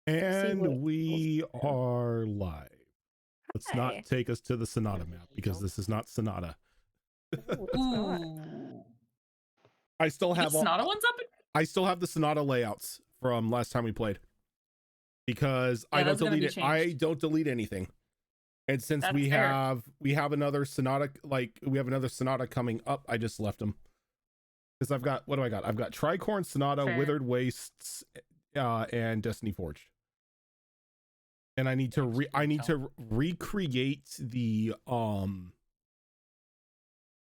And we are live. Let's not Hi. take us to the Sonata map because this is not Sonata. Ooh. I still The have Sonata one's up. I still have the Sonata layouts from last time we played because I don't delete it. I don't delete anything. And since That's we fair. have another Sonata, we have another Sonata coming up, I just left them. Because I've got, what do I got? I've got Tricorn, Sonata, Fair. Withered Wastes, and Destiny Forged. And I need to recreate the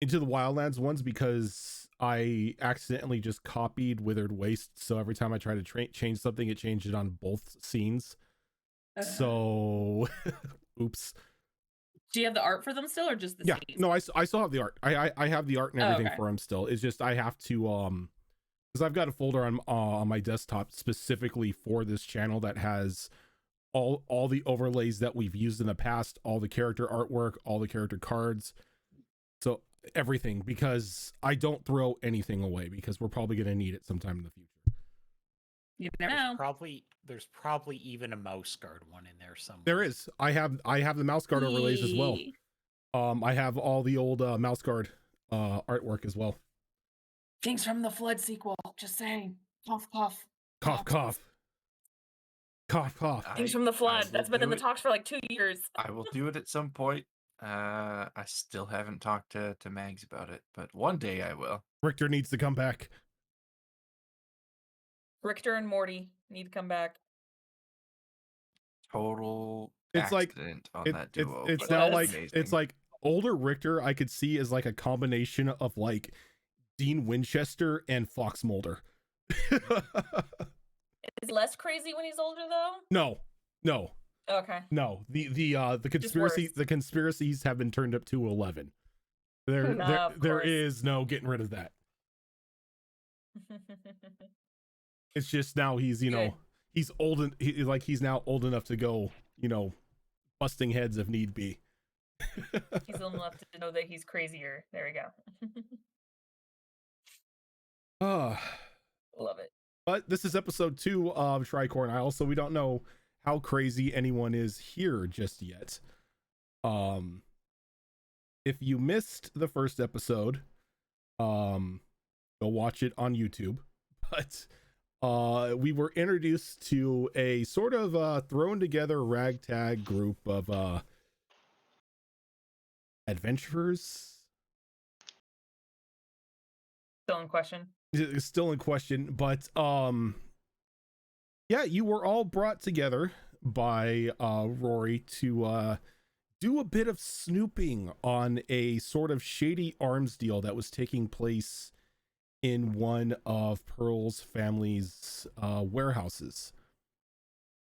Into the Wildlands ones because I accidentally just copied Withered Waste. So every time I try to change something, it changed it on both scenes. So, oops. Do you have the art for them still, or just the scenes? No, I still have the art. I have the art and everything okay. for them still. It's just I have to because I've got a folder on my desktop specifically for this channel that has all the overlays that we've used in the past, all the character artwork, all the character cards, so everything, because I don't throw anything away because we're probably going to need it sometime in the future. You never know. There's probably even a mouse guard one in there somewhere. There is. I have the mouse guard overlays as well. I have all the old mouse guard artwork as well. Things from the Flood sequel. Just saying. Cough, cough. Cough, cough. Cough, cough. Things from the Flood. That's been in the talks for like 2 years. I will do it at some point. I still haven't talked to Mags about it, but one day I will. Richter needs to come back. Richter and Morty need to come back. Total It's like accident on that duo. It's but now that's like amazing. it's like older Richter I could see as like a combination of like Dean Winchester and Fox Mulder. Is he less crazy when he's older though? No. Okay. No. The conspiracies have been turned up to 11. There is no getting rid of that. It's just now he's he's old he's now old enough to go, busting heads if need be. He's old enough to know that he's crazier. There we go. Love it. But this is episode 2 of Tricorn Isles, so we don't know how crazy anyone is here just yet. If you missed the first episode, go watch it on YouTube. But we were introduced to a sort of thrown together ragtag group of adventurers. Still in question. It's still in question, but yeah, you were all brought together by Rory to do a bit of snooping on a sort of shady arms deal that was taking place in one of Pearl's family's warehouses.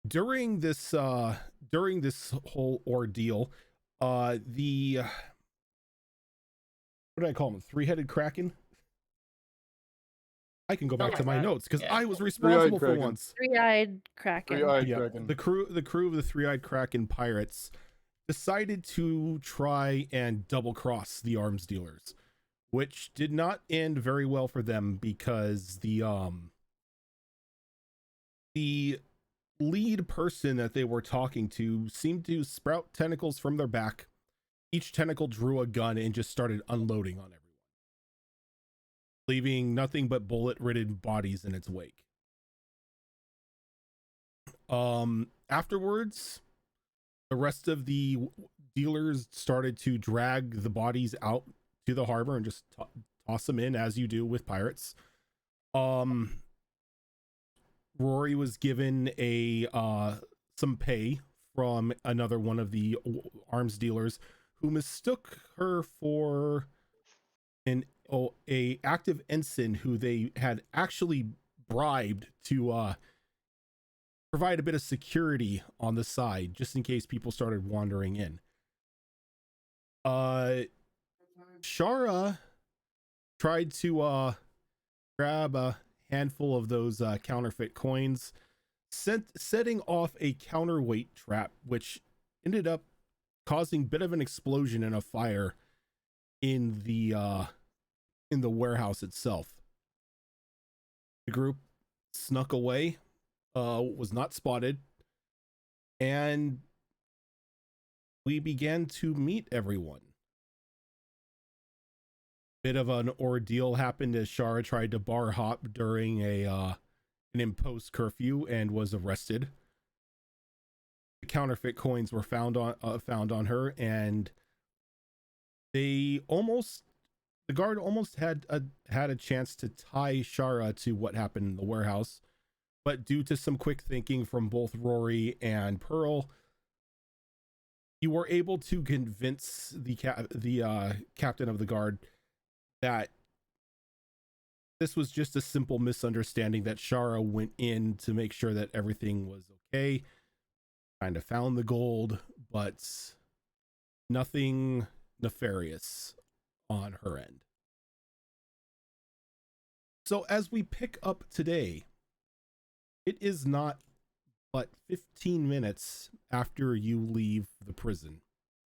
During this whole ordeal, the what do I call him? Three-headed kraken? I can go back to my notes because I was responsible for once. Three-eyed kraken. Kraken. The crew of the Three-eyed Kraken pirates decided to try and double cross the arms dealers, which did not end very well for them because the lead person that they were talking to seemed to sprout tentacles from their back. Each tentacle drew a gun and just started unloading on everyone, leaving nothing but bullet-ridden bodies in its wake. Afterwards, the rest of the dealers started to drag the bodies out to the harbor and just toss them in, as you do with pirates. Rory was given some pay from another one of the arms dealers who mistook her for a active ensign who they had actually bribed to provide a bit of security on the side just in case people started wandering in. Shara tried to grab a handful of those counterfeit coins, setting off a counterweight trap, which ended up causing a bit of an explosion and a fire in the warehouse itself. The group snuck away, was not spotted, And we began to meet everyone. Bit of an ordeal happened as Shara tried to bar hop during an imposed curfew and was arrested. The counterfeit coins were found on her, and the guard almost had a chance to tie Shara to what happened in the warehouse, but due to some quick thinking from both Rory and Pearl, you were able to convince the captain of the guard that this was just a simple misunderstanding, that Shara went in to make sure that everything was okay, kind of found the gold, but nothing nefarious on her end. So as we pick up today, it is not but 15 minutes after you leave the prison.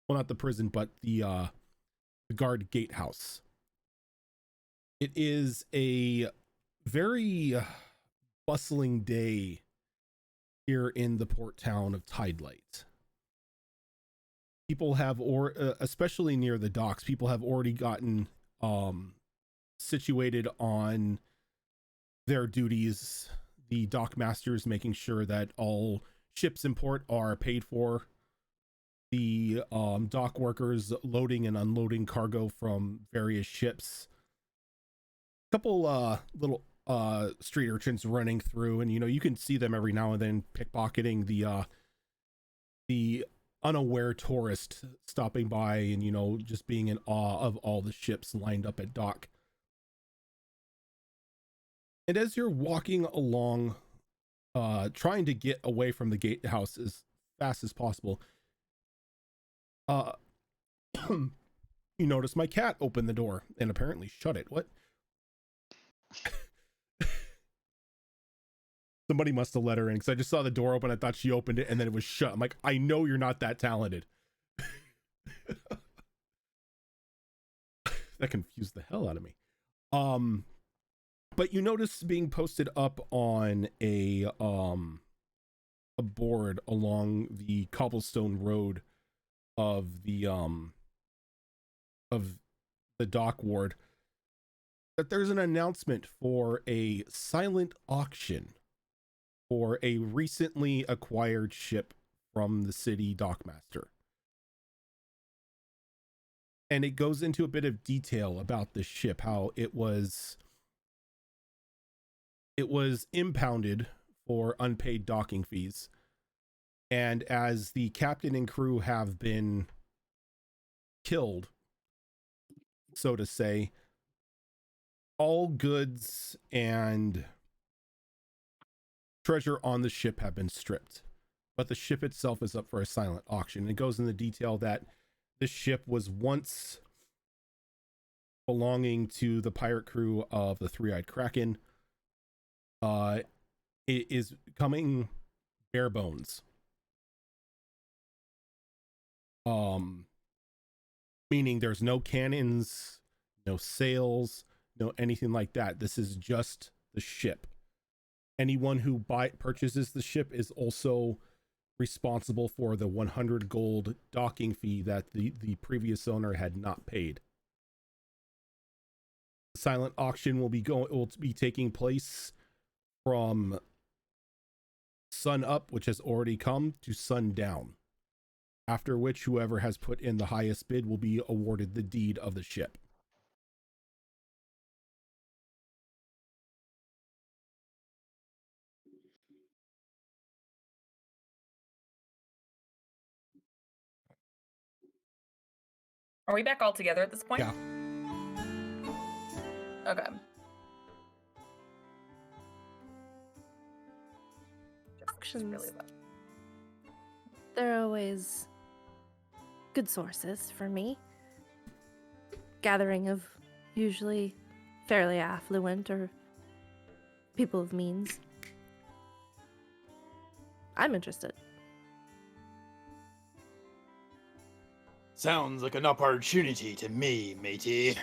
Well, not the prison, but the guard gatehouse. It is a very bustling day here in the port town of Tidelight. People have, especially near the docks, people have already gotten situated on their duties. The dock masters making sure that all ships in port are paid for. The dock workers loading and unloading cargo from various ships. Couple little street urchins running through, and you can see them every now and then pickpocketing the unaware tourist stopping by, and just being in awe of all the ships lined up at dock. And as you're walking along, trying to get away from the gatehouse as fast as possible, you notice my cat opened the door and apparently shut it. What? Somebody must have let her in, because I just saw the door open. I thought she opened it and then it was shut. I'm like, I know you're not that talented. That confused the hell out of me. But you notice being posted up on a board along the cobblestone road of the dock ward, that there's an announcement for a silent auction for a recently acquired ship from the city dockmaster. And it goes into a bit of detail about this ship, how it was impounded for unpaid docking fees. And as the captain and crew have been killed, so to say, all goods and treasure on the ship have been stripped, but the ship itself is up for a silent auction. It goes into detail that the ship was once belonging to the pirate crew of the Three-Eyed Kraken. It is coming bare bones. Meaning there's no cannons, no sails, no anything like that. This is just the ship. Anyone who purchases the ship is also responsible for the 100 gold docking fee that the previous owner had not paid. The silent auction will be taking place from sun up, which has already come, to sundown, after which whoever has put in the highest bid will be awarded the deed of the ship. Are we back all together at this point? Yeah. Okay. Just really low. They're always good sources for me. Gathering of usually fairly affluent or people of means. I'm interested. Sounds like an opportunity to me, matey.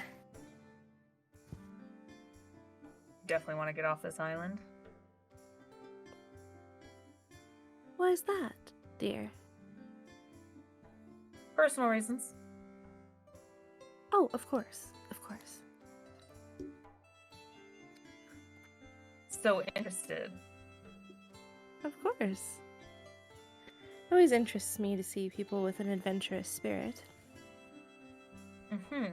Definitely want to get off this island. Why is that? dear? Personal reasons. Oh, of course. Of course. So interested. Of course. It always interests me to see people with an adventurous spirit. Mm-hmm.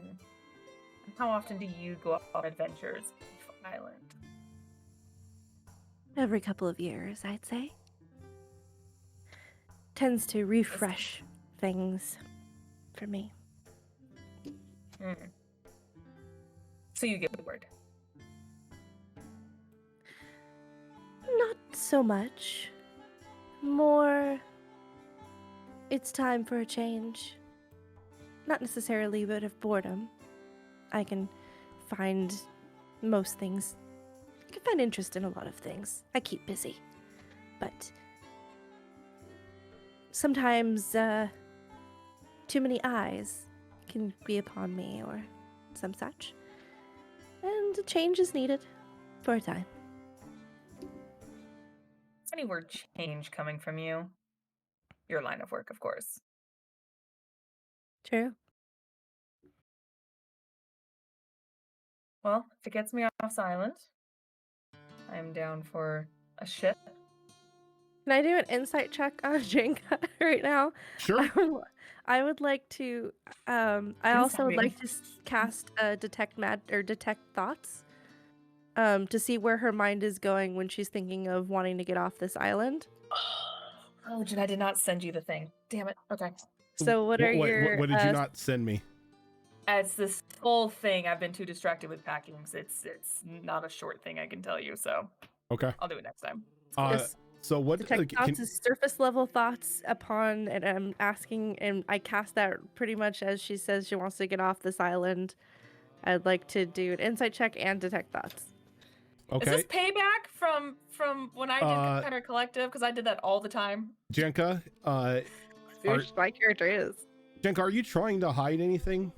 How often do you go on adventures off island? Every couple of years, I'd say. Tends to refresh things for me. Hmm. So you get bored. Not so much. More, it's time for a change. Not necessarily a bit of boredom. I can find most things. I can find interest in a lot of things. I keep busy. But sometimes, too many eyes can be upon me or some such. And a change is needed for a time. Any word change coming from you? Your line of work, of course. True. Well, if it gets me off island, I'm down for a ship. Can I do an insight check on Jenga right now? Sure. I would like to. I also would like to Insighting. cast detect thoughts. To see where her mind is going when she's thinking of wanting to get off this island. Oh, I did not send you the thing. Damn it. Okay. So what are your? What did you not send me? It's this whole thing. I've been too distracted with packing. It's not a short thing, I can tell you. So Okay. I'll do it next time. Yes. So what? Detect thoughts is surface level thoughts upon, and I'm asking, and I cast that pretty much as she says she wants to get off this island. I'd like to do an insight check and detect thoughts. Okay. Is this payback from when I did Cutter Collective? Because I did that all the time. Jenka, My character is. Jenka, are you trying to hide anything?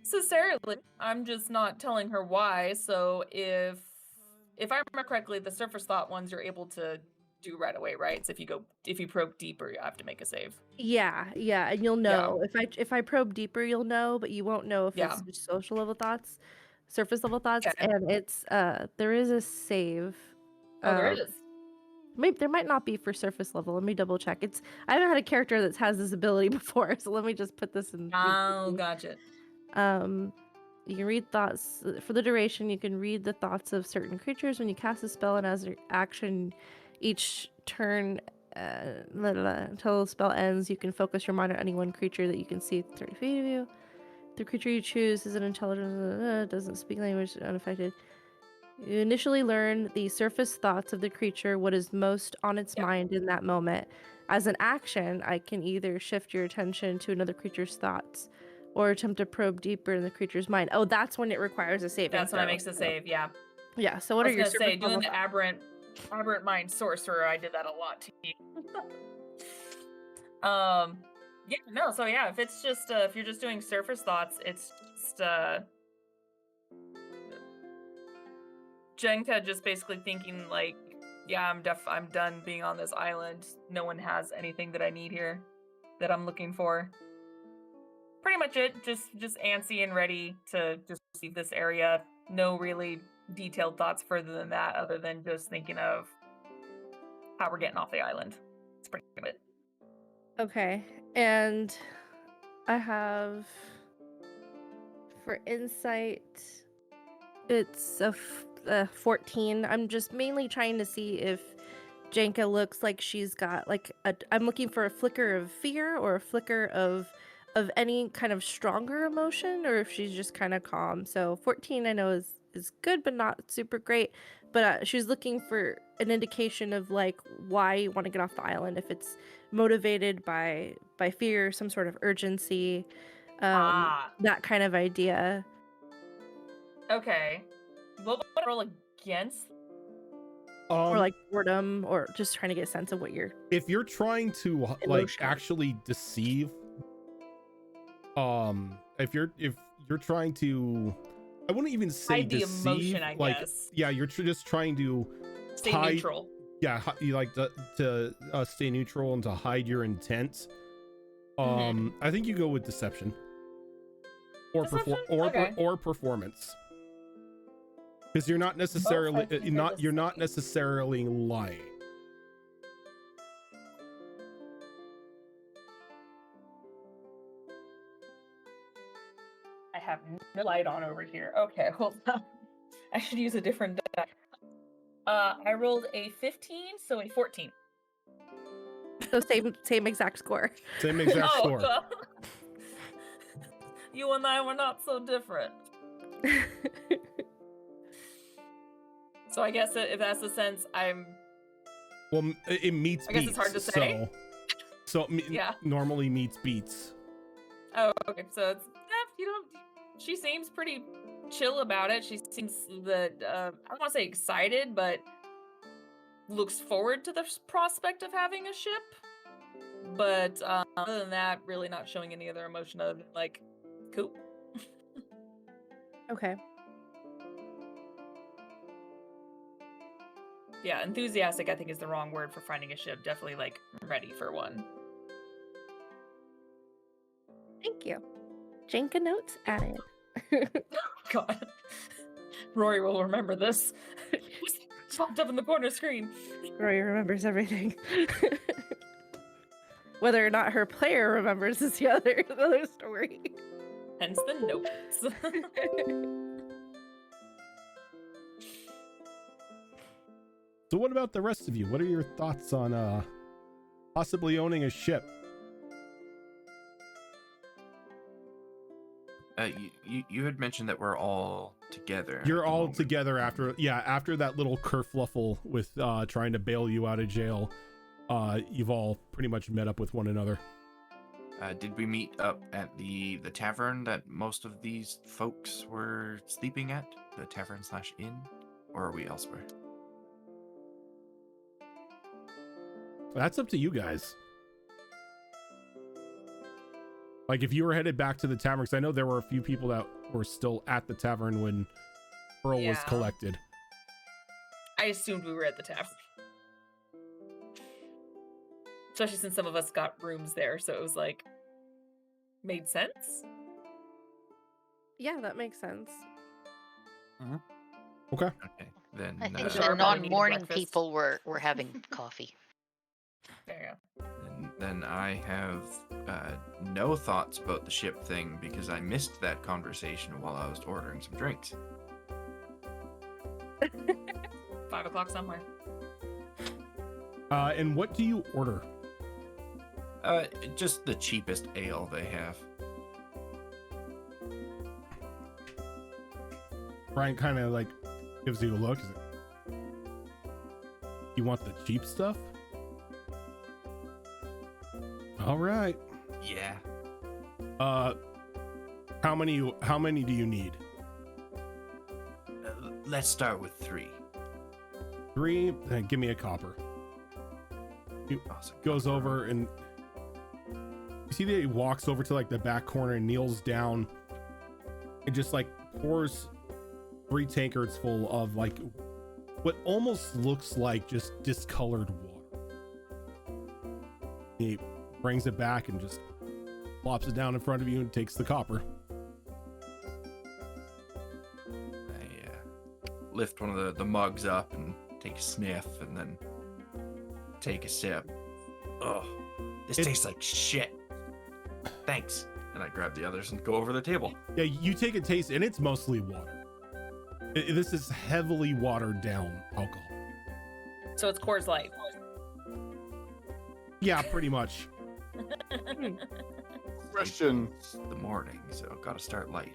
Necessarily. I'm just not telling her why. So if I remember correctly, the surface thought ones you're able to do right away, right? So if you probe deeper, you have to make a save. Yeah, and you'll know. If I probe deeper, you'll know, but you won't know if it's just social level thoughts, surface level thoughts, Okay. and it's there is a save. Oh, there is. Maybe there might not be for surface level. Let me double check. I haven't had a character that has this ability before, so let me just put this in. Oh, gotcha. You can read thoughts for the duration. You can read the thoughts of certain creatures when you cast a spell, and as an action, each turn until the spell ends, you can focus your mind on any one creature that you can see 30 feet of you. The creature you choose is an intelligent, doesn't speak language, unaffected. You initially learn the surface thoughts of the creature, what is most on its mind in that moment. As an action, I can either shift your attention to another creature's thoughts or attempt to probe deeper in the creature's mind. Oh, that's when it requires a saving That's when it throw. makes a save, yeah. Yeah, so what are your I was gonna say, surface level doing the aberrant mind sorcerer, I did that a lot too. Yeah, no, so yeah, if it's just if you're just doing surface thoughts, it's just Jenka just basically thinking like, yeah, I'm done being on this island. No one has anything that I need here that I'm looking for. Pretty much it. Just antsy and ready to just leave this area. No really detailed thoughts further than that, other than just thinking of how we're getting off the island. It's pretty much it. Okay, and I have for insight, it's a 14. I'm just mainly trying to see if Jenka looks like she's got like I'm looking for a flicker of fear or a flicker of any kind of stronger emotion, or if she's just kind of calm. So 14 I know is good but not super great, but she's looking for an indication of like why you want to get off the island, if it's motivated by fear, some sort of urgency, that kind of idea. Okay. What would I roll against? Or like boredom, or just trying to get a sense of what you're. If you're trying to like actually deceive, if you're trying to, I wouldn't even say hide the deceive. emotion, I like, guess. yeah, you're just trying to stay hide, neutral. you like to stay neutral and to hide your intent. I think you go with deception or Deception? Okay. or performance, because you're not necessarily I think they're the you're not same. necessarily lying. I have no light on over here. Okay, hold on. I should use a different deck. I rolled a 15, so a 14. So same exact score. Same exact score. well. You and I were not so different. So I guess if that's the sense, I'm. Well, it meets I guess beats. it's hard to say. So Yeah. normally meets beats. Oh, okay. So it's she seems pretty chill about it. She seems that I don't want to say excited, but looks forward to the prospect of having a ship. But other than that, really not showing any other emotion other than like, cool. Okay. Yeah, enthusiastic I think is the wrong word for finding a ship. Definitely like ready for one. Thank you. Jenka notes added. God. Rory will remember this. It's popped up in the corner screen. Rory remembers everything. Whether or not her player remembers is the other story. Hence the notes. So what about the rest of you? What are your thoughts on possibly owning a ship? You had mentioned that we're all together. You're at the all moment. together after that little kerfluffle with trying to bail you out of jail. You've all pretty much met up with one another. Did we meet up at the tavern that most of these folks were sleeping at? The tavern/inn? Or are we elsewhere? That's up to you guys. Like if you were headed back to the tavern, because I know there were a few people that were still at the tavern when Pearl was Yeah. collected. I assumed we were at the tavern. Especially since some of us got rooms there, so it was like made sense. Yeah, that makes sense. Okay. Okay, then I think Sure, the probably needed non-morning breakfast. people were having coffee. There you then I have no thoughts about the ship thing because I missed that conversation while I was ordering some drinks. go. 5 o'clock somewhere. And what do you order? Just the cheapest ale they have. Brian kind of like gives you a look. Is it, you want the cheap stuff? All right. Yeah. How many do you need? Let's start with 3. 3. Then give me a copper. He Awesome. goes over and you see that he walks over to like the back corner and kneels down and just like pours 3 tankards full of like what almost looks like just discolored water. He brings it back and just plops it down in front of you and takes the copper. I lift one of the mugs up and take a sniff and then take a sip. Oh, this tastes like shit. Thanks. And I grab the others and go over the table. Yeah, you take a taste and it's mostly water. This is heavily watered down alcohol. So it's Coors Light. Yeah, pretty much. Question. It's the morning, so gotta start light.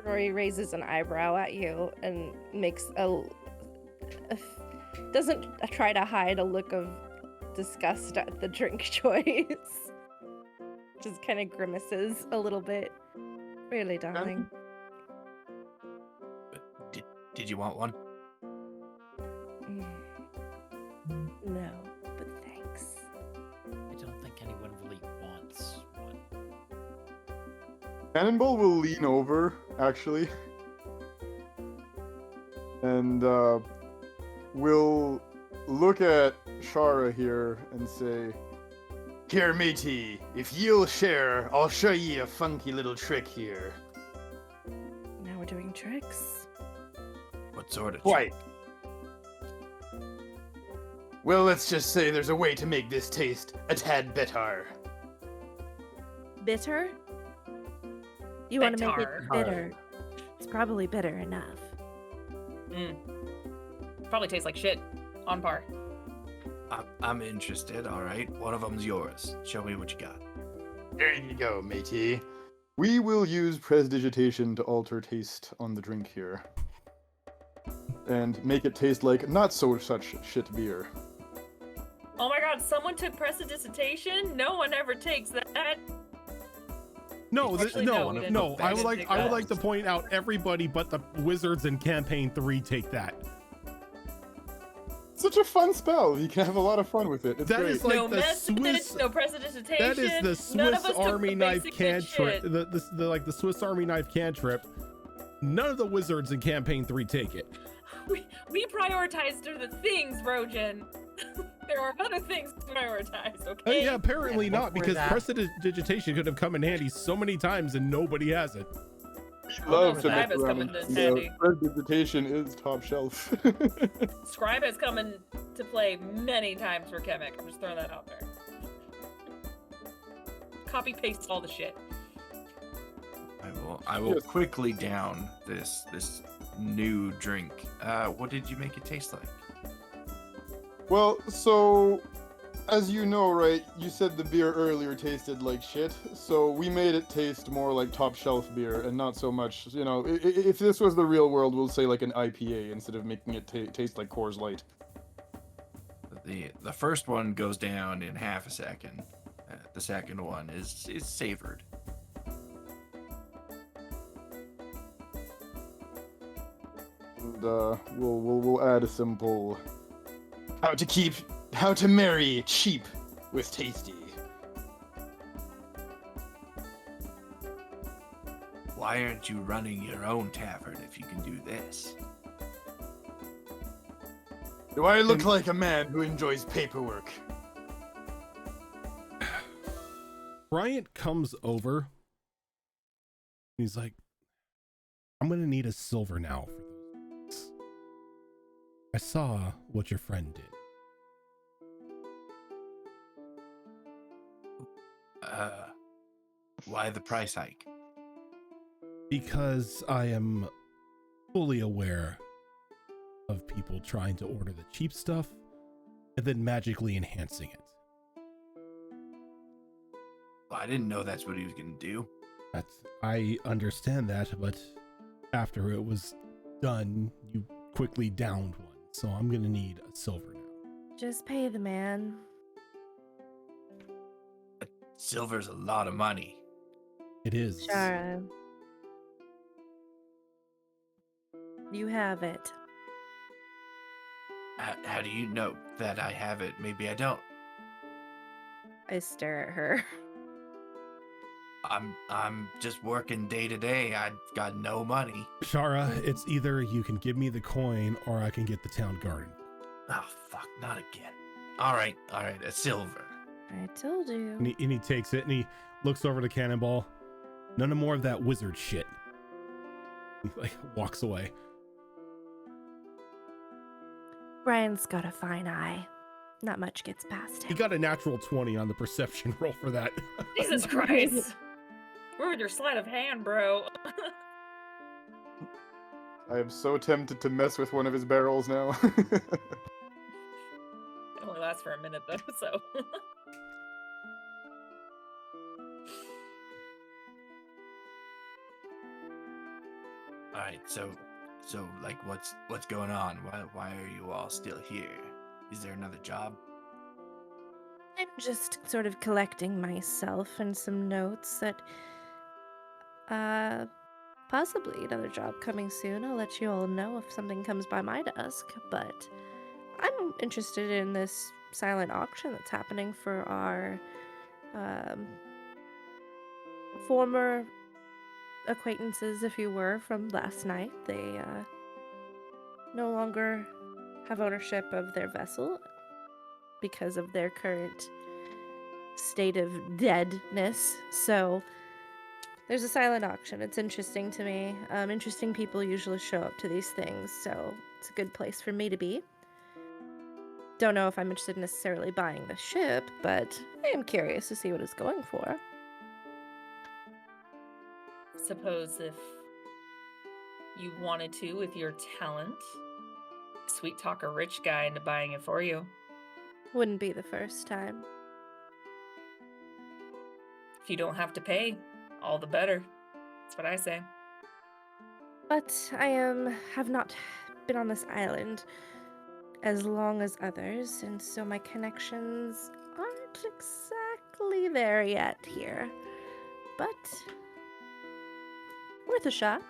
Rory raises an eyebrow at you and makes doesn't try to hide a look of disgust at the drink choice. Just kind of grimaces a little bit. Really, darling. Did you want one? No, but thanks. I don't think anyone really wants one. Cannonball will lean over, actually, and will look at Shara here and say, "Here, matey, if you'll share, I'll show ye a funky little trick here." Now we're doing tricks. What sort of Quite. Well, let's just say there's a way to make this taste a tad better. Bitter? You want to make it Bitter. bitter. It's probably bitter enough. Probably tastes like shit. On par. I'm interested. All right, one of them's yours. Show me what you got. There you go, matey. We will use prestidigitation to alter taste on the drink here. And make it taste like not so such shit beer. Oh my god, someone took prestidigitation? No one ever takes that. No, Actually, no, we didn't. no. I would We like didn't I take would that. like to point out everybody but the wizards in campaign 3 take that. Such a fun spell. You can have a lot of fun with it. It's That great. is like no the message, Swiss. no prestidigitation. That is the None of Swiss us took Army the knife basic bitch cantrip. shit. The Swiss Army knife cantrip. None of the wizards in campaign 3 take it. We prioritized the things, Rojan. There are other things to prioritize, okay? Yeah, apparently And what not, were because that? prestidigitation could have come in handy so many times and nobody has it. We love to Scribe mess is around. coming in You know, handy. prestidigitation is top shelf. Scribe has come in to play many times for Kemek. I'm just throwing that out there. Copy paste all the shit. I will Yes. quickly down this new drink. What did you make it taste like? Well, so as you know, right, you said the beer earlier tasted like shit, so we made it taste more like top shelf beer and not so much, you know, if this was the real world, we'll say like an IPA instead of making it taste like Coors Light. The first one goes down in half a second. The second one is savored. And we'll add a simple how to marry cheap with tasty. Why aren't you running your own tavern if you can do this? Do I look like a man who enjoys paperwork? Bryant comes over. He's like, I'm gonna need a silver now for those. I saw what your friend did. Why the price hike? Because I am fully aware of people trying to order the cheap stuff and then magically enhancing it. Well, I didn't know that's what he was gonna do. I understand that, but after it was done, you quickly downed one. So I'm gonna need a silver now. Just pay the man. Silver's a lot of money. It is. Shara. You have it. How do you know that I have it? Maybe I don't. I stare at her. I'm just working day to day. I got no money. Shara, it's either you can give me the coin or I can get the town garden. Oh fuck, not again. All right, a silver. I told you. And he takes it and he looks over to Cannonball. None more of that wizard shit. He like walks away. Brian's got a fine eye. Not much gets past He him. got a natural 20 on the perception roll for that. Jesus Christ. Where with your sleight of hand, bro? I am so tempted to mess with one of his barrels now. It only lasts for a minute though, so. All right, so like what's going on? Why are you all still here? Is there another job? I'm just sort of collecting myself and some notes that possibly another job coming soon. I'll let you all know if something comes by my desk, but I'm interested in this silent auction that's happening for our former acquaintances, if you were, from last night. They no longer have ownership of their vessel because of their current state of deadness. So there's a silent auction. It's interesting to me. Interesting people usually show up to these things, so it's a good place for me to be. Don't know if I'm interested in necessarily buying the ship, but I am curious to see what it's going for. Suppose if you wanted to, with your talent, sweet talk a rich guy into buying it for you. Wouldn't be the first time. If you don't have to pay, all the better. That's what I say. But I have not been on this island as long as others, and so my connections aren't exactly there yet here. But worth a shot,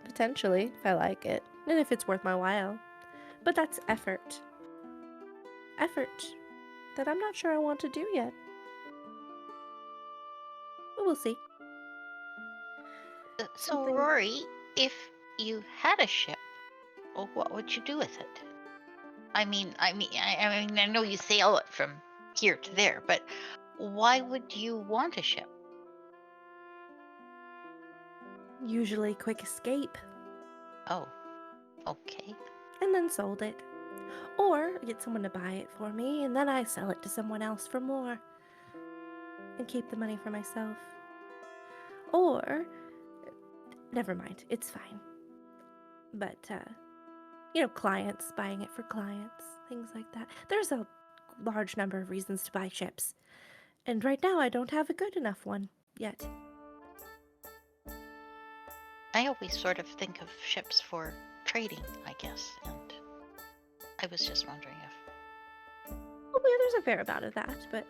potentially, if I like it, and if it's worth my while. But that's effort. Effort that I'm not sure I want to do yet. But we'll see. So, Something- Rory, if you had a ship, well, what would you do with it? I mean, I know you sail it from here to there, but why would you want a ship? Usually quick escape, Oh, okay. and then sold it. Or get someone to buy it for me, and then I sell it to someone else for more. And keep the money for myself. Or, never mind, it's fine. But, clients, buying it for clients, things like that. There's a large number of reasons to buy ships. And right now I don't have a good enough one yet. I always sort of think of ships for trading, I guess, and I was just wondering if... Well, yeah, there's a fair amount of that, but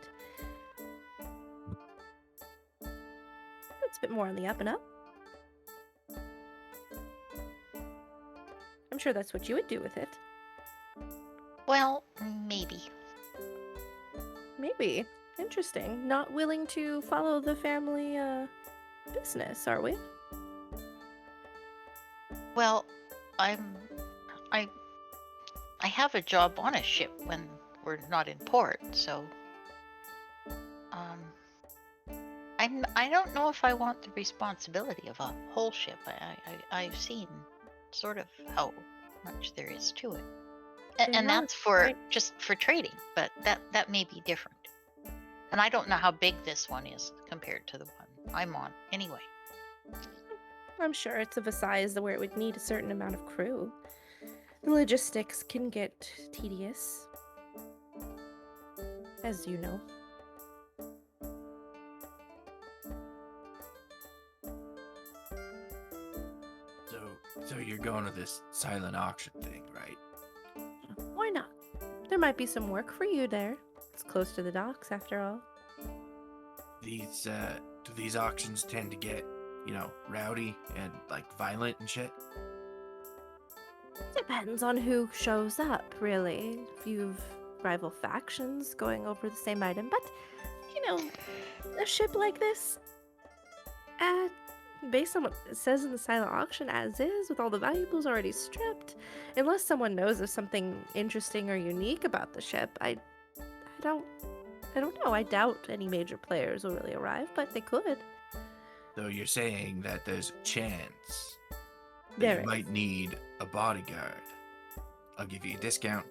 it's a bit more on the up and up. I'm sure that's what you would do with it. Well, maybe. Maybe. Interesting. Not willing to follow the family business, are we? Well, I have a job on a ship when we're not in port, so I don't know if I want the responsibility of a whole ship. I've seen sort of how much there is to it, and that's for just for trading, but that may be different. And I don't know how big this one is compared to the one I'm on anyway. I'm sure it's of a size where it would need a certain amount of crew. The logistics can get tedious, as you know. So you're going to this silent auction thing, right? Why not? There might be some work for you there. It's close to the docks, after all. These do these auctions tend to get, rowdy and like violent and shit? Depends on who shows up, really. If you've rival factions going over the same item, but a ship like this, based on what it says in the silent auction as is, with all the valuables already stripped, unless someone knows of something interesting or unique about the ship, I don't know. I doubt any major players will really arrive, but they could. So you're saying that there's a chance that There you is. might need a bodyguard. I'll give you a discount.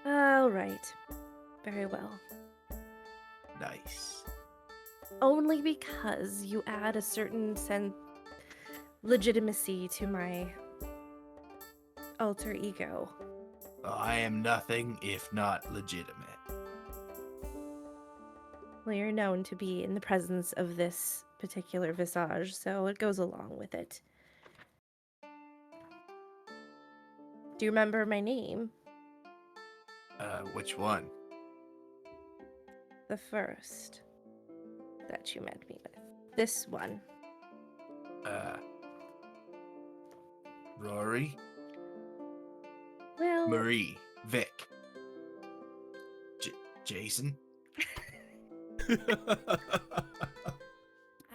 All right. Very well. Nice. Only because you add a certain legitimacy to my alter ego. I am nothing if not legitimate. Well, you're known to be in the presence of this particular visage, so it goes along with it. Do you remember my name? Which one? The first that you met me with. This one. Rory? Well, Marie? Vic? Jason?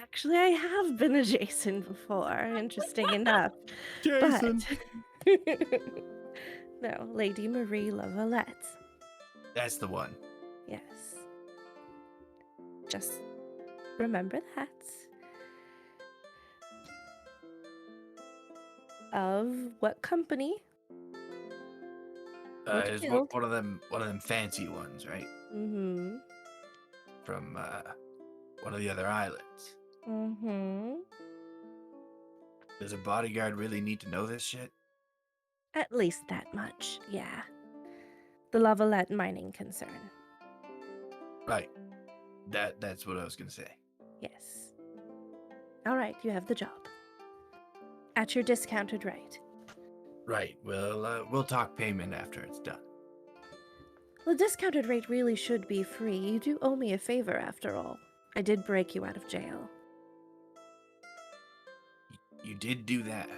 Actually, I have been a Jason before, interesting enough. Jason. But no, Lady Marie Lavalette. That's the one. Yes. Just remember that. Of what company? Was Is killed. one of them fancy ones, right? Mm-hmm. From one of the other islands. Mm-hmm. Does a bodyguard really need to know this shit? At least that much, yeah. The Lavalette mining concern. Right. That's what I was gonna say. Yes. All right, you have the job. At your discounted rate. Right. Well, we'll talk payment after it's done. The discounted rate really should be free. You do owe me a favor, after all. I did break you out of jail. You did do that.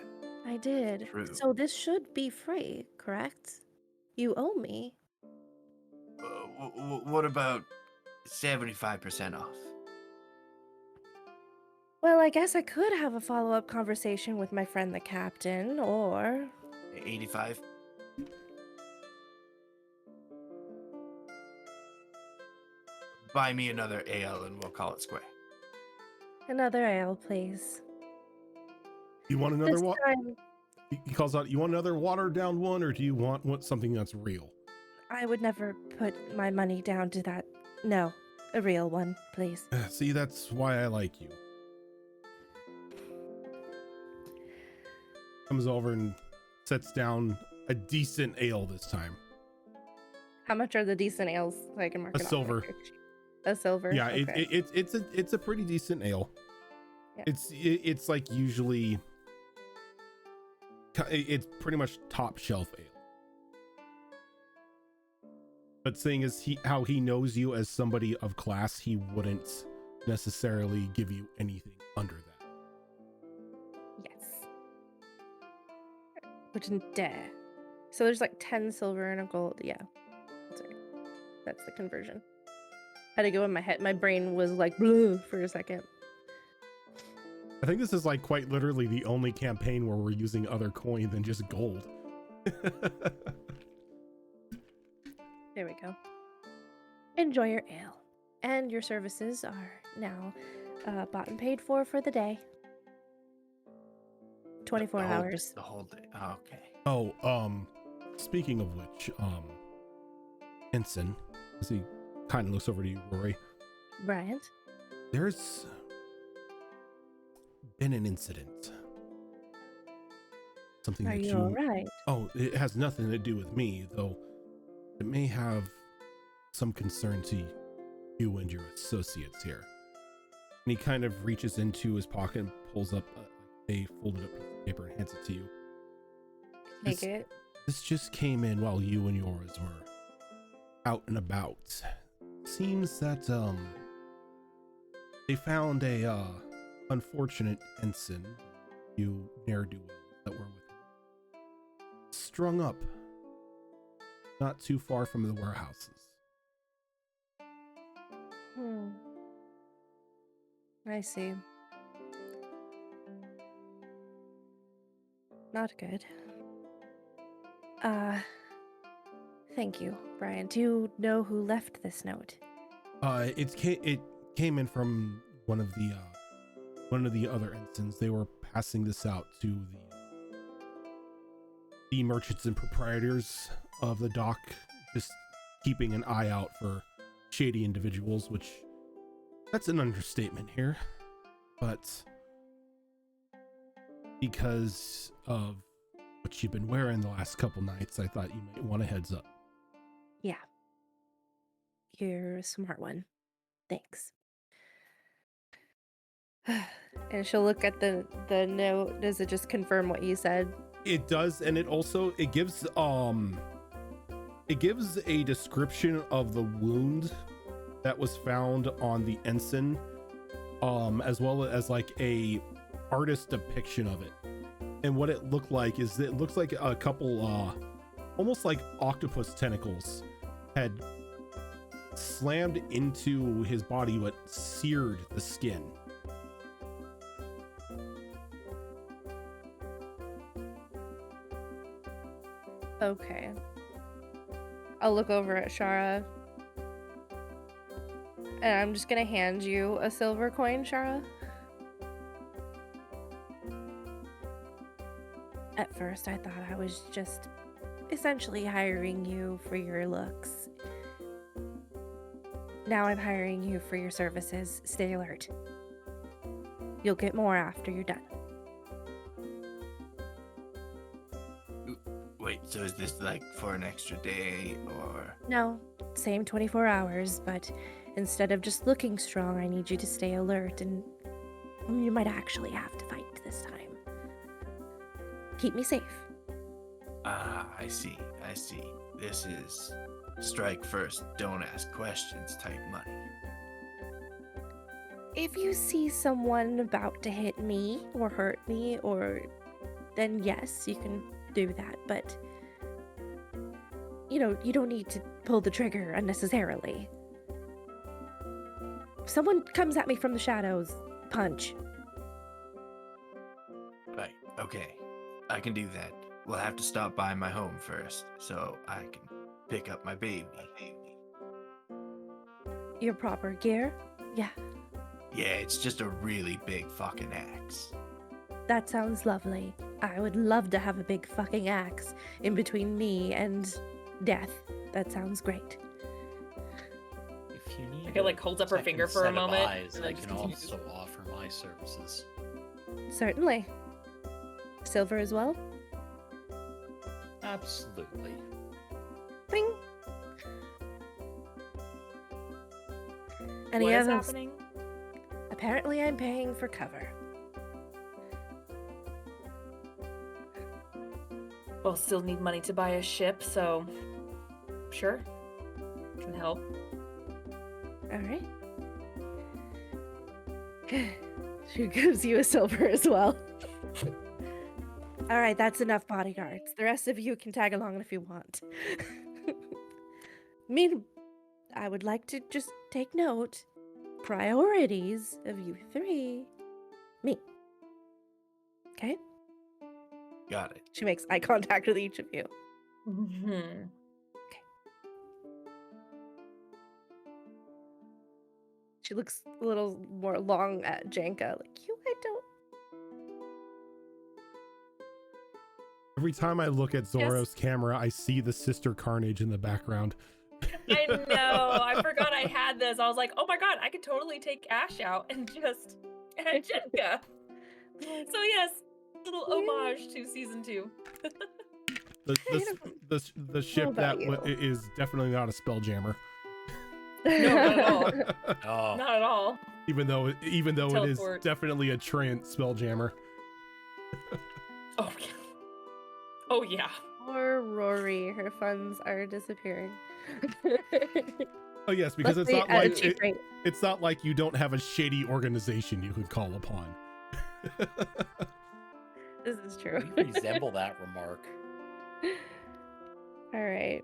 I did. True. So this should be free, correct? You owe me. What about 75% off? Well, I guess I could have a follow-up conversation with my friend the captain, or... 85? Buy me another ale and we'll call it square. Another ale, please. You want another This one? time, He calls out, you want another watered down one, or do you want something that's real? I would never put my money down to that. No, a real one, please. See, that's why I like you. Comes over and sets down a decent ale this time. How much are the decent ales so I can mark A it off my silver. character sheet? A silver? Yeah, Okay. it's a pretty decent ale. Yeah. It's like usually it's pretty much top shelf ale. But seeing as how he knows you as somebody of class, he wouldn't necessarily give you anything under that. Yes. Which is dare. So there's like 10 silver and a gold. Yeah. That's right. That's the conversion. Had to go in my head. My brain was like blue for a second. I think this is like quite literally the only campaign where we're using other coin than just gold. There we go. Enjoy your ale. And your services are now bought and paid for the day. 24 hours. The whole day. Oh, okay. Oh, speaking of which, Ensign, as he kind of looks over to you, Rory, Bryant? there's been an incident. Something Are that you alright? Oh, it has nothing to do with me, though it may have some concern to you and your associates here. And he kind of reaches into his pocket and pulls up a folded up piece of paper and hands it to you. Take it. This just came in while you and yours were out and about. Seems that they found a unfortunate ensign, you ne'er-do-wells that were with him, strung up not too far from the warehouses. I see. Not good. Thank you, Brian. Do you know who left this note? It came in from one of the other ensigns. They were passing this out to the merchants and proprietors of the dock, just keeping an eye out for shady individuals, which that's an understatement here. But because of what you've been wearing the last couple nights, I thought you might want a heads up. Yeah. You're a smart one. Thanks. And she'll look at the note. Does it just confirm what you said? It does, and it gives a description of the wound that was found on the ensign, as well as like a artist depiction of it. And what it looked like is it looks like a couple almost like octopus tentacles had slammed into his body but seared the skin. Okay. I'll look over at Shara. And I'm just gonna hand you a silver coin, Shara. At first, I thought I was just essentially hiring you for your looks. Now I'm hiring you for your services. Stay alert. You'll get more after you're done. Wait, so is this like for an extra day or? No, same 24 hours, but instead of just looking strong, I need you to stay alert, and you might actually have to fight this time. Keep me safe. Ah, I see. This is strike first, don't ask questions type money. If you see someone about to hit me or hurt me, then yes, you can do that, but you don't need to pull the trigger unnecessarily. If someone comes at me from the shadows, punch. Right, okay. I can do that. We'll have to stop by my home first, so I can pick up my baby. Your proper gear? Yeah, Yeah, it's just a really big fucking axe. that sounds lovely. I would love to have a big fucking axe in between me and death. That sounds great. If you need Mika, like, holds up her second finger for a set of moment, eyes, and I then can just continues. also offer my services. Certainly. Silver as well? Absolutely. Bing. Any What is others? happening? Apparently I'm paying for cover. Well, still need money to buy a ship, so sure, can help. All right. She gives you a silver as well. All right, that's enough bodyguards. The rest of you can tag along if you want. I would like to just take note. Priorities of you three. Me. Okay? Got it. She makes eye contact with each of you. Mm-hmm. She looks a little more long at Janka. Like, I don't. Every time I look at Zoro's camera, I see the sister Carnage in the background. I know. I forgot I had this. I was like, oh my god, I could totally take Ash out and just add Jenka. So yes, little homage to season 2. The ship about that you? is definitely not a spelljammer. No, not at all. Oh, Not at all. Even though it is Teleport. definitely a Trant spelljammer. Oh yeah. Oh yeah. Poor Rory. Her funds are disappearing. Oh yes, because Luckily, it's not at a like cheap rate. it's not like you don't have a shady organization you could call upon. This is true. we resemble that remark. All right.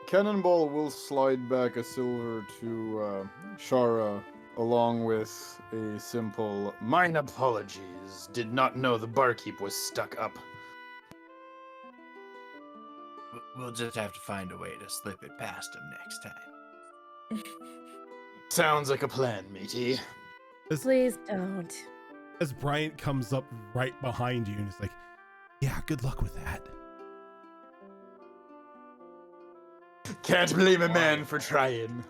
Cannonball will slide back a silver to Shara, along with a simple "Mine apologies. Did not know the barkeep was stuck up." We'll just have to find a way to slip it past him next time. Sounds like a plan, matey. Please don't. As Bryant comes up right behind you and is like, "Yeah, good luck with that." Can't blame a man for trying.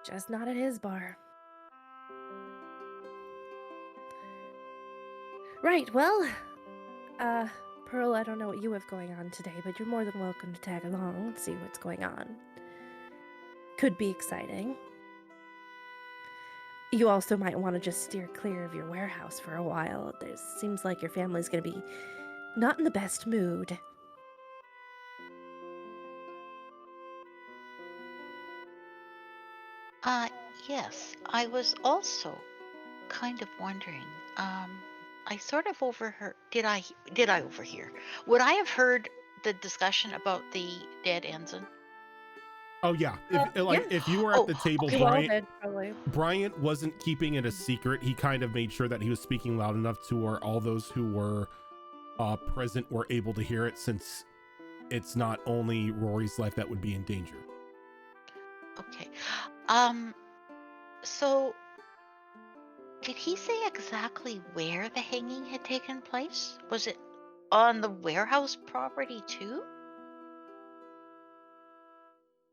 Just not at his bar. Right, well, Pearl, I don't know what you have going on today, but you're more than welcome to tag along and see what's going on. Could be exciting. You also might want to just steer clear of your warehouse for a while. There seems like your family's going to be not in the best mood. Yes, I was also kind of wondering, I sort of overheard. Did I overhear? Would I have heard the discussion about the dead ensign? Oh yeah, Yeah. if you were Oh, at the table, You all Bryant did, probably. Bryant wasn't keeping it a secret. He kind of made sure that he was speaking loud enough to where all those who were present were able to hear it, since it's not only Rory's life that would be in danger. Okay. So did he say exactly where the hanging had taken place? Was it on the warehouse property too?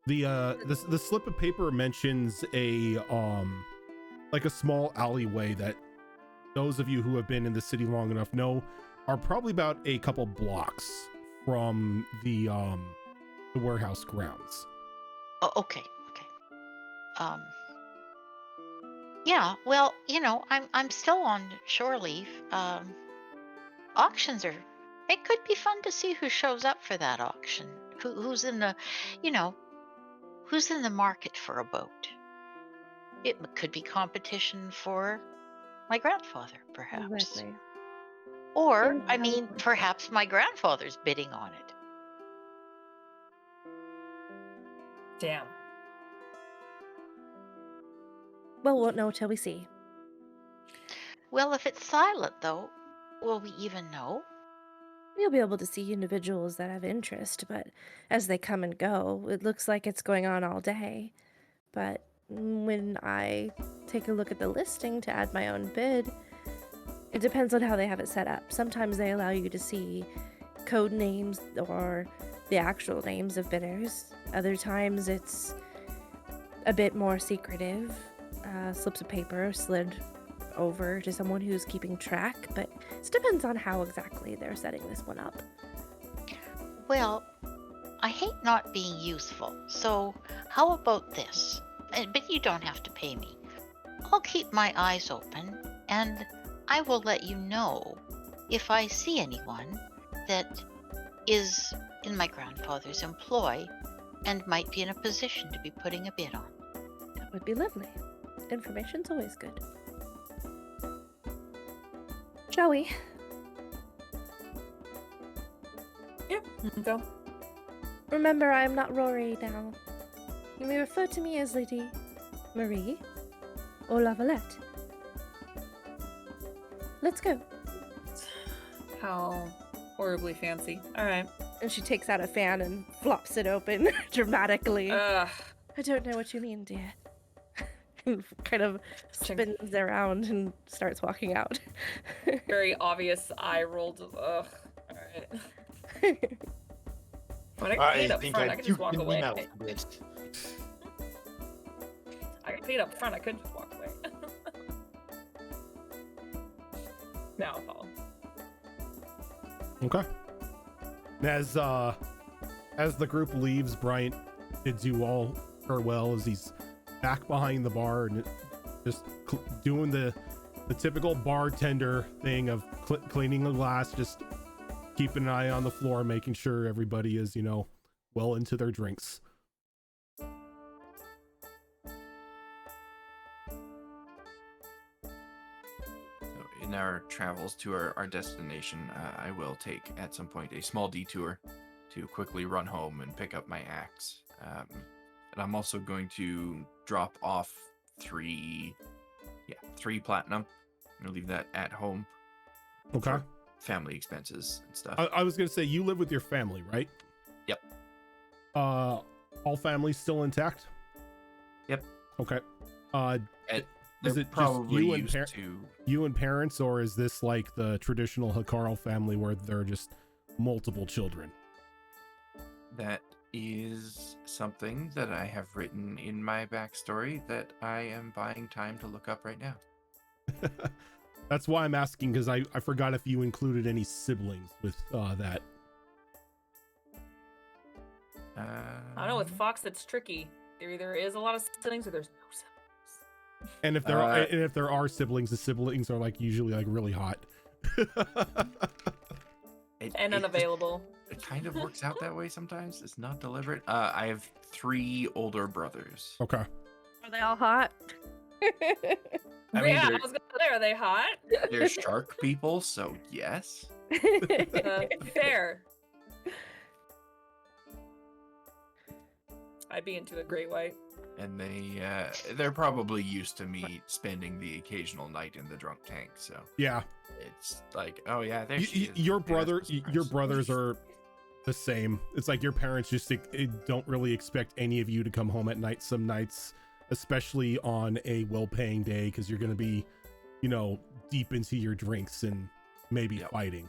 The slip of paper mentions a like a small alleyway that those of you who have been in the city long enough know are probably about a couple blocks from the warehouse grounds. Oh, okay. Yeah, well, I'm still on shore leave. Auctions are, it could be fun to see who shows up for that auction. Who's in the, you know, who's in the market for a boat. It could be competition for my grandfather, perhaps. Exactly. Or, Yeah, perhaps my grandfather's bidding on it. Damn. Well, we won't know till we see. Well, if it's silent, though, will we even know? You'll be able to see individuals that have interest, but as they come and go, it looks like it's going on all day. But when I take a look at the listing to add my own bid, it depends on how they have it set up. Sometimes they allow you to see code names or the actual names of bidders. Other times it's a bit more secretive. Slips of paper slid over to someone who's keeping track, but it depends on how exactly they're setting this one up. Well, I hate not being useful, so how about this? But you don't have to pay me. I'll keep my eyes open, and I will let you know if I see anyone that is in my grandfather's employ and might be in a position to be putting a bid on. That would be lovely. Information's always good. Shall we? Yeah, go. Remember, I am not Rory now. You may refer to me as Lady Marie or Lavalette. Let's go. How horribly fancy. All right. And she takes out a fan and flops it open dramatically. Ugh. I don't know what you mean, dear. And kind of spins around and starts walking out. Very obvious eye roll. Ugh. All right. When I get paid up front, I can just walk away. I got paid up front, I couldn't just walk away. Now I'll follow. Okay. As the group leaves, Bryant bids you all farewell as he's back behind the bar and just doing the typical bartender thing of cleaning the glass, just keeping an eye on the floor, making sure everybody is, well into their drinks. In our travels to our destination, I will take at some point a small detour to quickly run home and pick up my axe. And I'm also going to drop off three platinum. I'm gonna leave that at home. Okay. For family expenses and stuff. I was gonna say, you live with your family, right? Yep. All families still intact? Yep. Okay. They're Is it probably just you and parents, or is this like the traditional Hikaru family where there are just multiple children? That is something that I have written in my backstory that I am buying time to look up right now. That's why I'm asking, because I forgot if you included any siblings with that. I don't know, with Fox it's tricky. There either is a lot of siblings or there's no siblings. And if there are siblings, the siblings are like usually like really hot. And unavailable. It kind of works out that way sometimes. It's not deliberate. I have 3 older brothers. Okay. Are they all hot? I mean, I they're- was gonna say Are they hot? They're shark people, so yes. Fair. I'd be into a great white. And they're probably used to me spending the occasional night in the drunk tank, so Yeah. it's like, oh yeah, there she is. Your Yeah, brothers are the same. It's like your parents just don't really expect any of you to come home at night some nights, especially on a well-paying day, because you're going to be, deep into your drinks and maybe fighting.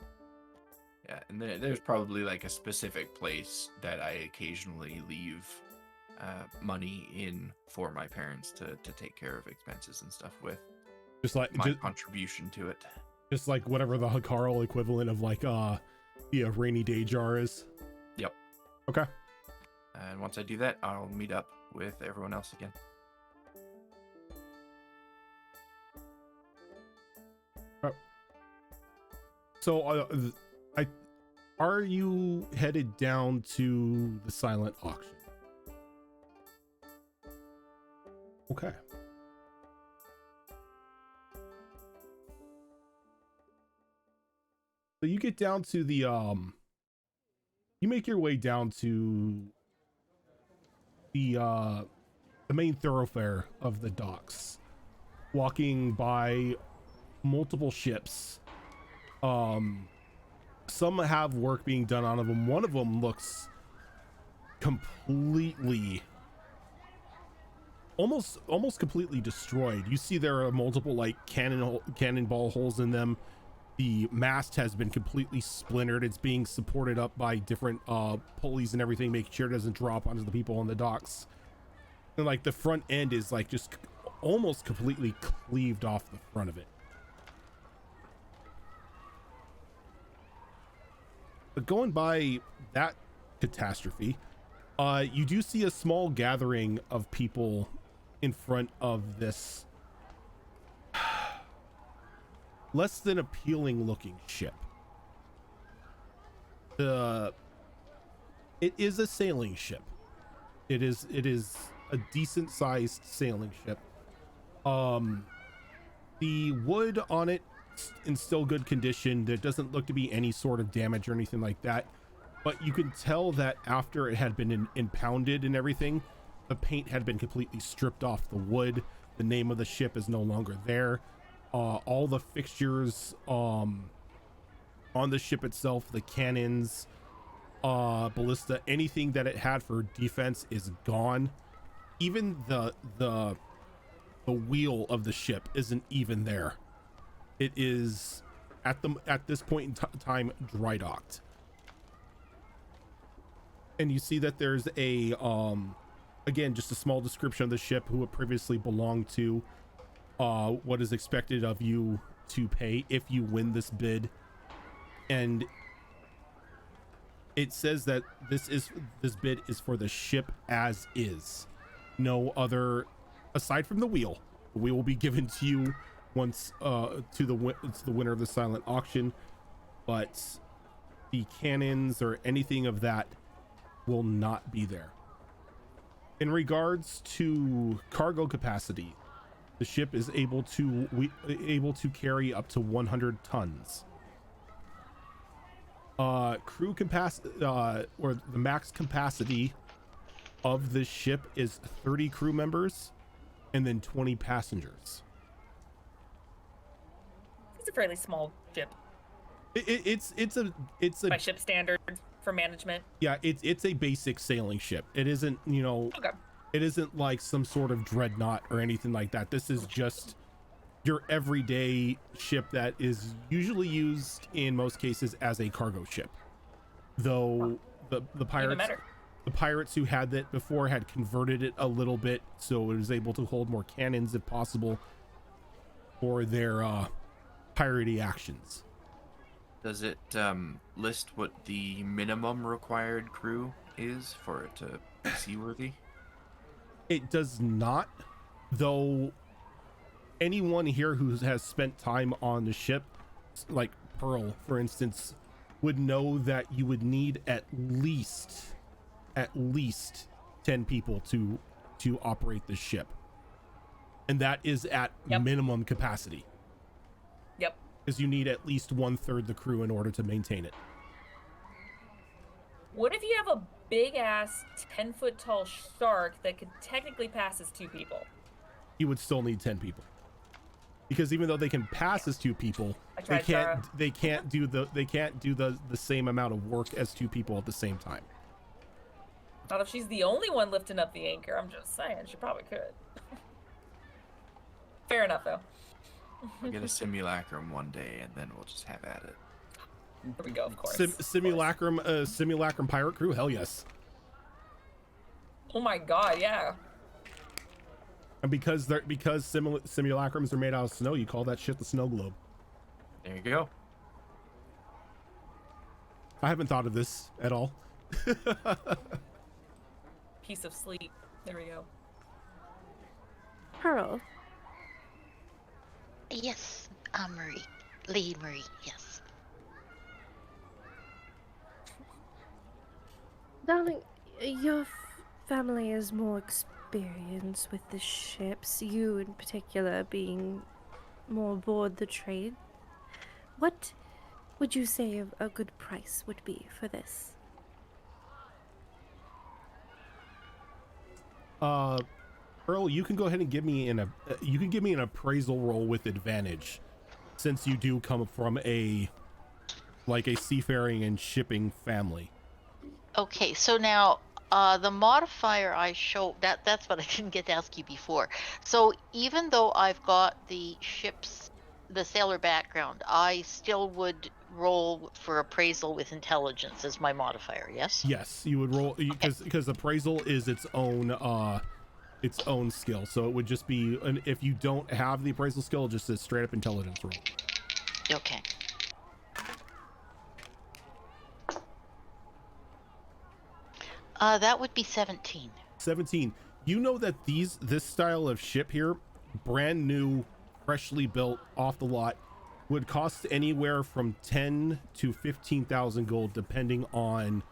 Yeah, and there's probably like a specific place that I occasionally leave money in for my parents to take care of expenses and stuff with. Just like my contribution to it. Just like whatever the Hakarl equivalent of like the rainy day jar is. Yep. Okay. And once I do that, I'll meet up with everyone else again. So are you headed down to the silent auction? Okay. So you get down to the you make your way down to the main thoroughfare of the docks, walking by multiple ships. Some have work being done on them. One of them looks completely almost completely destroyed. You see there are multiple like cannonball holes in them. The mast has been completely splintered. It's being supported up by different pulleys and everything, making sure it doesn't drop onto the people on the docks. And like the front end is like just almost completely cleaved off the front of it. But going by that catastrophe, you do see a small gathering of people in front of this less than appealing looking ship. It is a sailing ship. It is a decent sized sailing ship. The wood on it in still good condition. There doesn't look to be any sort of damage or anything like that, but you can tell that after it had been impounded and everything, the paint had been completely stripped off the wood. The name of the ship is no longer there. All the fixtures on the ship itself, the cannons, ballista, anything that it had for defense is gone. Even the wheel of the ship isn't even there. It is at this point in time dry docked. And you see that there's a again, just a small description of the ship, who it previously belonged to, what is expected of you to pay if you win this bid. And it says that this bid is for the ship as is. No other, aside from the wheel. The wheel will be given to you once to the winner of the silent auction, but the cannons or anything of that will not be there. In regards to cargo capacity, the ship is able to carry up to 100 tons. Crew capacity, or the max capacity of this ship is 30 crew members and then 20 passengers. It's a fairly small ship. It's a by ship standards for management. Yeah, it's a basic sailing ship. It isn't, Okay. It isn't like some sort of dreadnought or anything like that. This is just your everyday ship that is usually used in most cases as a cargo ship. Though the pirates who had that before had converted it a little bit so it was able to hold more cannons if possible for their piratey actions. Does it list what the minimum required crew is for it to be seaworthy? It does not, though. Anyone here who has spent time on the ship, like Pearl, for instance, would know that you would need at least 10 people to operate the ship, and that is at minimum capacity. because you need at least 1/3 the crew in order to maintain it. What if you have a big ass 10-foot tall shark that could technically pass as 2 people? You would still need 10 people, because even though they can pass as 2 people, I they tried, can't do the same amount of work as 2 people at the same time. Not if she's the only one lifting up the anchor. I'm just saying, she probably could. Fair enough, though. We'll get a simulacrum one day, and then we'll just have at it. Here we go, of course. Simulacrum pirate crew, hell yes. Oh my god, yeah. And because simulacrums are made out of snow, you call that shit the snow globe. There you go. I haven't thought of this at all. Piece of sleep. There we go. Pearl, Yes, Marie. Lady Marie, yes. darling, your family is more experienced with the ships, you in particular being more aboard the trade. What would you say a good price would be for this? Earl, you can go ahead and give me an appraisal roll with advantage, since you do come from a seafaring and shipping family. Okay, so now the modifier I show that's what I didn't get to ask you before. So even though I've got the sailor background, I still would roll for appraisal with intelligence as my modifier, yes? Yes, you would roll because appraisal is its own skill. So it would just be, if you don't have the appraisal skill, just a straight up intelligence roll. Okay. That would be 17. 17. You know that this style of ship here, brand new, freshly built off the lot, would cost anywhere from 10 to 15,000 gold, depending on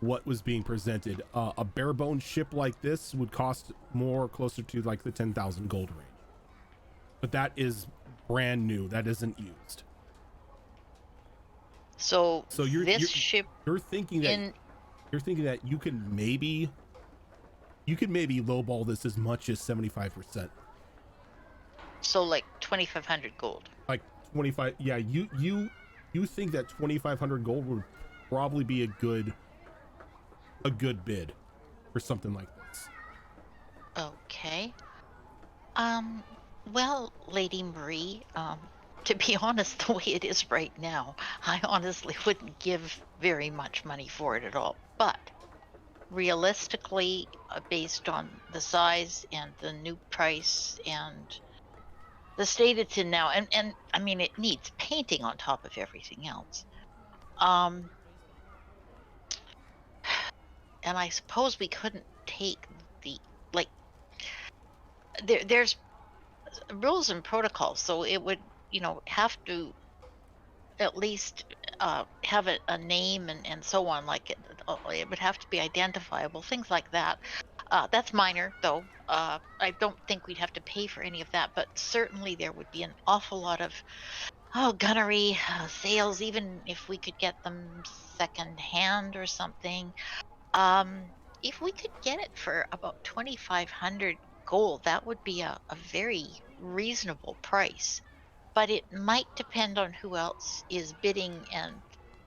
what was being presented. A bare bones ship like this would cost more, closer to like the 10,000 gold range. But that is brand new. That isn't used. So you're ship thinking that you can maybe lowball this as much as 75%. So like 2,500 gold. Like 25. Yeah, you think that 2,500 gold would probably be a good bid for something like this. Okay. Well, Lady Marie, to be honest, the way it is right now, I honestly wouldn't give very much money for it at all. But realistically, based on the size and the new price and the state it's in now, and I mean, it needs painting on top of everything else. And I suppose we couldn't take there's rules and protocols, so it would, have to at least have a name and so on. Like it would have to be identifiable, things like that. That's minor, though. I don't think we'd have to pay for any of that, but certainly there would be an awful lot of gunnery, sails, even if we could get them second hand or something. If we could get it for about 2,500 gold, that would be a very reasonable price. But it might depend on who else is bidding and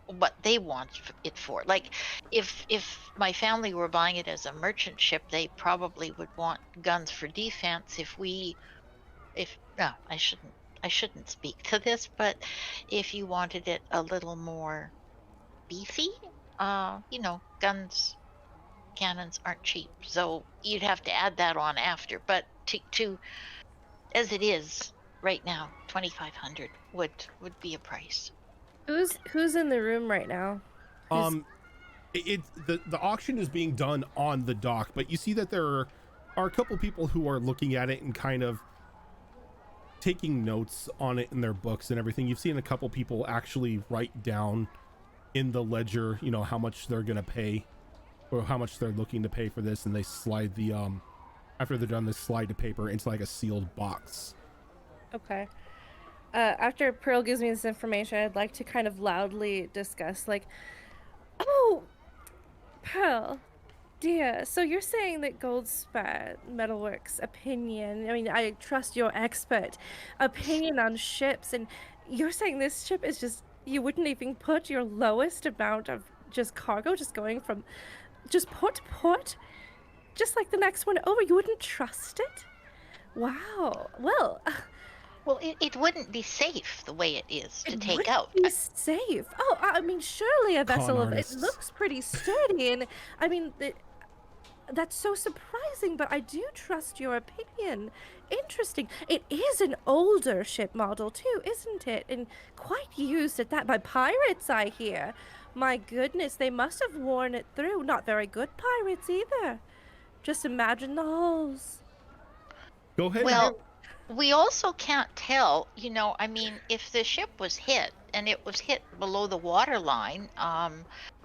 what they want it for. Like if my family were buying it as a merchant ship, they probably would want guns for defense. I shouldn't speak to this, but if you wanted it a little more beefy, guns, cannons aren't cheap, so you'd have to add that on after. But to as it is right now, 2,500 would be a price. Who's in the room right now? The auction is being done on the dock, but you see that there are a couple people who are looking at it and kind of taking notes on it in their books and everything. You've seen a couple people actually write down in the ledger, how much they're gonna pay or how much they're looking to pay for this, and they slide the after they're done, they slide the paper into like a sealed box. Okay. after Pearl gives me this information, I'd like to kind of loudly discuss, like, oh, Pearl, dear, so you're saying that Goldspur Metalworks' opinion, I mean, I trust your expert opinion on ships, and you're saying this ship is just, you wouldn't even put your lowest amount of just cargo just going from just port to port, just like the next one over, you wouldn't trust it? Wow. Well, Well, it wouldn't be safe the way it is to it take would out. be safe. Oh, I mean, surely a vessel of it artists. looks pretty sturdy, and I mean, that's so surprising, but I do trust your opinion. Interesting. It is an older ship model too, isn't it? And quite used at that by pirates, I hear. My goodness, they must have worn it through. Not very good pirates either. Just imagine the holes. Go ahead. Well, we also can't tell, I mean, if the ship was hit and it was hit below the water line,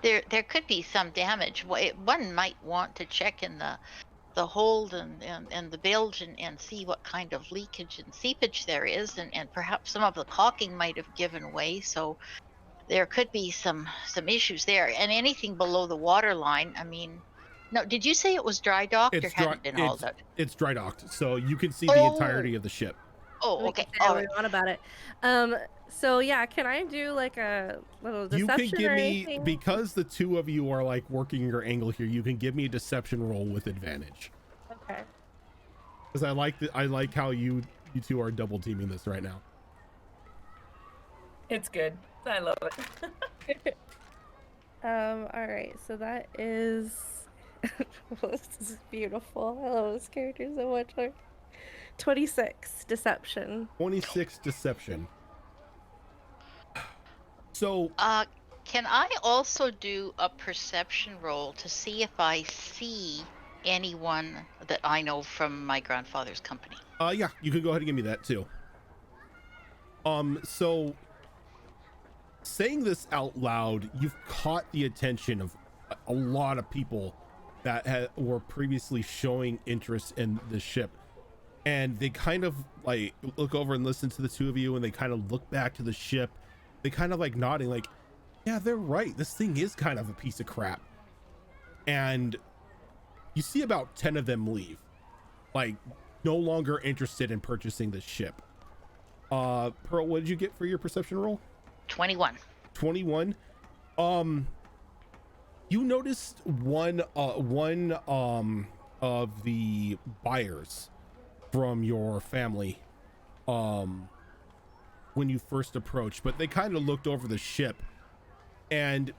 there could be some damage. One might want to check in the hold and the bilge and see what kind of leakage and seepage there is, and perhaps some of the caulking might have given way, so there could be some issues there. And anything below the water line, I mean, no, did you say it was dry docked or hadn't been hauled out? It's dry docked, so you can see the entirety of the ship. Oh, We okay. can say All what right. we want about it. So yeah, can I do like a little You deception can give or me, anything? because the two of you are like working your angle here, you can give me a deception roll with advantage. Okay. Because I like how you two are double teaming this right now. It's good. I love it. All right, so that is this is beautiful. I love this character so much. 26 deception. 26 deception. So Can I also do a perception roll to see if I see anyone that I know from my grandfather's company? yeah, you can go ahead and give me that too. So saying this out loud, you've caught the attention of a lot of people that were previously showing interest in the ship, and they kind of like look over and listen to the two of you, and they kind of look back to the ship. They kind of like nodding like, yeah, they're right, this thing is kind of a piece of crap. And you see about 10 of them leave, like no longer interested in purchasing this ship. Pearl, what did you get for your perception roll? 21. 21. You noticed one of the buyers from your family when you first approached, but they kind of looked over the ship and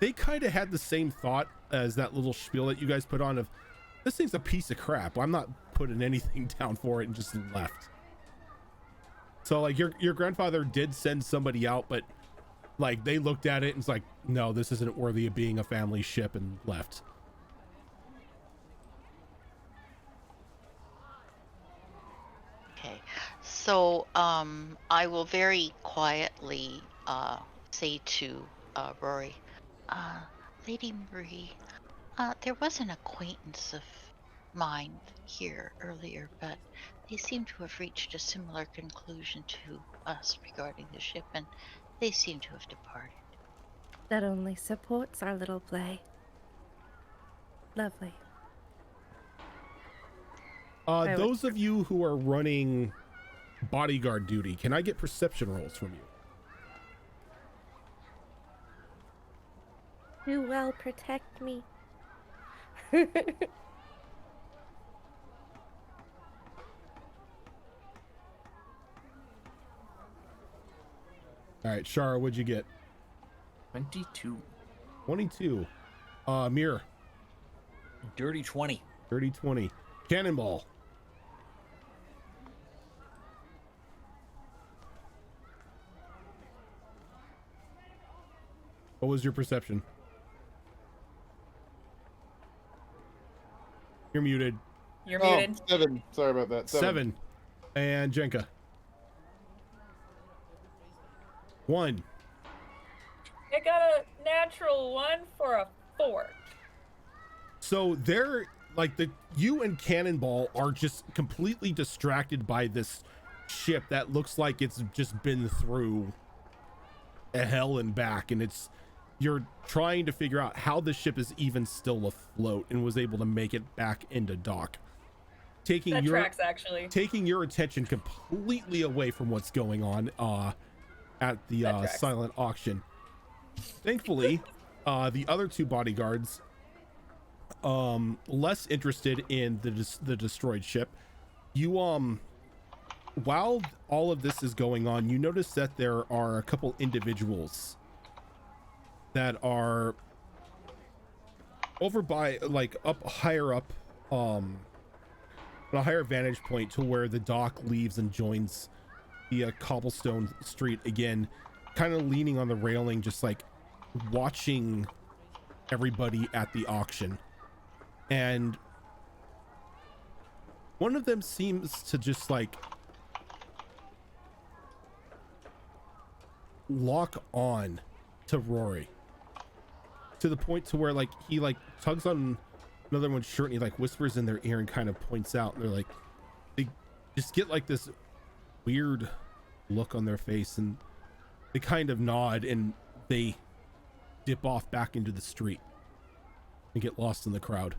they kind of had the same thought as that little spiel that you guys put on of, this thing's a piece of crap, I'm not putting anything down for it, and just left. So like your grandfather did send somebody out, but like they looked at it and it's like, no, this isn't worthy of being a family ship, and left. Okay. So I will very quietly say to Rory, Lady Marie, there was an acquaintance of mine here earlier, but they seem to have reached a similar conclusion to us regarding the ship, and they seem to have departed. That only supports our little play. Lovely. Those of you who are running bodyguard duty, can I get perception rolls from you? You well protect me. All right, Shara, what'd you get? 22. 22. Mirror. Dirty 20. Dirty 20. Cannonball. What was your perception? You're muted. You're muted. 7. Sorry about that. 7. And Jenka. 1. I got a natural 1 for a 4. So they're like, you and Cannonball are just completely distracted by this ship that looks like it's just been through a hell and back, and you're trying to figure out how the ship is even still afloat and was able to make it back into dock, taking That your tracks, actually. taking your attention completely away from what's going on at the tracks. silent auction. Thankfully, the other two bodyguards, less interested in the destroyed ship, you while all of this is going on, you notice that there are a couple individuals that are over by, like, higher up, on a higher vantage point to where the dock leaves and joins the cobblestone street again, kind of leaning on the railing, just like watching everybody at the auction. And one of them seems to just like lock on to Rory to the point to where like he like tugs on another one's shirt and he like whispers in their ear and kind of points out, and they're like, they just get like this weird look on their face and they kind of nod and they dip off back into the street and get lost in the crowd.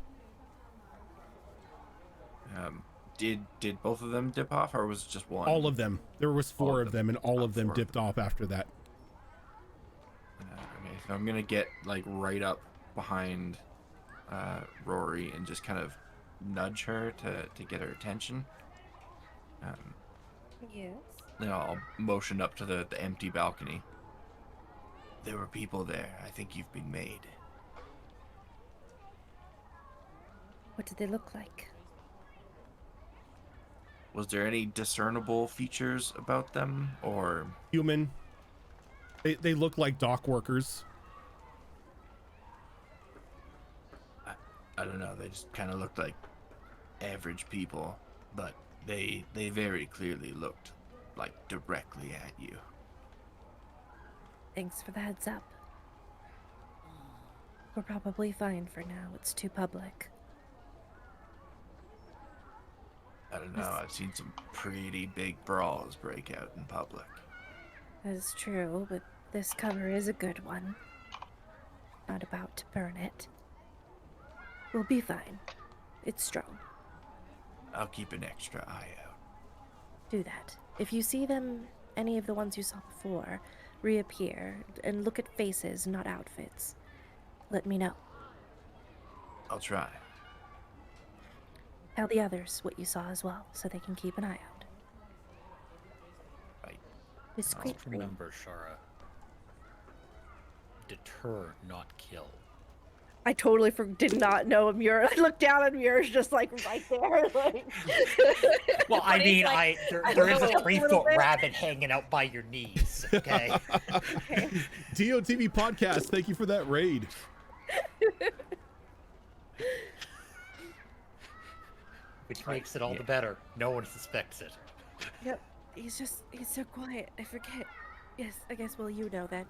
Did both of them dip off, or was it just one? All of them. There was four of them, and all of them dipped off after that. Okay, so I'm gonna get like right up behind Rory and just kind of nudge her to get her attention. Yes. Then I'll motion up to the empty balcony. There were people there. I think you've been made. What did they look like? Was there any discernible features about them, or Human. They look like dock workers. I don't know, they just kind of looked like average people, but they very clearly looked like directly at you. Thanks for the heads up. We're probably fine for now. It's too public. I don't know, I've seen some pretty big brawls break out in public. That is true, but this cover is a good one. Not about to burn it. We'll be fine. It's strong. I'll keep an extra eye out. Do that. If you see them, any of the ones you saw before, reappear, and look at faces, not outfits, let me know. I'll try. Tell the others what you saw as well, so they can keep an eye out. Right. Discreetly. Remember, Shara. Deter, not kill. I totally did not know Amira. I looked down and Amira's just like right there. Like... Well, I mean, like, there is a know, 3-foot rabbit hanging out by your knees. Okay. Okay. DOTV podcast. Thank you for that raid. Which makes it all the better. No one suspects it. Yep. He's so quiet. I forget. Yes, I guess, well, you know that.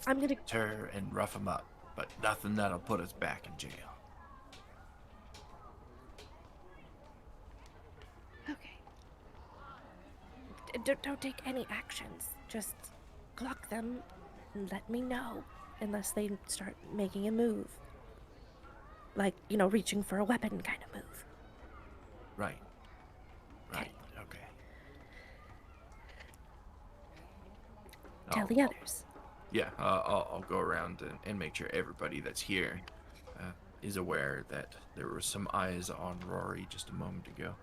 I'm gonna... Deter and rough them up, but nothing that'll put us back in jail. Okay. Don't take any actions. Just clock them and let me know. Unless they start making a move. Like, you know, reaching for a weapon kind of move. Right. Right. Okay. Tell the others. Yeah, I'll go around and make sure everybody that's here is aware that there were some eyes on Rory just a moment ago.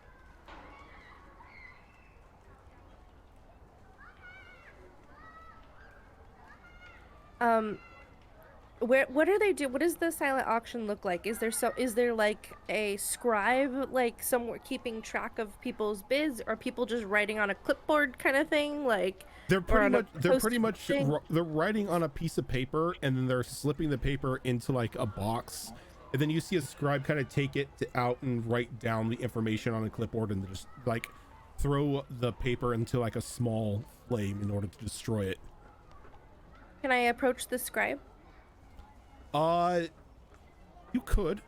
What do they do? What does the silent auction look like? Is there like a scribe like somewhere keeping track of people's bids, or people just writing on a clipboard kind of thing? Like they're pretty much thing? they're writing on a piece of paper and then they're slipping the paper into like a box, and then you see a scribe kind of take it out and write down the information on a clipboard and just like throw the paper into like a small flame in order to destroy it. Can I approach the scribe? You could.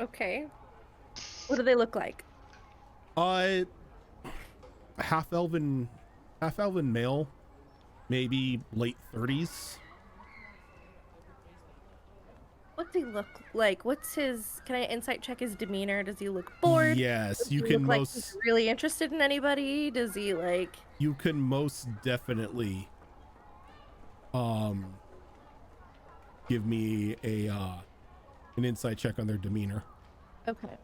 Okay. What do they look like? Half elven male, maybe late 30s. What's he look like? What's his? Can I insight check his demeanor? Does he look bored? Yes, Does you he can look like he's really interested in anybody? Does he like? You can most definitely give me an insight check on their demeanor. Okay.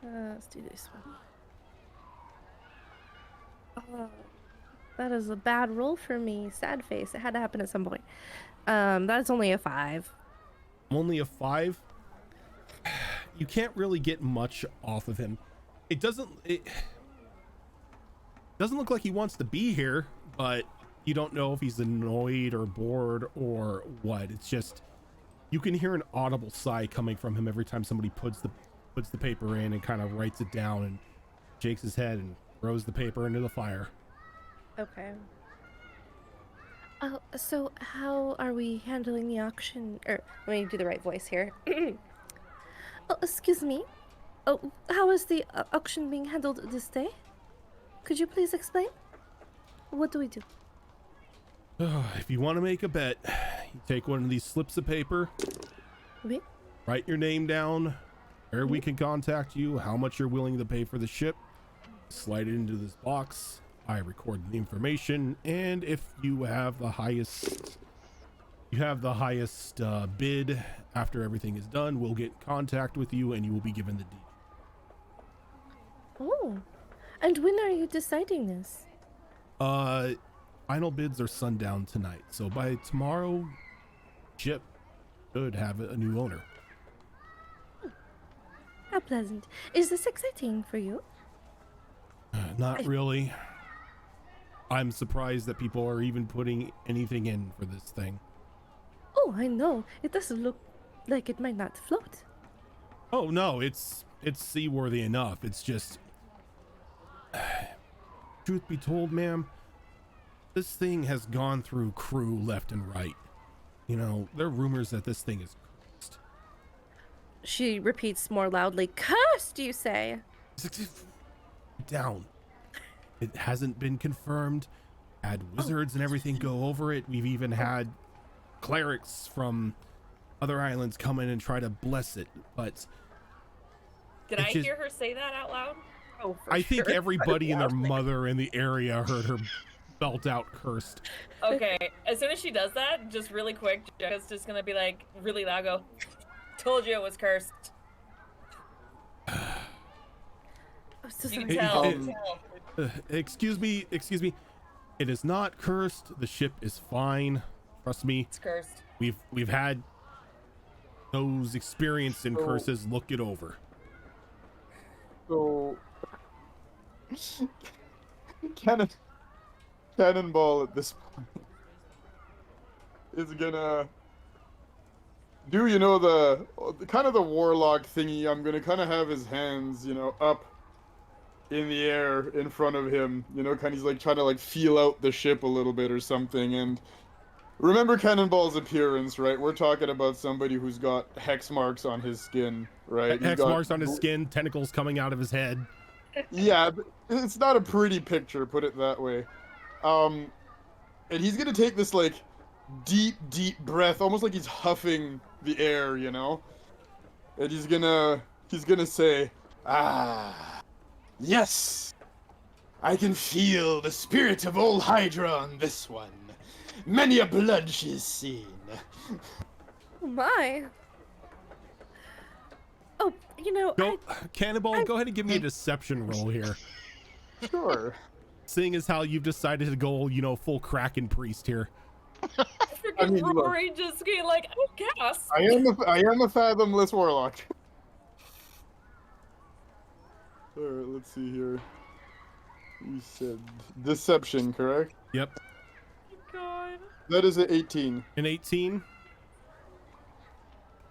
Let's do this one. Oh, that is a bad roll for me. Sad face. It had to happen at some point. That's only a 5. Only a 5. You can't really get much off of him. It doesn't look like he wants to be here, but you don't know if he's annoyed or bored or what. It's just you can hear an audible sigh coming from him every time somebody puts the paper in and kind of writes it down and shakes his head and throws the paper into the fire. Okay. Oh, so how are we handling the auction? Or let me do the right voice here. Oh, excuse me. Oh, how is the auction being handled this day? Could you please explain? What do we do? If you want to make a bet, you take one of these slips of paper, Oui. write your name down, where we can contact you, how much you're willing to pay for the ship, slide it into this box. I record the information, and if you have the highest bid after everything is done, we'll get in contact with you and you will be given the deed. Oh, and when are you deciding this? Final bids are sundown tonight, so by tomorrow, ship should have a new owner. How pleasant. Is this exciting for you? Not really. I'm surprised that people are even putting anything in for this thing. Oh, I know. It doesn't look like it might not float. Oh no, it's seaworthy enough. It's just, truth be told, ma'am, this thing has gone through crew left and right. You know, there are rumors that this thing is cursed. She repeats more loudly. Cursed, you say? Down. It hasn't been confirmed. Had wizards and everything go over it. We've even had clerics from other islands come in and try to bless it, but Did I hear her say that out loud? Oh, for I think sure. everybody and their mother in the area heard her belt out cursed. Okay, as soon as she does that, just really quick, Jessica's just gonna be like really loud, go, told you it was cursed. Oh, so You sorry. can tell. Excuse me. It is not cursed. The ship is fine. Trust me. It's cursed. We've had those experienced in curses look it over. So, Cannonball at this point is gonna do, you know, the kind of the warlock thingy. I'm gonna kind of have his hands, you know, up in the air in front of him, you know, kind of like trying to like feel out the ship a little bit or something. And remember Cannonball's appearance, right? We're talking about somebody who's got hex marks on his skin, right? Hex marks on his skin, tentacles coming out of his head. Yeah, it's not a pretty picture, put it that way. And he's gonna take this like deep breath, almost like he's huffing the air, you know? And he's gonna say, "Ah, yes, I can feel the spirit of old Hydra on this one. Many a blood she's seen." Oh my. Oh, you know, Cannonball, go ahead and give me a deception roll here. Sure. Seeing as how you've decided to go, you know, full Kraken priest here. I mean, look, Rory just getting like, oh, gas. I am a fathomless warlock. Alright, let's see here. You said deception, correct? Yep. God. That is an 18. An 18.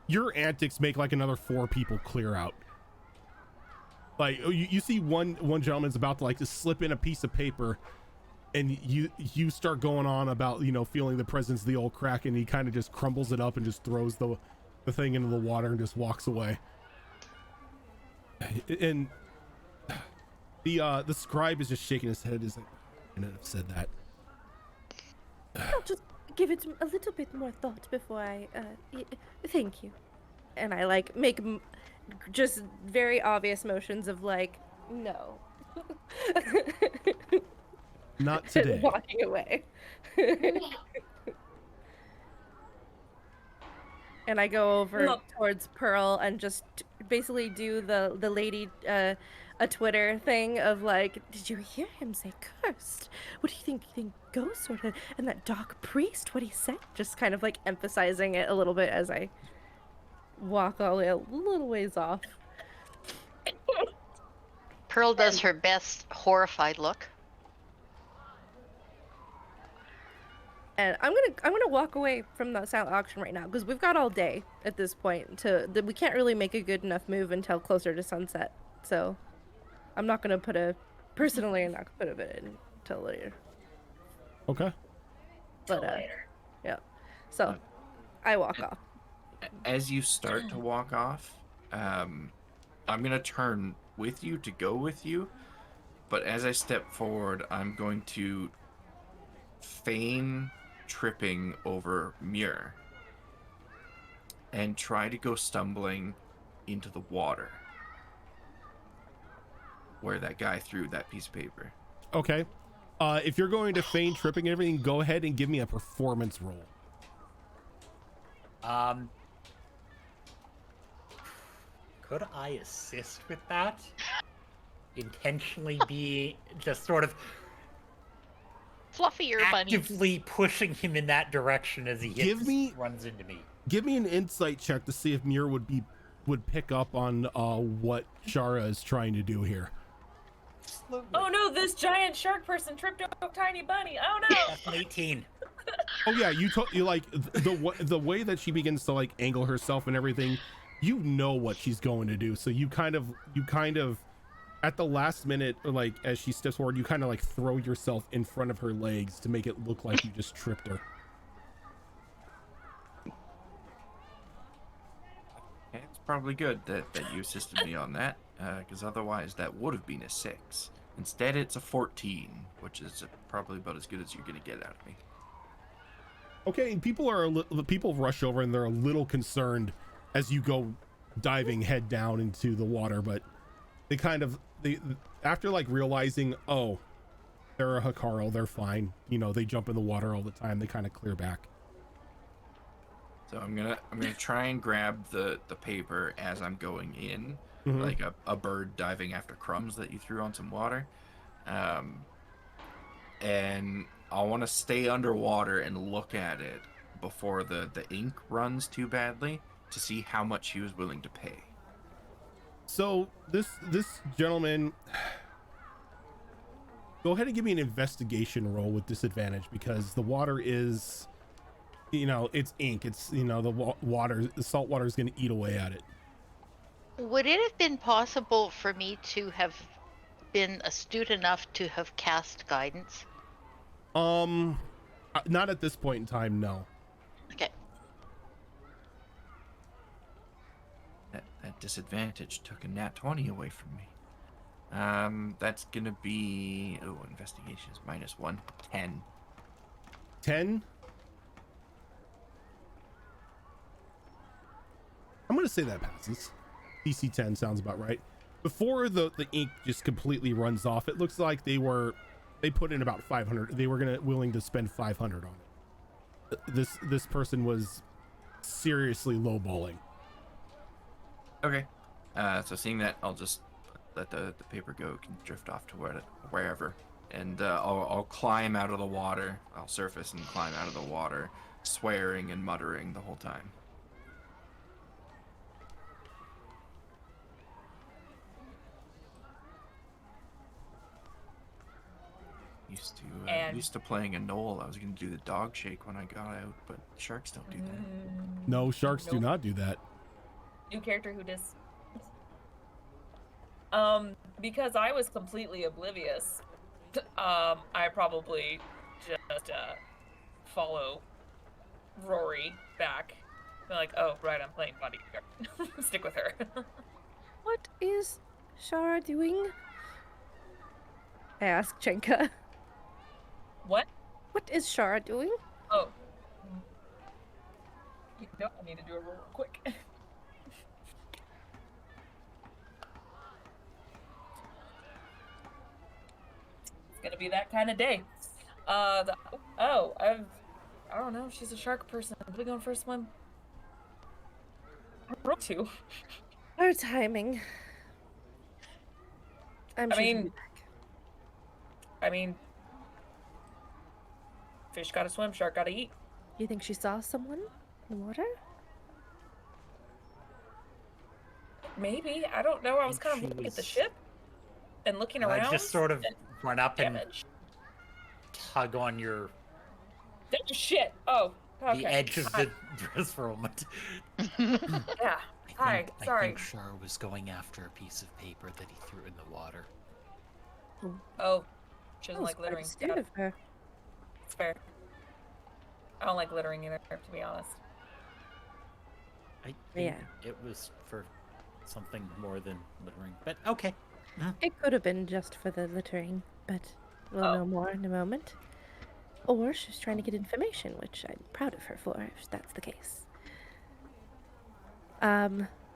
Your antics make like another 4 people clear out. Like you see one gentleman's about to like to slip in a piece of paper, and you start going on about, you know, feeling the presence of the old Kraken. He kind of just crumbles it up and just throws the thing into the water and just walks away. And The scribe is just shaking his head. Is like, I couldn't have said that. I'll just give it a little bit more thought before I. Thank you. And I like make just very obvious motions of like no. Not today. And walking away. And I go over towards Pearl and just basically do the lady a Twitter thing of like, did you hear him say cursed? What do you think ghosts sort of, and that dark priest, what he said? Just kind of like emphasizing it a little bit as I walk all the way a little ways off. Pearl does her best horrified look. And I'm gonna walk away from the silent auction right now because we've got all day at this point we can't really make a good enough move until closer to sunset. So I'm not gonna personally I'm not gonna put it in until later. Okay. But yeah. So I walk off. As you start to walk off, I'm gonna turn with you to go with you, but as I step forward, I'm going to feign tripping over Muir and try to go stumbling into the water where that guy threw that piece of paper. Okay. If you're going to feign tripping and everything, go ahead and give me a performance roll. Could I assist with that? Intentionally be just sort of Fluffier bunny. actively pushing him in that direction as he runs into me. Give me an insight check to see if Muir would pick up on what Shara is trying to do here. Absolutely. Oh no, this giant shark person tripped over tiny bunny. Oh no. That's an 18. Oh yeah, you like the way that she begins to like angle herself and everything. You know what she's going to do, so you kind of at the last minute, or like as she steps forward, you kind of like throw yourself in front of her legs to make it look like you just tripped her. It's probably good that you assisted me on that, because otherwise that would have been a 6. Instead, it's a 14, which is probably about as good as you're gonna get out of me. Okay, people rush over and they're a little concerned as you go diving head down into the water, but they after like realizing, oh, they're a Hikaru, they're fine. You know, they jump in the water all the time. They kind of clear back. So I'm gonna try and grab the paper as I'm going in, like a bird diving after crumbs that you threw on some water, and I want to stay underwater and look at it before the ink runs too badly to see how much he was willing to pay. So this gentleman, go ahead and give me an investigation roll with disadvantage because the water is, you know, it's ink. It's, you know, the salt water is going to eat away at it. Would it have been possible for me to have been astute enough to have cast guidance? Not at this point in time, no. Okay. That disadvantage took a nat 20 away from me. That's gonna be investigation is -1, 10. 10. I'm gonna say that passes. DC 10 sounds about right. Before the ink just completely runs off, it looks like they put in about 500. They were willing to spend 500 on it. This person was seriously lowballing. Okay. So seeing that, I'll just let the paper go, can drift off to wherever, and I'll climb out of the water. I'll surface and climb out of the water, swearing and muttering the whole time. Used to playing a knoll. I was gonna do the dog shake when I got out, but sharks don't do that. No, sharks do not do that. New character who does. Because I was completely oblivious, I probably just follow Rory back. They're like, oh right, I'm playing bodyguard. Stick with her. What is Shara doing? I ask Chenka. What? What is Shara doing? Oh. You know, I need to do a roll real quick. It's gonna be that kind of day. I don't know. She's a shark person. Are we going for a swim? I rolled 2. Our timing. I'm sure she'll be back. I mean, fish gotta swim, shark gotta eat. You think she saw someone in the water? Maybe. I don't know. I was think kind of she looking at the was- ship and looking I around. just sort of run up and Damage. tug on your Oh, shit. Oh, okay. the edge of Hi. the dress for a moment. Yeah. Hi. I Sorry. think Shar was going after a piece of paper that he threw in the water. Oh, she doesn't That was like quite littering. astute Got it. of her. It's fair. I don't like littering either, to be honest. I Yeah. think it was for something more than littering, but okay. It could have been just for the littering, but we'll Oh. know more in a moment. Or she's trying to get information, which I'm proud of her for, if that's the case.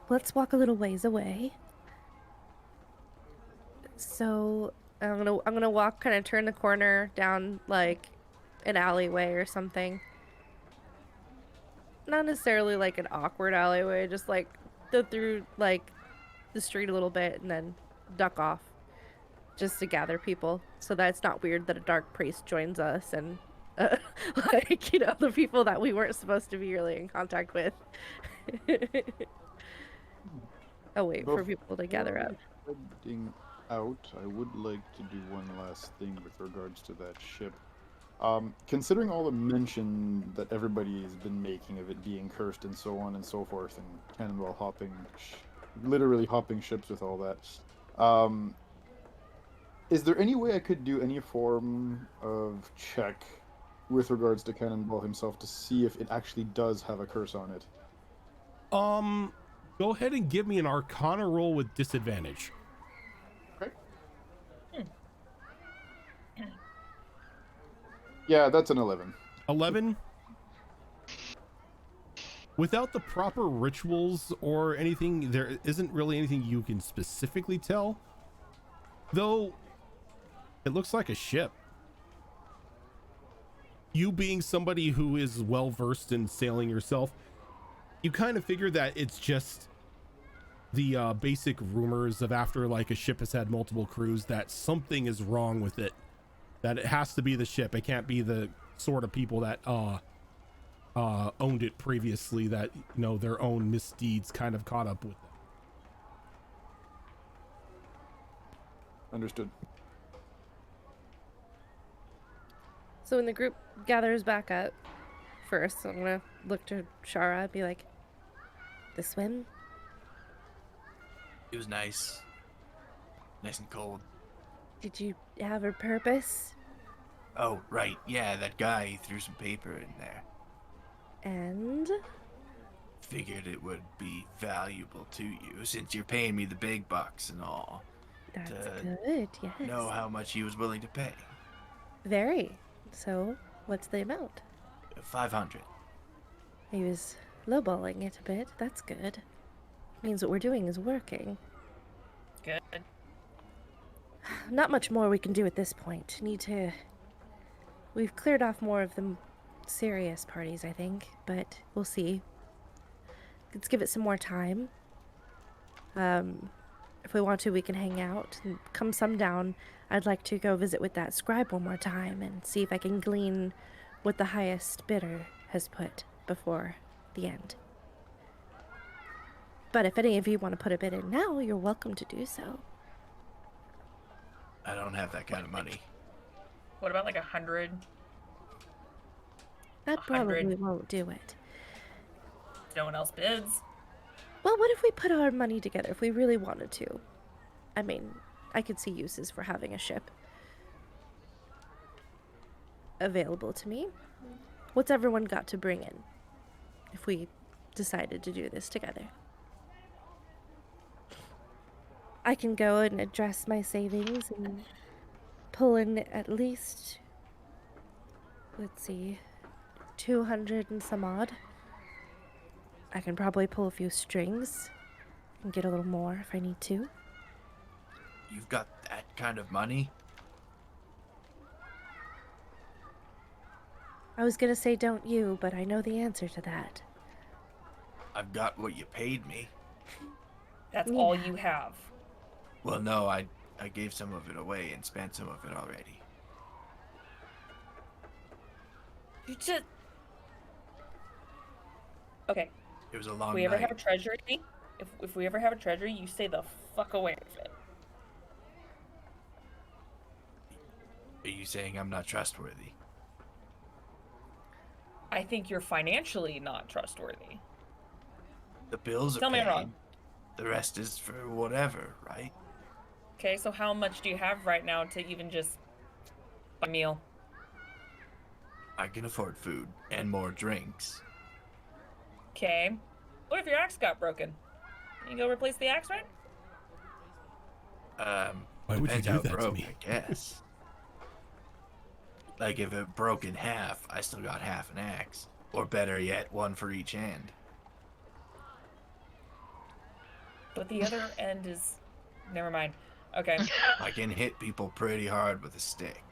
Let's walk a little ways away. So I'm gonna walk, kind of turn the corner down like an alleyway or something. Not necessarily like an awkward alleyway, just like go through like the street a little bit and then duck off, just to gather people, so that it's not weird that a dark priest joins us and like, you know, the people that we weren't supposed to be really in contact with. Oh, wait for people to gather up. Before heading out, I would like to do one last thing with regards to that ship. Considering all the mention that everybody has been making of it being cursed and so on and so forth, and Cannonball hopping, literally hopping ships with all that, is there any way I could do any form of check with regards to Cannonball himself to see if it actually does have a curse on it? Go ahead and give me an Arcana roll with disadvantage. Okay. Yeah, that's an 11. 11. Without the proper rituals or anything, there isn't really anything you can specifically tell. Though, it looks like a ship. You being somebody who is well versed in sailing yourself, you kind of figure that it's just the basic rumors of after like a ship has had multiple crews that something is wrong with it. That it has to be the ship. It can't be the sort of people that owned it previously, that, you know, their own misdeeds kind of caught up with them. Understood. So when the group gathers back up, first I'm gonna look to Shara and be like, the swim? It was nice. Nice and cold. Did you have a purpose? Oh, right. Yeah, that guy threw some paper in there. And? Figured it would be valuable to you since you're paying me the big bucks and all. That's To good, yes. Know how much he was willing to pay. Very. So, what's the amount? 500. He was lowballing it a bit. That's good. Means what we're doing is working. Good. Not much more we can do at this point. We've cleared off more of the serious parties, I think, but we'll see. Let's give it some more time. If we want to, we can hang out. And come sundown, I'd like to go visit with that scribe one more time and see if I can glean what the highest bidder has put before the end. But if any of you want to put a bid in now, you're welcome to do so. I don't have that kind of money. What about like 100? That 100. probably won't do it. No one else bids. Well, what if we put our money together if we really wanted to? I mean, I could see uses for having a ship available to me. What's everyone got to bring in if we decided to do this together? I can go and address my savings and pull in at least, let's see, 200 and some odd. I can probably pull a few strings and get a little more if I need to. You've got that kind of money? I was gonna say don't you, but I know the answer to that. I've got what you paid me. That's all Yeah. you have. Well, no, I gave some of it away and spent some of it already. You just. Okay. It was a If long we ever night. have a treasury, if we ever have a treasury, you stay the fuck away from it. Are you saying I'm not trustworthy? I think you're financially not trustworthy. The bills are Tell me paid. I'm wrong. The rest is for whatever, right? Okay, so how much do you have right now to even just buy a meal? I can afford food and more drinks. Okay. What if your axe got broken? You go replace the axe, right? Why would you Depends do how it that to broke, me? I guess. Like if it broke in half, I still got half an axe. Or better yet, one for each hand. But the other end is. Never mind. Okay. I can hit people pretty hard with a stick.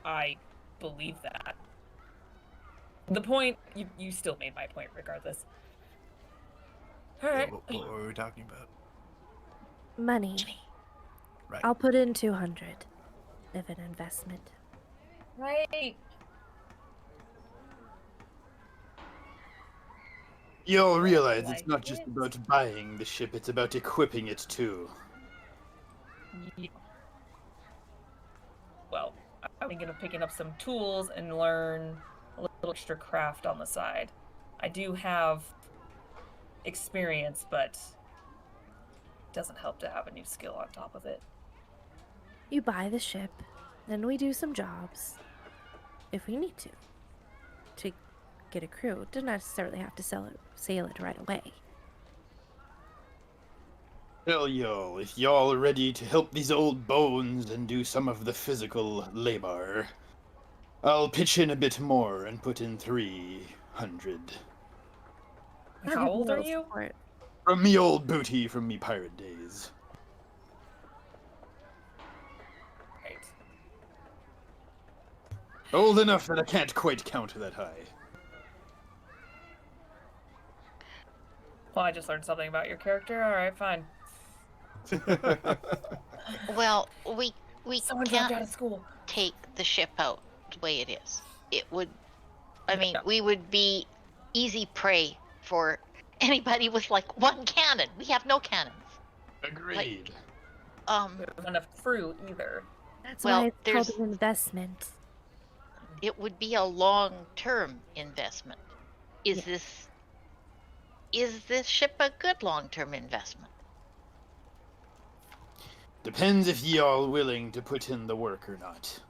I believe that. The point. You still made my point regardless. Alright. What were we talking about? Money. Right. I'll put in 200 of an investment. Right. You'll realize Like it's not just it. about buying the ship, it's about equipping it too. Yeah. Well, I'm thinking of picking up some tools and learn a little extra craft on the side. I do have experience, but it doesn't help to have a new skill on top of it. You buy the ship, then we do some jobs, if we need to get a crew. Doesn't necessarily have to sail it right away. Tell y'all, if y'all are ready to help these old bones and do some of the physical labor, I'll pitch in a bit more and put in 300. I'll How give old a are little you? support. From me old booty from me pirate days. Right. Old enough that I can't quite count that high. Well, I just learned something about your character. All right, fine. Well, we Someone dropped can't out of school. take the ship out the way it is. It would, I mean, No. we would be easy prey for anybody with like one cannon. We have no cannons. Agreed. There's not enough fruit either. That's Well, why it's called there's- an investment. It would be a long-term investment. Is this ship a good long-term investment? Depends if y'all willing to put in the work or not.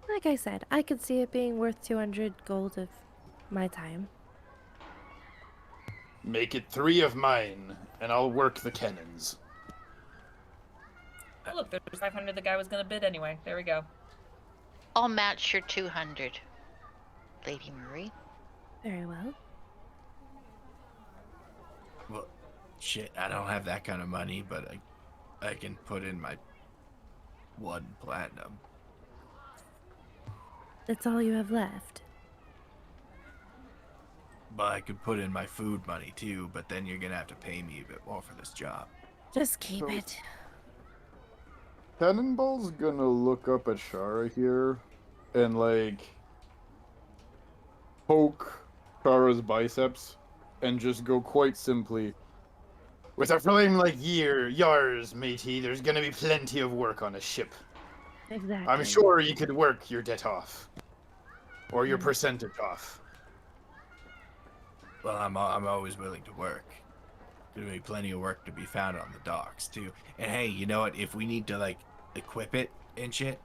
Like I said, I could see it being worth 200 gold of my time. Make it 3 of mine, and I'll work the cannons. Oh, look, there's 500 the guy was going to bid anyway. There we go. I'll match your 200, Lady Marie. Very well. Well, shit, I don't have that kind of money, but I can put in my 1 platinum. That's all you have left. But I could put in my food money too, but then you're gonna have to pay me a bit more for this job. Just keep So- it. Cannonball's gonna look up at Shara here and like poke Shara's biceps and just go quite simply, with a flame like yours, matey, there's gonna be plenty of work on a ship. Exactly. I'm sure you could work your debt off. Or your percentage off. Well, I'm always willing to work. There'll be plenty of work to be found on the docks too. And hey, you know what? If we need to like equip it and shit,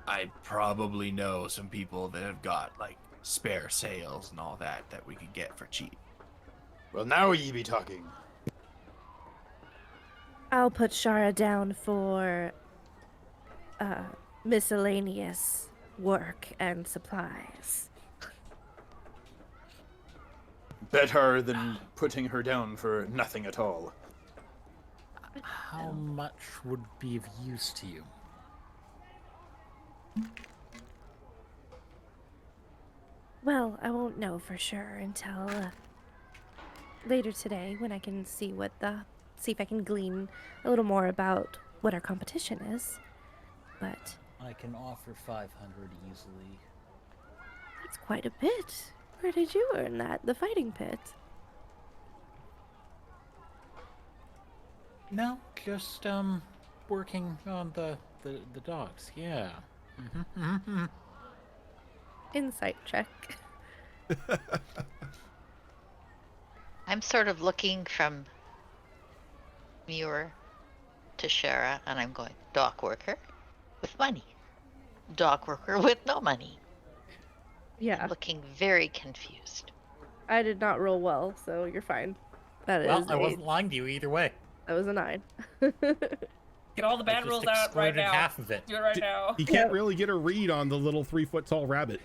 I probably know some people that have got like spare sails and all that we could get for cheap. Well, now ye be talking. I'll put Shara down for miscellaneous work and supplies. Better than putting her down for nothing at all. How much would be of use to you? Well, I won't know for sure until later today when I can see if I can glean a little more about what our competition is. But I can offer 500 easily. that's quite a bit. Where did you earn that? The fighting pit? No, just working on the docks. Yeah. Insight check. I'm sort of looking from Muir to Shara, and I'm going, dock worker with money. Dock worker with no money. Yeah, Looking very confused. I did not roll well, so you're fine. That Well, is I wasn't lying to you either way. that was a 9. Get all the I bad just rules out right excluded now. half of it. Do it right now. You can't really get a read on the little 3-foot-tall rabbit.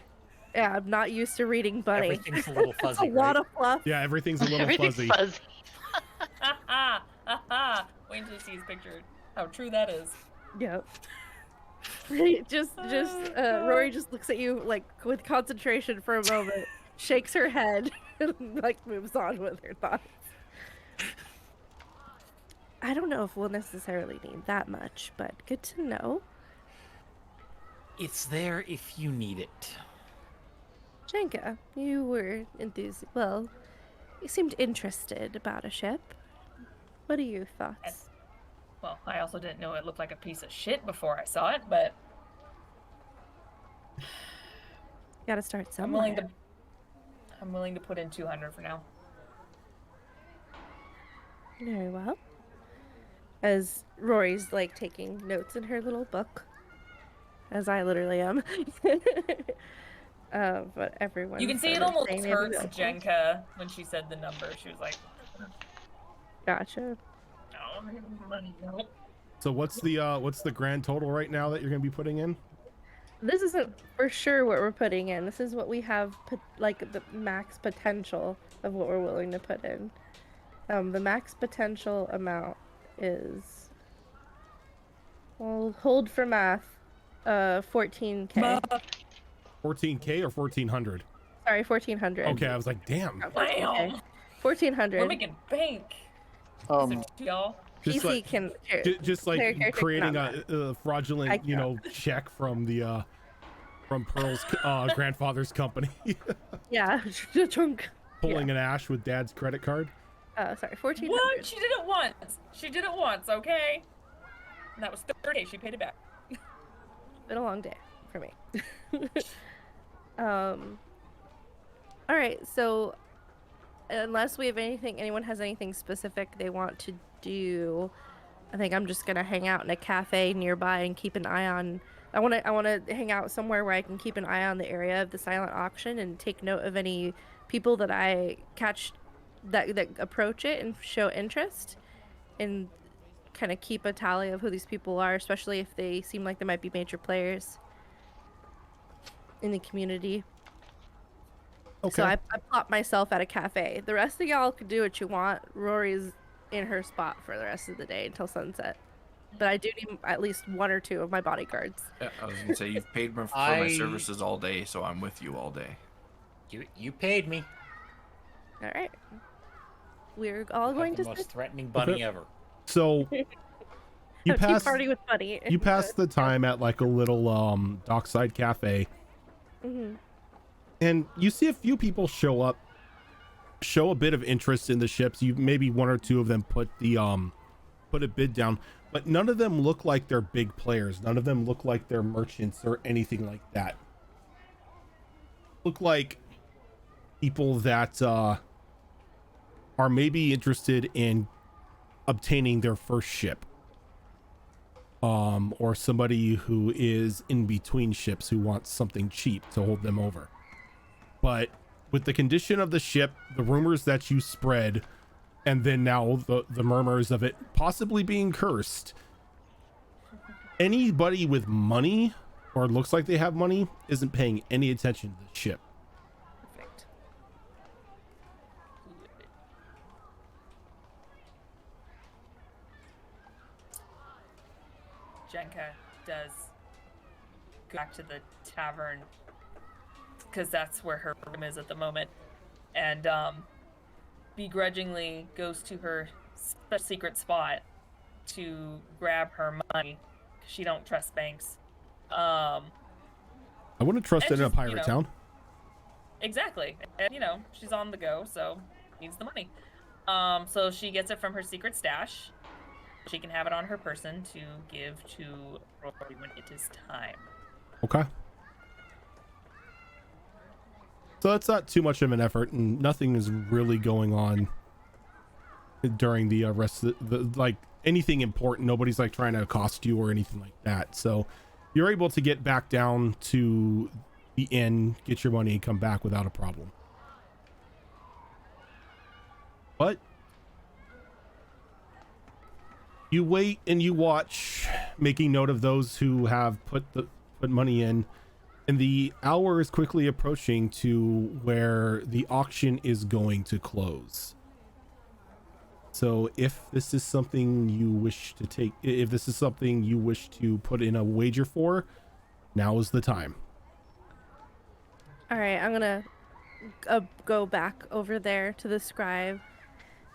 Yeah, I'm not used to reading Bunny. Everything's a little It's fuzzy, a lot right? of fluff. Yeah, everything's a little Everything's fuzzy. fuzzy. Wait until you see his picture. How true that is. Yep. Rory just looks at you like with concentration for a moment, shakes her head, and like moves on with her thoughts. I don't know if we'll necessarily need that much, but good to know. It's there if you need it. Jenka, you were well, you seemed interested about a ship. What are your thoughts? Well, I also didn't know it looked like a piece of shit before I saw it, but Gotta start I'm somewhere. willing to put in 200 for now. Very well. As Rory's like taking notes in her little book, as I literally am. But everyone. You can see it almost hurts Jenka when she said the number. She was like, Gotcha. "No, money, no." So what's the grand total right now that you're gonna be putting in? This isn't for sure what we're putting in. This is what we have, like the max potential of what we're willing to put in. The max potential amount is, well, hold for math, 14K. 14K or 1400? Sorry, 1400. Okay, I was like, damn. Not Damn. 14K. 1400. We're making bank. Y'all. Just PC like, can just like character creating cannot a fraudulent, check from the from Pearl's grandfather's company, yeah, chunk. pulling an Ash with Dad's credit card. Sorry, 1400. What? She did it once. She did it once, okay? And that was 30. She paid it back. Been a long day for me. All right, so unless we have anyone has anything specific they want to do, I think I'm just gonna hang out in a cafe nearby and keep an eye on. I want to hang out somewhere where I can keep an eye on the area of the silent auction and take note of any people that I catch that approach it and show interest, and kind of keep a tally of who these people are, especially if they seem like they might be major players in the community. Okay. So I plot myself at a cafe. The rest of y'all can do what you want. Rory's in her spot for the rest of the day until sunset. But I do need at least 1 or 2 of my bodyguards. Yeah, I was gonna say you've paid for my services all day, so I'm with you all day. You paid me. All right. We're all going The to most threatening bunny ever. So you pass party with Buddy. you pass the time at like a little dockside cafe, Mm-hmm. and you see a few people show up, show a bit of interest in the ships. You maybe 1 or 2 of them put a bid down, but none of them look like they're big players. None of them look like they're merchants or anything like that. Look like people that are maybe interested in obtaining their first ship, or somebody who is in between ships who wants something cheap to hold them over. But with the condition of the ship, the rumors that you spread, and then now the murmurs of it possibly being cursed, Anybody with money or looks like they have money isn't paying any attention to the ship. Perfect. Jenka does go back to the tavern because that's where her room is at the moment, and begrudgingly goes to her secret spot to grab her money because she don't trust banks. I wouldn't trust it And in a just, pirate town. Exactly. And, she's on the go, so needs the money. So she gets it from her secret stash. She can have it on her person to give to Rory when it is time. Okay. So it's not too much of an effort, and nothing is really going on during the rest of the like anything important. Nobody's like trying to accost you or anything like that. So you're able to get back down to the inn, get your money, and come back without a problem. But you wait and you watch, making note of those who have put money in, and the hour is quickly approaching to where the auction is going to close. So if this is something you wish to take, if this is something you wish to put in a wager for, now is the time. All right, I'm gonna go back over there to the scribe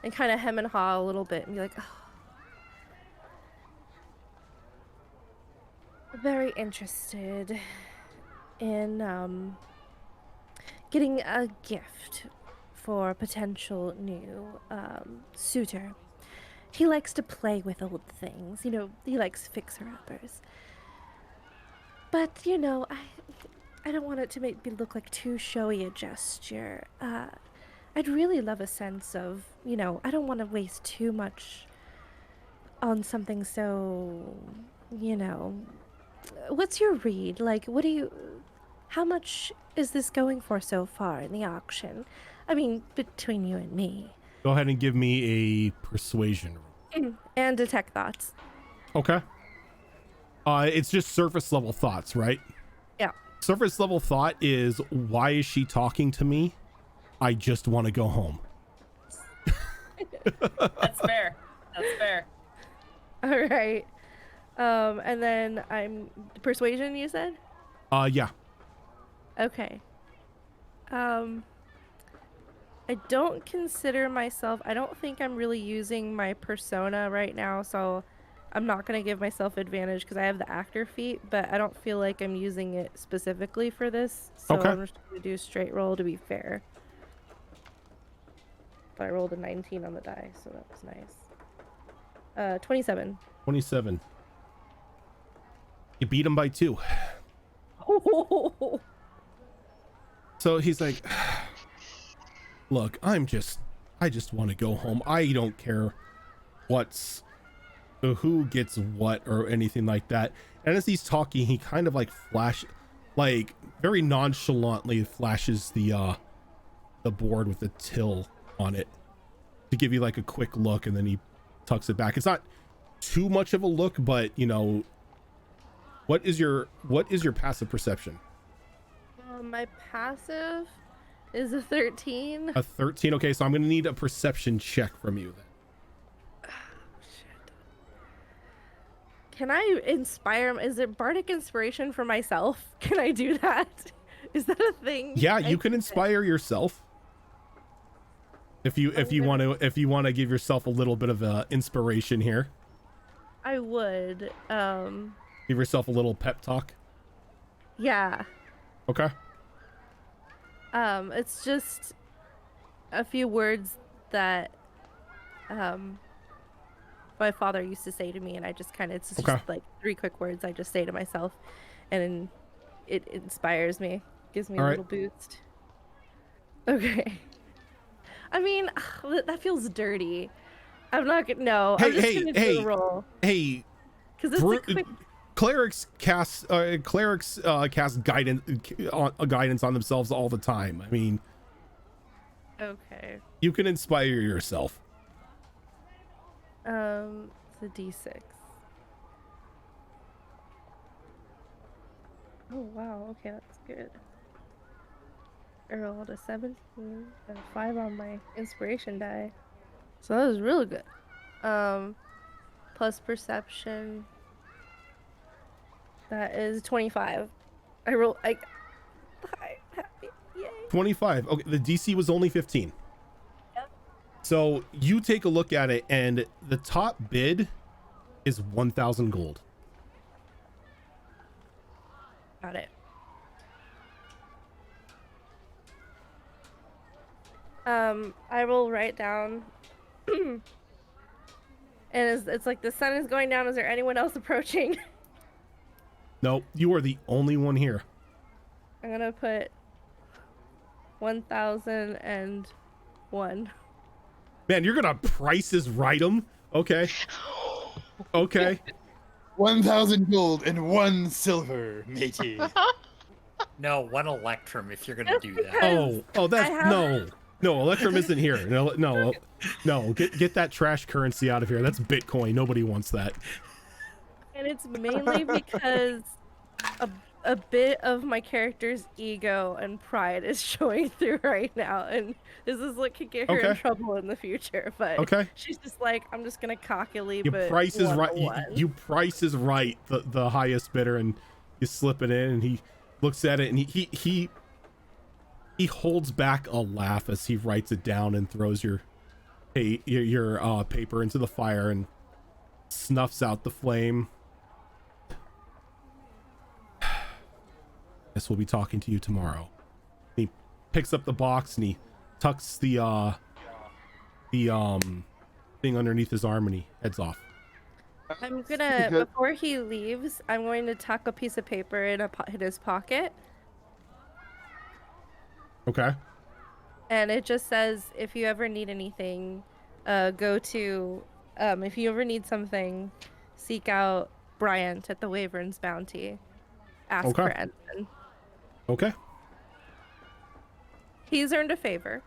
and kind of hem and haw a little bit and be like, oh, very interested in getting a gift for a potential new suitor. He likes to play with old things, he likes fixer-uppers. But I don't want it to make me look like too showy a gesture. I'd really love a sense of, I don't want to waste too much on something so, what's your read? Like, how much is this going for so far in the auction? I mean, between you and me. Go ahead and give me a persuasion roll. And detect thoughts. Okay. It's just surface level thoughts, right? Yeah. Surface level thought is, why is she talking to me? I just want to go home. That's fair. That's fair. All right. And then I'm persuasion, you said? Yeah. Okay. I don't consider myself, I don't think I'm really using my persona right now, so I'm not going to give myself advantage because I have the actor feat, but I don't feel like I'm using it specifically for this, so Okay. I'm just going to do straight roll to be fair. But I rolled a 19 on the die, so that was nice. 27. 27. You beat him by 2. So he's like, look, I just want to go home. I don't care who gets what or anything like that. And as he's talking, he kind of like very nonchalantly flashes the board with the till on it to give you like a quick look, and then he tucks it back. It's not too much of a look, but what is your passive perception? My passive is a 13. A 13. Okay, so I'm gonna need a perception check from you then. Shit. Can I inspire? Is it bardic inspiration for myself? Can I do that? Is that a thing? Yeah, you can inspire yourself if you want to give yourself a little bit of inspiration here. I would. Give yourself a little pep talk. Yeah. Okay. It's just a few words that my father used to say to me, and I just it's just like 3 quick words I just say to myself, and it inspires me, gives me a little boost. Okay. I mean, that feels dirty. I'm not gonna. No, I'm just gonna do a roll. Hey. Because it's a quick. Clerics cast guidance on themselves all the time. I mean, Okay. you can inspire yourself. It's a D6. Oh wow, okay, that's good. I rolled a 17 and a 5 on my inspiration die. So that was really good. Plus perception. That is 25. I happy. Yay. 25. Okay, the DC was only 15. Yep. So you take a look at it, and the top bid is 1,000 gold. Got it. I will write down. And it's like the sun is going down. Is there anyone else approaching? No, you are the only one here. I'm gonna put 1,001. Man, you're gonna prices right them? Okay. Okay. 1,000 gold and 1 silver, matey. No, 1 electrum if you're gonna do that. Oh, that's I have- no, Electrum isn't here. No, get that trash currency out of here. That's Bitcoin. Nobody wants that. And it's mainly because a bit of my character's ego and pride is showing through right now, and this is what could get her in Okay. trouble in the future. But Okay. she's just like, I'm just gonna cockily. Your but price is right. 101. You price is right. The highest bidder, and you slip it in, and he looks at it, and he holds back a laugh as he writes it down and throws your paper into the fire and snuffs out the flame. Guess we'll be talking to you tomorrow. He picks up the box and he tucks the thing underneath his arm and he heads off. I'm gonna Because- before he leaves, I'm going to tuck a piece of paper in his pocket, Okay. and it just says, if you ever need anything, go to if you ever need something, seek out Bryant at the Wyvern's Bounty. Ask Okay. for Ensign. Okay. He's earned a favor.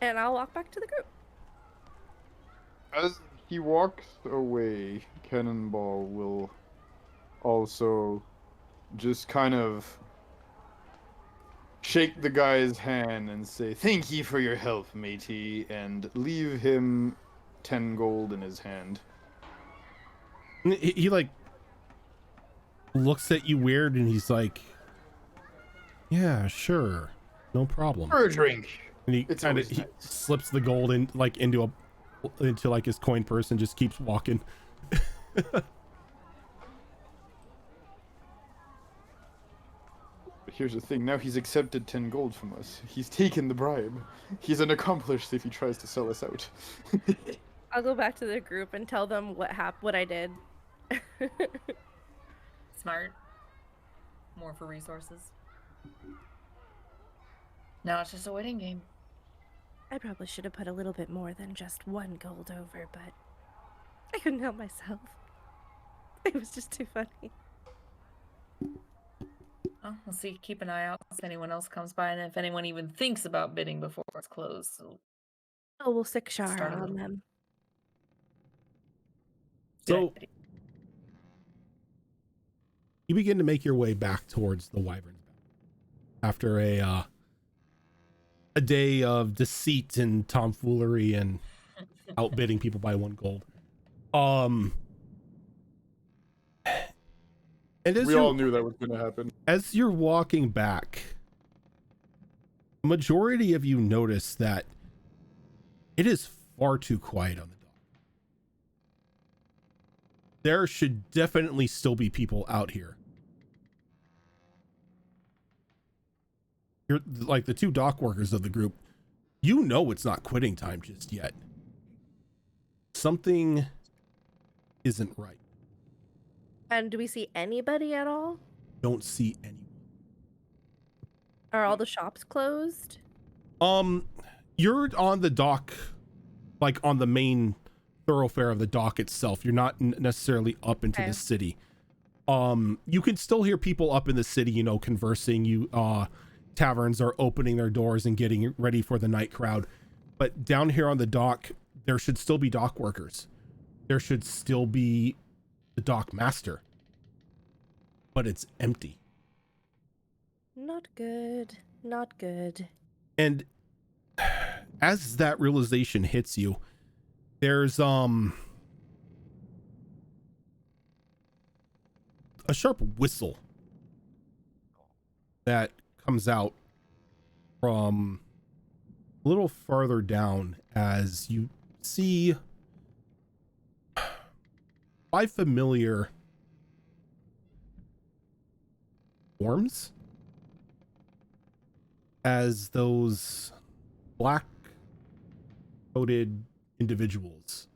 And I'll walk back to the group. As he walks away, Cannonball will also just kind of shake the guy's hand and say, "Thank ye for your help, matey," and leave him 10 gold in his hand. And he like looks at you weird and he's like, yeah, sure, no problem. For a drink. And he It's kind of always nice. slips the gold in like into like his coin purse and just keeps walking. But here's the thing, now he's accepted 10 gold from us. He's taken the bribe. He's an accomplice if he tries to sell us out. I'll go back to the group and tell them what I did. Smart. More for resources. Now it's just a waiting game. I probably should have put a little bit more than just 1 gold over, but I couldn't help myself. It was just too funny. Oh, we'll see. Keep an eye out if anyone else comes by, and if anyone even thinks about bidding before it's closed. So, Oh, we'll sick Shara Start a on little- them. So good. you begin to make your way back towards the Wyvern's after a day of deceit and tomfoolery and outbidding people by 1 gold. And as We all knew that was going to happen. as you're walking back, a majority of you notice that it is far too quiet on the dock. There should definitely still be people out here. You're like the 2 dock workers of the group. You know it's not quitting time just yet. Something isn't right. And do we see anybody at all? Don't see anyone. Are all the shops closed? You're on the dock, like on the main thoroughfare of the dock itself. You're not necessarily up into Okay. the city. You can still hear people up in the city, you know, conversing. Taverns are opening their doors and getting ready for the night crowd. But down here on the dock, there should still be dock workers. There should still be the dock master, but it's empty. Not good. Not good. And as that realization hits you, there's a sharp whistle that comes out from a little farther down as you see 5 familiar forms as those black coated individuals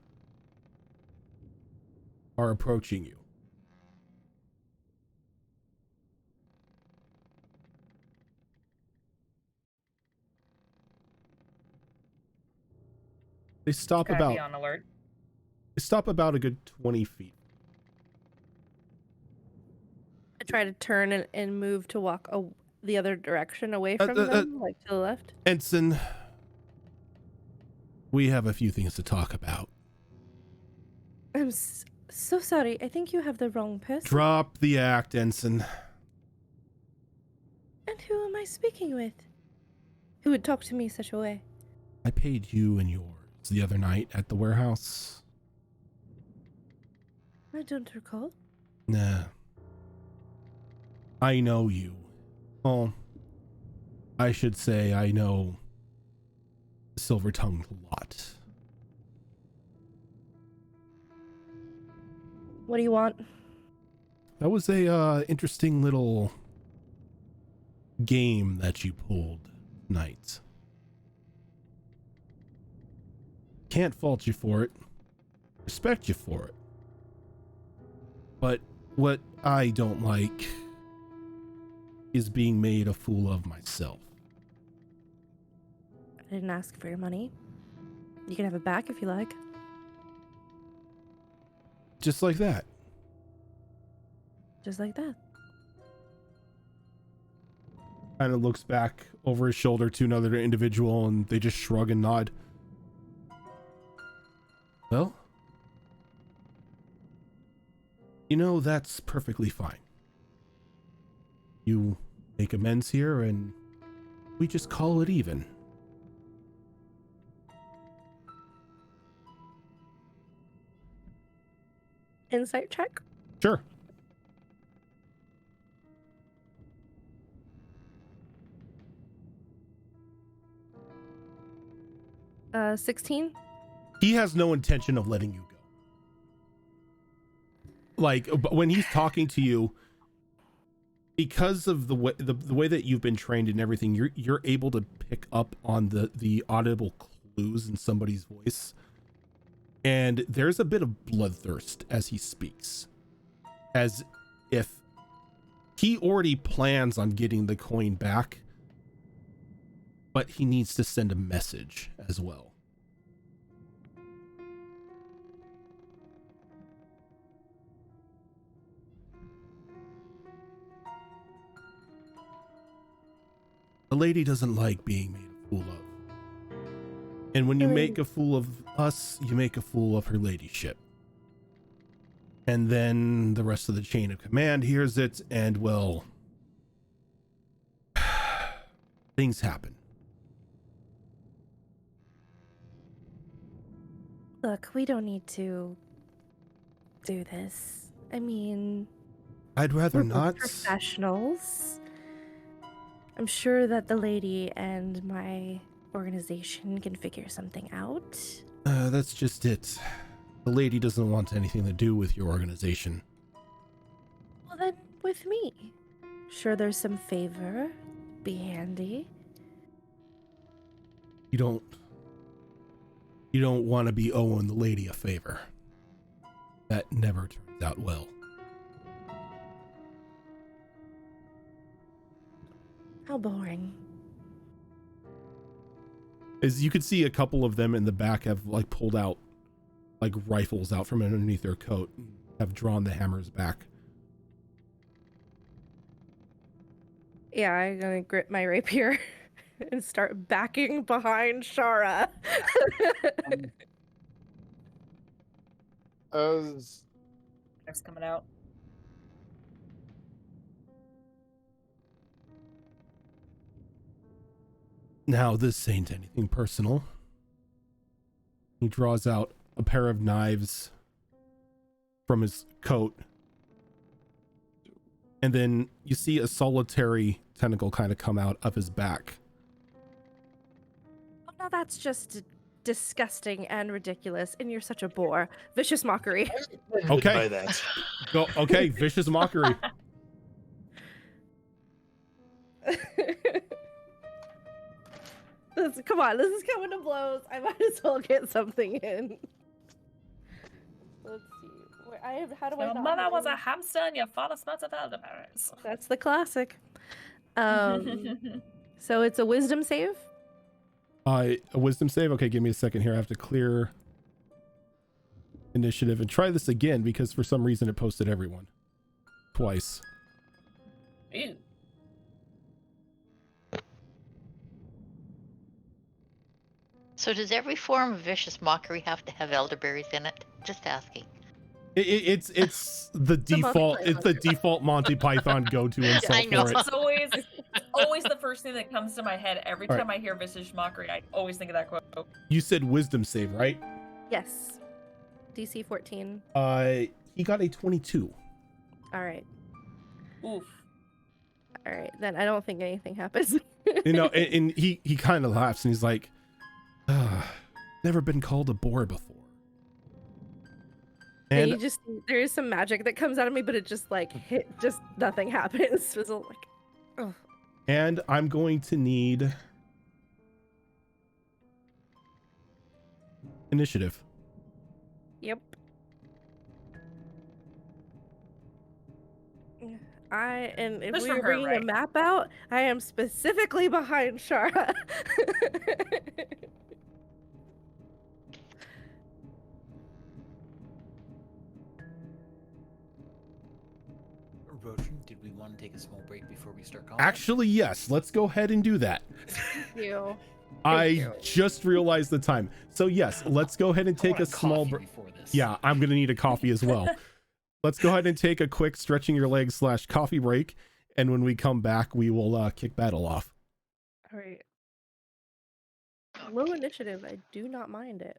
are approaching you. They stop Gotta be about on alert. a good 20 feet. I try to turn and move to walk the other direction away from them, like to the left. Ensign, we have a few things to talk about. I'm so sorry. I think you have the wrong person. Drop the act, Ensign. And who am I speaking with? Who would talk to me such a way? I paid you and yours the other night at the warehouse. I don't recall. Nah. I know you. Well, I should say I know Silver-Tongued a lot. What do you want? That was a interesting little game that you pulled tonight. Can't fault you for it. Respect you for it. But what I don't like is being made a fool of myself. I didn't ask for your money. You can have it back if you like. Just like that. Just like that. Kind of looks back over his shoulder to another individual and they just shrug and nod. Well, you know, that's perfectly fine. You make amends here and we just call it even. Insight check? Sure. Uh, 16? He has no intention of letting you go. Like, when he's talking to you, because of the way that you've been trained and everything, you're able to pick up on the audible clues in somebody's voice. And there's a bit of bloodthirst as he speaks. As if he already plans on getting the coin back, but he needs to send a message as well. The lady doesn't like being made a fool of. And when you make a fool of us, you make a fool of her ladyship. And then the rest of the chain of command hears it, and well, things happen. Look, we don't need to do this. I mean, I'd rather we're both not. professionals. I'm sure that the lady and my organization can figure something out. That's just it. The lady doesn't want anything to do with your organization. Well, then with me. Sure, there's some favor. Be handy. You don't want to be owing the lady a favor. That never turns out well. How boring. As you can see, a couple of them in the back have like pulled out like rifles out from underneath their coat, and have drawn the hammers back. Yeah, I'm gonna grip my rapier and start backing behind Shara. As knives coming out. Now, this ain't anything personal. He draws out a pair of knives from his coat. And then you see a solitary tentacle kind of come out of his back. Oh, no, that's just disgusting and ridiculous, and you're such a bore. Vicious mockery. Okay. By that. Go. Okay, vicious mockery. Come on, this is coming to blows. I might as well get something in. Let's see. How do I Your not mother have was a any- hamster and your father smelt of elderberries. That's the classic. So it's a wisdom save. A wisdom save. Okay, give me a second here. I have to clear initiative and try this again because for some reason it posted everyone twice. Ew. So does every form of vicious mockery have to have elderberries in it? Just asking. It's the default. Monty It's the default Monty Python go-to insult I know. for it. It's always the first thing that comes to my head every All time I hear vicious mockery. I always think of that quote. You said wisdom save, right? Yes. DC 14. He got a 22. All right. Oof. All right. Then I don't think anything happens. You know, and he kind of laughs and he's like, never been called a bore before. And And there is some magic that comes out of me, but it just just nothing happens. It's like, oh. and I'm going to need initiative. Yep. And if Just we from were her, bringing a right? map out, I am specifically behind Shara. Roshan, did we want to take a small break before we start combat? Actually, yes. Let's go ahead and do that. Thank you. I just realized the time. So yes, let's go ahead and I take want a small coffee break. before this. Yeah, I'm gonna need a coffee as well. Let's go ahead and take a quick stretching your legs / coffee break, and when we come back, we will kick battle off. All right. Low initiative. I do not mind it.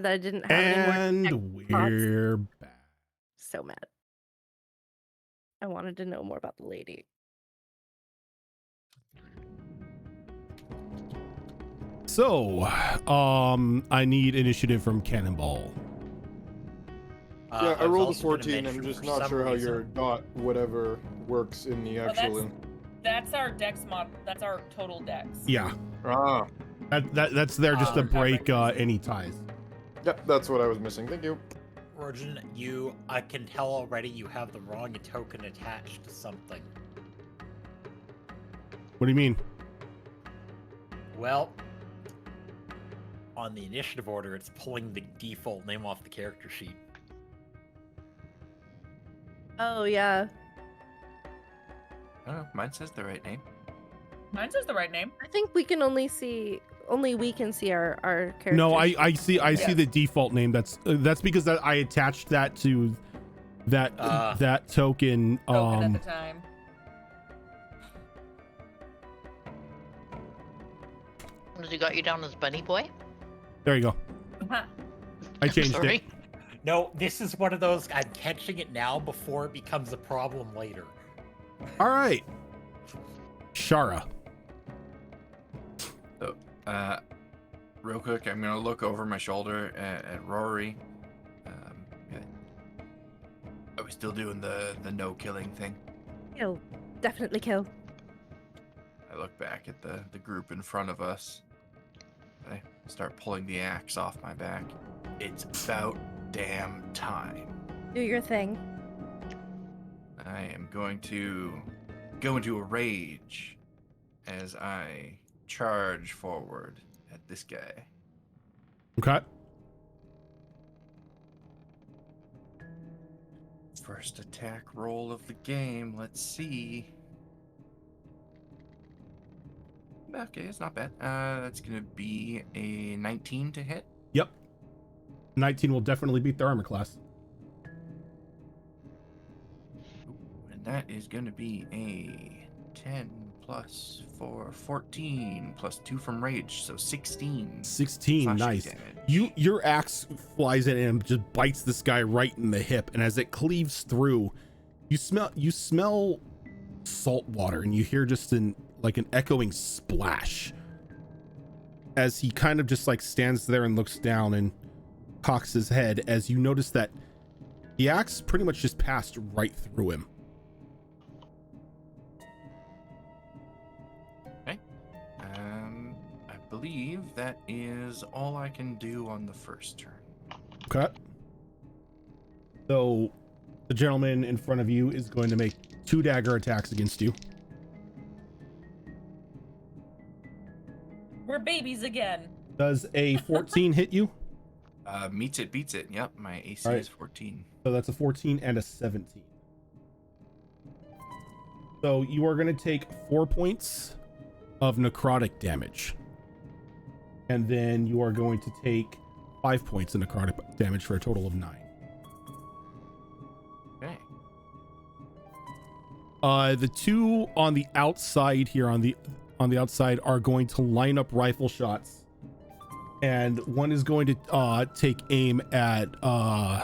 that I didn't have any more And tech pots. we're back. So mad. I wanted to know more about the lady. So, I need initiative from Cannonball. Yeah, I was rolled a also gonna 14. I'm mention just for not some sure how reason- your dot whatever works in the actual. That's our dex mod. That's our total dex. Yeah, Ah, that's there just to Um, break any ties. yep, that's what I was missing. Thank you. Origin, I can tell already you have the wrong token attached to something. What do you mean? Well, on the initiative order, it's pulling the default name off the character sheet. Oh yeah. I don't know. Mine says the right name. Mine says the right name. I think we can only we can see our characters. No, I see Yes. the default name. That's because I attached that to that that token. Token at the time. Has he got you down as Bunny Boy? There you go. I changed Sorry. it. No, this is one of those, I'm catching it now before it becomes a problem later. All right, Shara. So, real quick, I'm gonna look over my shoulder at Rory. Yeah. Are we still doing the no killing thing? Kill. Definitely kill. I look back at the group in front of us. I start pulling the axe off my back. It's about damn time. Do your thing. I am going to go into a rage as I charge forward at this guy. Okay. First attack roll of the game. Let's see. Okay, it's not bad. That's gonna be a 19 to hit. Yep. 19 will definitely beat the armor class. And that is gonna be a 10 plus 4, 14 plus 2 from rage, so 16. 16, slashing nice. damage. Your axe flies in and just bites this guy right in the hip, and as it cleaves through, you smell salt water, and you hear just an echoing splash as he kind of just stands there and looks down and cocks his head as you notice that the axe pretty much just passed right through him. Okay. I believe that is all I can do on the first turn. Okay. So the gentleman in front of you is going to make 2 dagger attacks against you. We're babies again. Does a 14 hit you? Meets it, beats it. Yep, my AC All right. is 14. So that's a 14 and a 17. So you are going to take 4 points of necrotic damage. And then you are going to take 5 points of necrotic damage for a total of 9. Okay. The 2 on the outside here on the outside are going to line up rifle shots. And one is going to take aim at the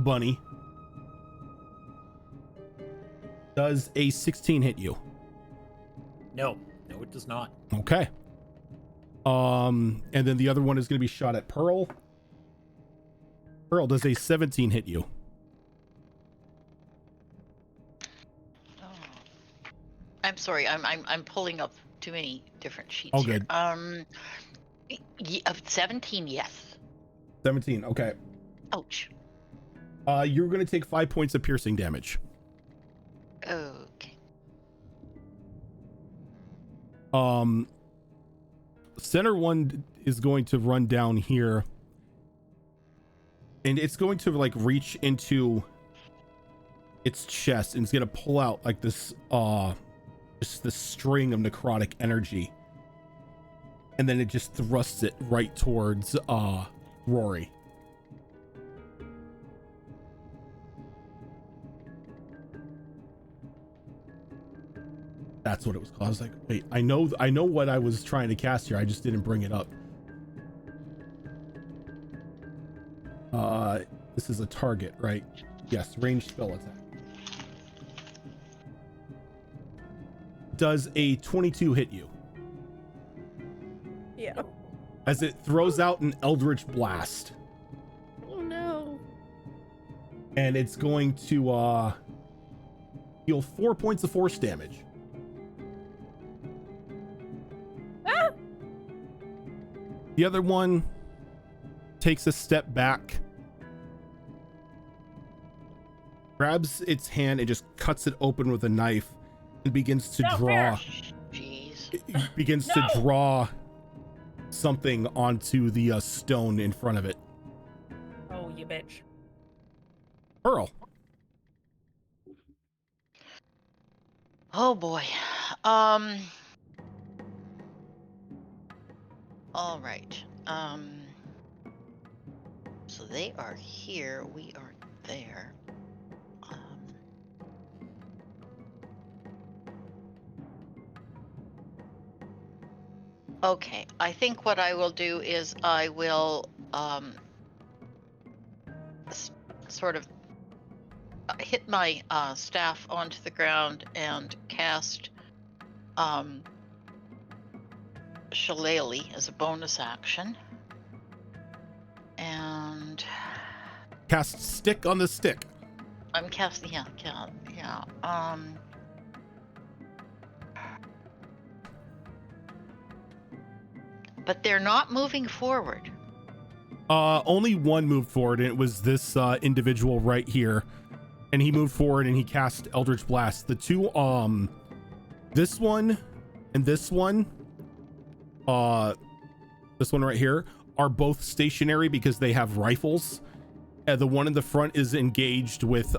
bunny. Does a 16 hit you? No, it does not. Okay. And then the other one is going to be shot at Pearl. Pearl, does a 17 hit you? Oh. I'm sorry, I'm pulling up too many different sheets Oh, here. good. 17, yes. 17, okay. Ouch. You're going to take 5 points of piercing damage. Okay. Center one is going to run down here. And it's going to reach into its chest, and it's going to pull out this just this string of necrotic energy. And then it just thrusts it right towards Rory. That's what it was called. I was like, wait, I know what I was trying to cast here. I just didn't bring it up. this is a target, right? Yes, ranged spell attack. Does a 22 hit you? Yeah. As it throws out an Eldritch Blast. Oh no. And it's going to heal 4 points of force damage. Ah! The other one takes a step back, grabs its hand and just cuts it open with a knife and begins to draw. Jeez. It begins to draw something onto the stone in front of it. Oh, you bitch. Pearl. Oh boy. All right. So they are here. We are there. Okay. I think what I will do is I will sort of hit my staff onto the ground and cast Shillelagh as a bonus action. And Cast stick on the stick. I'm casting, yeah. But they're not moving forward. Only one moved forward, and it was this individual right here. And he moved forward and he cast Eldritch Blast. The two, this one and this one right here are both stationary because they have rifles. The one in the front is engaged with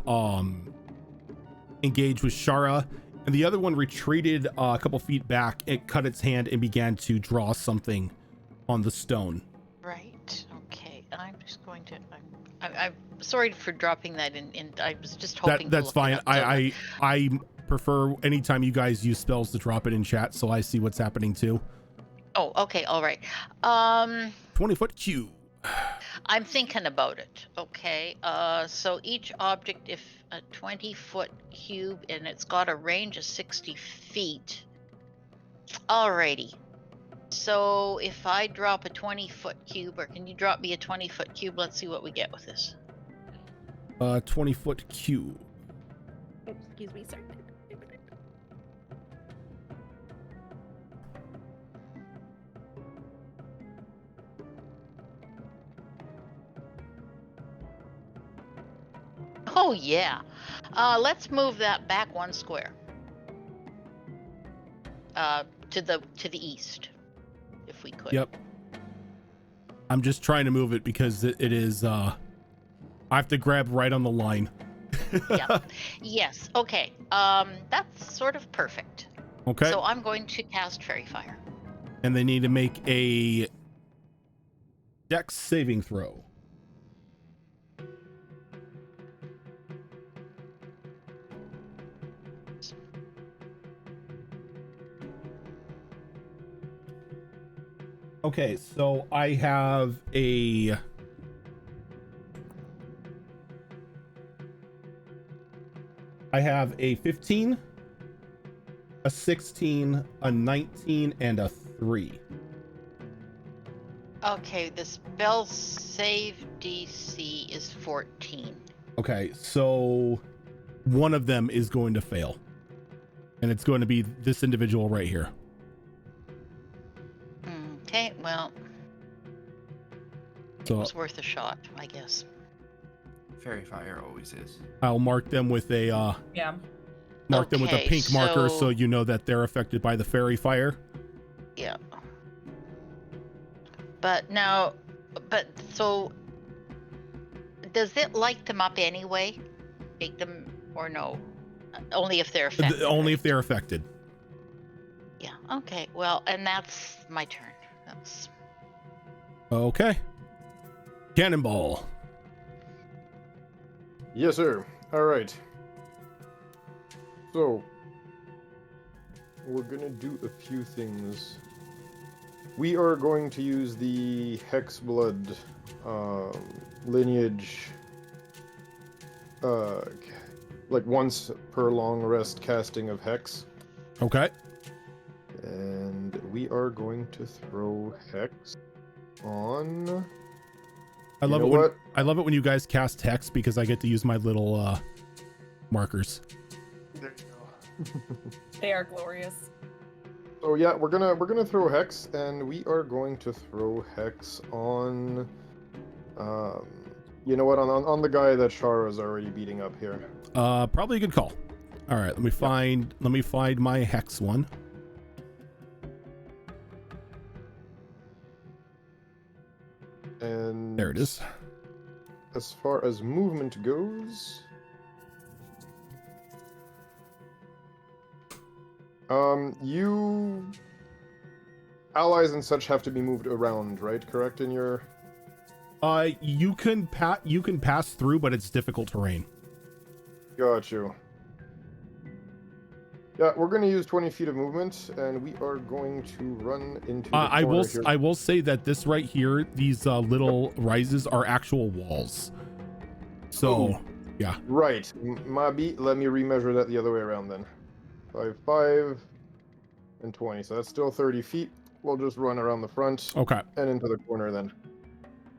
Shara, and the other one retreated a couple feet back. It cut its hand and began to draw something on the stone. Right. Okay. I'm just going to. I'm sorry for dropping that in. I was just hoping. That's fine. I prefer anytime you guys use spells to drop it in chat, so I see what's happening too. Oh, okay. All right. 20-foot cube. I'm thinking about it. Okay. So each object, if a 20-foot cube, and it's got a range of 60 feet. Alrighty. So if I drop a 20-foot cube, or can you drop me a 20-foot cube? Let's see what we get with this. 20-foot cube. Oh, excuse me, sorry. Oh yeah. Let's move that back 1 square. To the east, if we could. Yep. I'm just trying to move it because it is I have to grab right on the line. Yeah. Yes. Okay. That's sort of perfect. Okay. So I'm going to cast Fairy Fire. And they need to make a Dex saving throw. Okay, so I have a I have a 15, a 16, a 19, and a 3. Okay, the spell save DC is 14. Okay, so one of them is going to fail. And it's going to be this individual right here. Okay, well, it So was worth a shot, I guess. Fairy fire always is. I'll mark them with a Yeah. mark them with a Okay, pink marker so- so you know that they're affected by the fairy fire. Yeah. So does it light them up anyway? Make them, or no? Only if they're affected. Only right? if they're affected. Yeah. Okay. Well, and that's my turn. That's Okay. Cannonball. Yes, sir. All right. So, we're gonna do a few things. We are going to use the Hexblood lineage like once per long rest casting of Hex. Okay. And we are going to throw Hex on... I love know it when what? I love it when you guys cast Hex because I get to use my little markers. There you go. They are glorious. So yeah, we're gonna throw Hex, and we are going to throw Hex on... you know what? On the guy that Shara's already beating up here. Probably a good call. All right, let me find my Hex one. And There it is. as far as movement goes, you allies and such have to be moved around, right? Correct in your... You can pass through, but it's difficult terrain. Got you. Yeah, we're going to use 20 feet of movement, and we are going to run into the corner here. I will say that this right here, these little rises are actual walls. So, yeah. Right. My beat, let me remeasure that the other way around then. 5, and 20. So that's still 30 feet. We'll just run around the front. Okay. And into the corner then.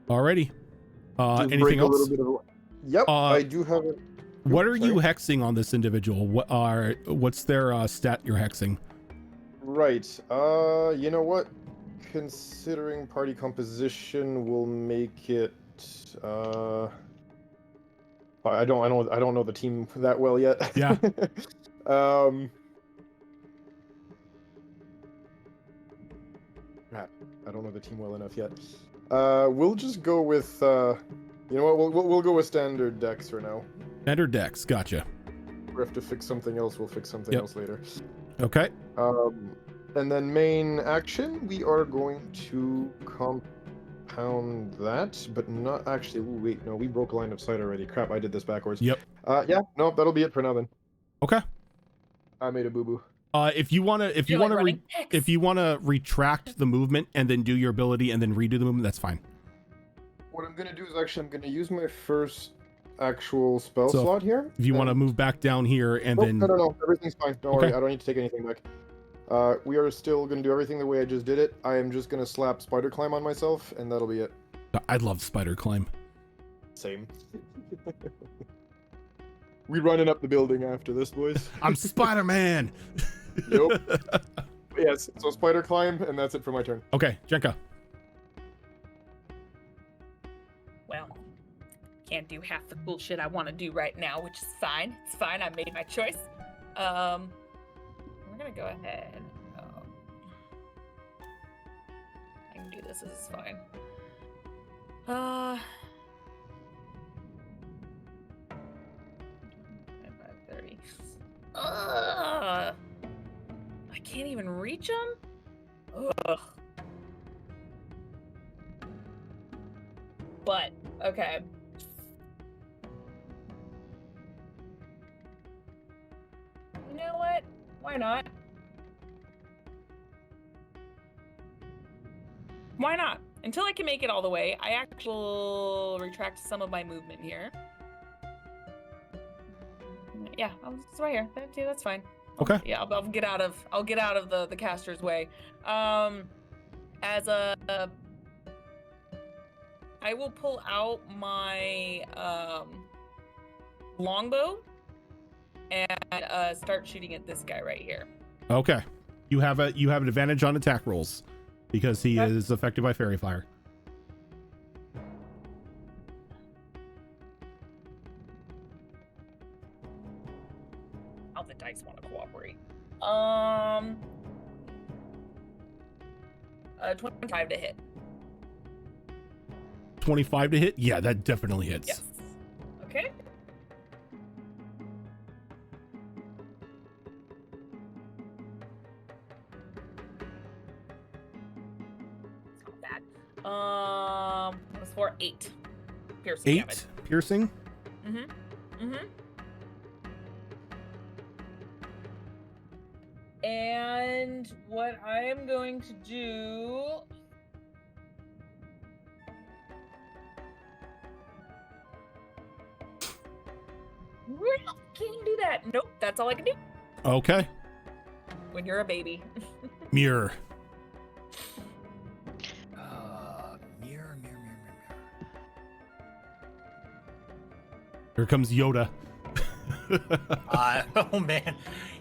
Alrighty. Just Anything break else? A little bit of... Yep, I do have it. What are you hexing on this individual? What's their stat you're hexing? Right. You know what? Considering party composition will make it I don't know the team that well yet. Yeah. I don't know the team well enough yet. We'll just go with you know what? We'll go with standard decks for now. Standard decks, gotcha. If we have to fix something else, we'll fix something else later. Okay. And then main action, we are going to compound that, but not actually. Ooh, wait, no, we broke a line of sight already. Crap, I did this backwards. Yep. Yeah, no, that'll be it for now then. Okay. I made a boo-boo. If you wanna retract the movement and then do your ability and then redo the movement, that's fine. What I'm gonna do is actually I'm gonna use my first actual spell slot here. If you want to move back down here and then... No, everything's fine. Don't worry, I don't need to take anything back. We are still gonna do everything the way I just did it. I am just gonna slap Spider Climb on myself, and that'll be it. I love Spider Climb. Same. We running up the building after this, boys. I'm Spider-Man! Yep. Yes, so Spider Climb, and that's it for my turn. Okay, Jenka. Well, can't do half the cool shit I want to do right now, which is fine. It's fine. I made my choice. We're gonna go ahead. I can do this. This is fine. 30. I can't even reach him? Ugh. But, okay. You know what? Why not? Why not? Until I can make it all the way, I actually retract some of my movement here. Yeah, it's right here. That's fine. Okay. Yeah, I'll get out of the caster's way. As a I will pull out my longbow and start shooting at this guy right here. Okay. You have an advantage on attack rolls because he is affected by fairy fire. How the dice want to cooperate. 25 to hit. 25 to hit? Yeah, that definitely hits. Yes. Okay. It's not bad. It was for 8 piercing damage. 8 piercing? And what I am going to do Well, can't do that. Nope, that's all I can do Okay. when you're a baby. Mirror. Mirror. Here comes Yoda. Oh man,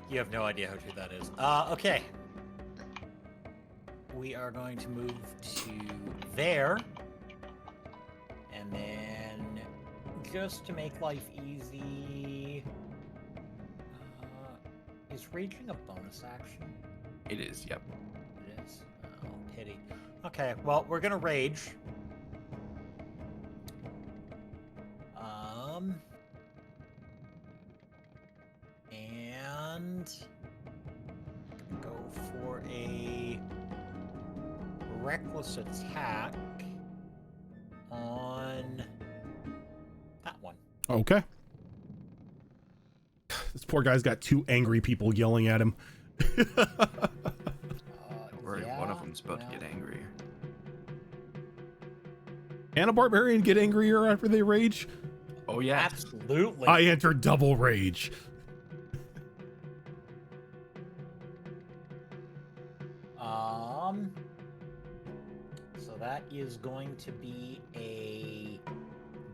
you have no idea how true that is. Okay. We are going to move to there. And then, just to make life easy, is raging a bonus action? It is, yep. It is? Oh, pity. Okay, well, we're gonna rage. And go for a reckless attack on that one. Okay. This poor guy's got 2 angry people yelling at him. Worried one of them's about to get angrier. Can a barbarian get angrier after they rage? Oh yeah. Absolutely. I enter double rage. So that is going to be a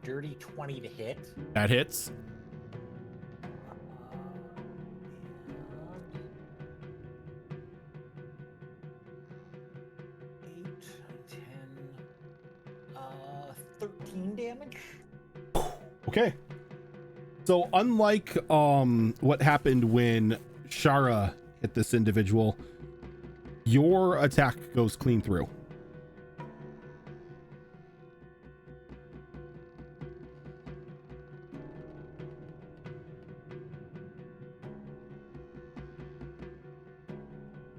dirty 20 to hit. That hits. And 8, 10, 13 damage. Okay. So unlike what happened when Shara hit this individual, your attack goes clean through.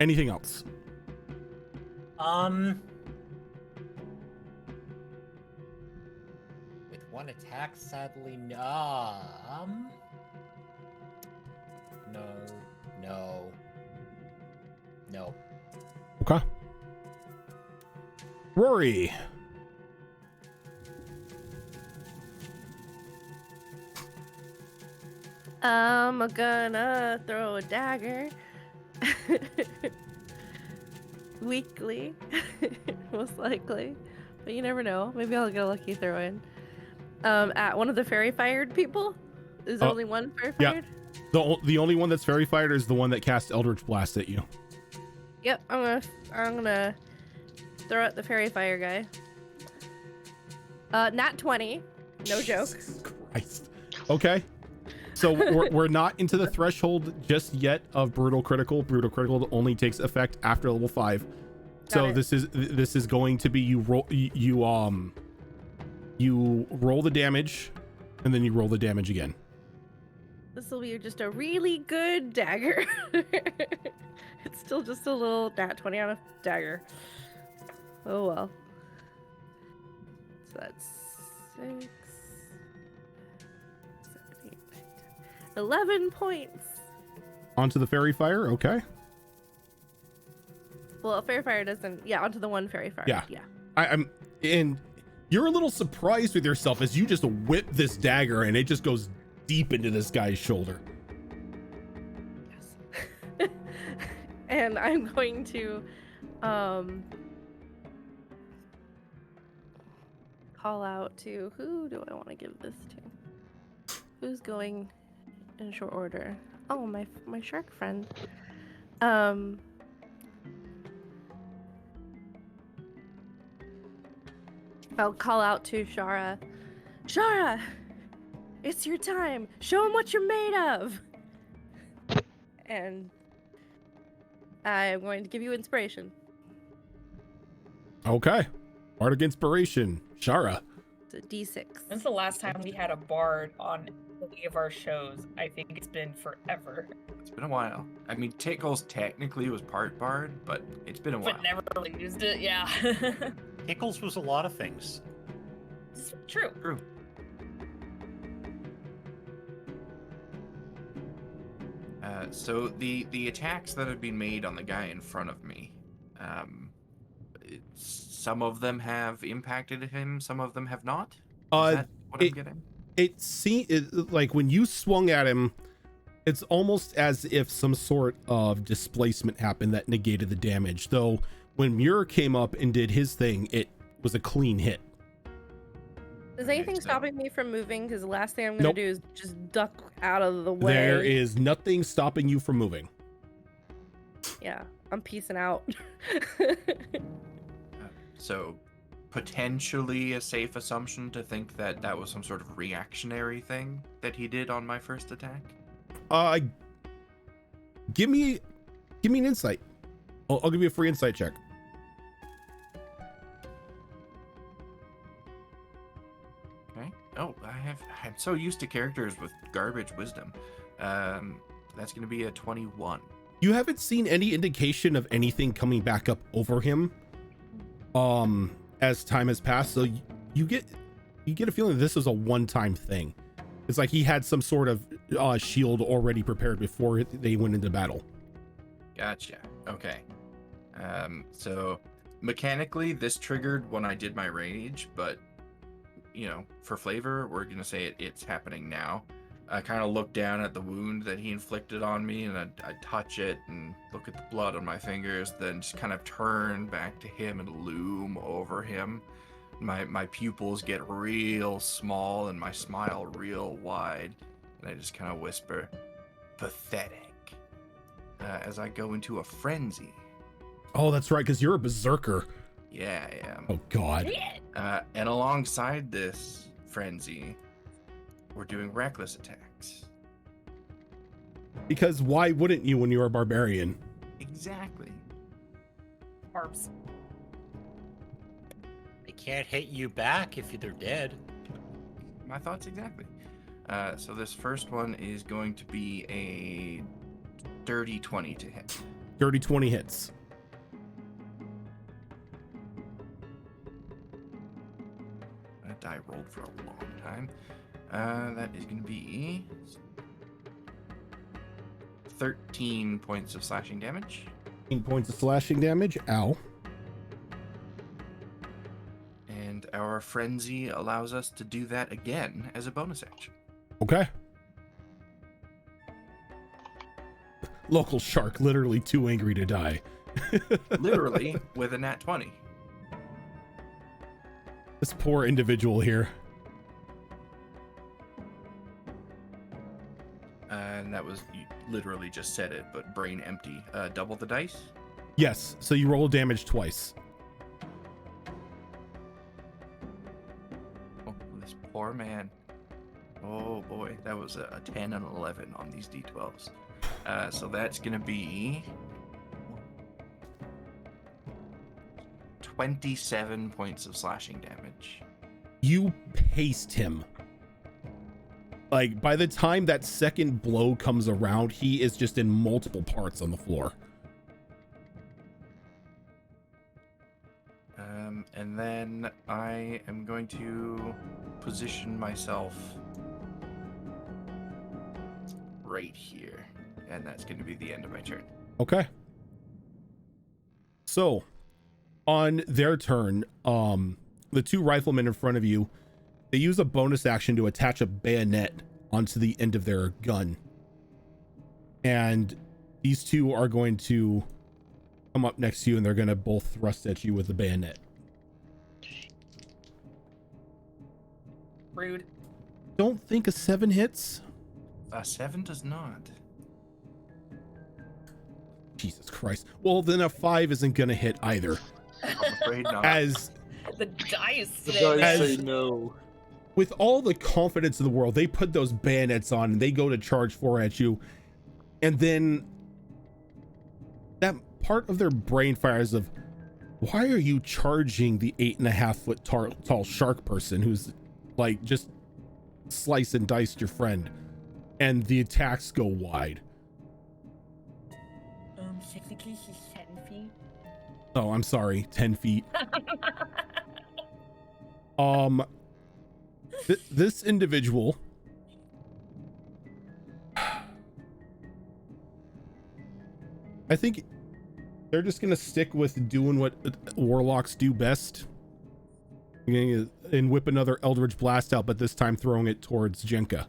Anything else? With one attack, sadly, no. No. Okay. Rory. I'm gonna throw a dagger. Weakly, most likely. But you never know. Maybe I'll get a lucky throw in. At one of the fairy fired people? Is there only one fairy yeah. fired? The only one that's fairy fired is the one that cast Eldritch Blast at you. Yep, I'm gonna throw at the fairy fire guy. Nat 20. No joke. Jesus Christ. Okay. So we're not into the threshold just yet of brutal critical. Brutal critical only takes effect after level 5. So this is going to be you roll the damage and then you roll the damage again. This will be just a really good dagger. It's still just a little nat 20 on a dagger. Oh well. So that's 6, 7, 8, 9, 10, 11 points. Onto the fairy fire. Okay. Well, fairy fire doesn't. Yeah, onto the one fairy fire. Yeah. Yeah. I'm and you're a little surprised with yourself as you just whip this dagger and it just goes deep into this guy's shoulder. Yes. And I'm going to call out to who do I want to give this to? Who's going in short order? Oh, my shark friend. I'll call out to Shara. Shara, it's your time. Show him what you're made of. And I'm going to give you inspiration. Okay. Bardic inspiration. Shara. It's a D6. When's the last time we had a bard on any of our shows? I think it's been forever. It's been a while. I mean, Tickles technically was part bard, but it's been a while. But never really used it, yeah. Pickles was a lot of things. It's true. True. So the attacks that have been made on the guy in front of me, some of them have impacted him, some of them have not. Is that what I'm getting? like when you swung at him, it's almost as if some sort of displacement happened that negated the damage. Though when Muir came up and did his thing, it was a clean hit. Is anything so- stopping me from moving? Because the last thing I'm gonna Nope. do is just duck out of the way. There is nothing stopping you from moving. Yeah, I'm peacing out. So, potentially a safe assumption to think that that was some sort of reactionary thing that he did on my first attack. Give me an insight. I'll give you a free insight check. Okay. Oh, I'm so used to characters with garbage wisdom. That's going to be a 21. You haven't seen any indication of anything coming back up over him as time has passed, so you get a feeling that this was a one-time thing. It's like he had some sort of shield already prepared before they went into battle. Gotcha. Okay. So mechanically this triggered when I did my rage, but for flavor, we're going to say it's happening now. I kind of look down at the wound that he inflicted on me, and I touch it and look at the blood on my fingers, then just kind of turn back to him and loom over him. My pupils get real small and my smile real wide, and I just kind of whisper, "Pathetic," as I go into a frenzy. Oh, that's right, because you're a berserker. Yeah, I am. Oh, God. And alongside this frenzy, we're doing reckless attacks. Because why wouldn't you when you're a barbarian? Exactly. Harps. They can't hit you back if they're dead. My thoughts exactly. So this first one is going to be a dirty 20 to hit. Dirty 20 hits. That die rolled for a long time. That is going to be 13 points of slashing damage. 18 points of slashing damage. Ow. And our frenzy allows us to do that again as a bonus action. Okay. Local shark, literally too angry to die. Literally with a nat 20. This poor individual here. And that was, you literally just said it, but brain empty. Double the dice. Yes, so you roll damage twice. Oh, this poor man. Oh boy, that was a 10 and 11 on these d12s. So that's going to be 27 points of slashing damage. You paced him. Like, by the time that second blow comes around, he is just in multiple parts on the floor. And then I am going to position myself right here. And that's going to be the end of my turn. Okay. So, on their turn, the two riflemen in front of you, they use a bonus action to attach a bayonet onto the end of their gun. And these two are going to come up next to you, and they're going to both thrust at you with the bayonet. Rude. Don't think a 7 hits. 7 does not. Jesus Christ. Well, then a 5 isn't going to hit either. I'm afraid not. As The dice. The say dice As- say no. with all the confidence in the world, they put those bayonets on and they go to charge 4 at you. And then that part of their brain fires of, why are you charging the 8.5 foot tall shark person who's like just slice and diced your friend? And the attacks go wide. Technically she's 10 feet. Oh, I'm sorry, 10 feet. This individual I think they're just gonna stick with doing what warlocks do best, And whip another Eldritch Blast out, but this time throwing it towards Jenka.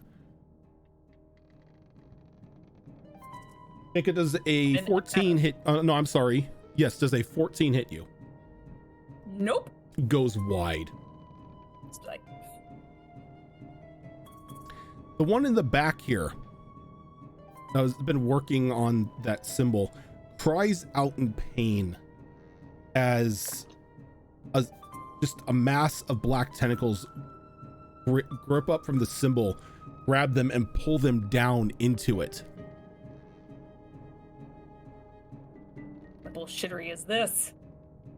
Jenka, does a 14 hit? No, I'm sorry. Yes, does a 14 hit you? Nope. Goes wide. It's like, The one in the back here that has been working on that symbol cries out in pain as just a mass of black tentacles grip up from the symbol, grab them, and pull them down into it. what bullshittery is this?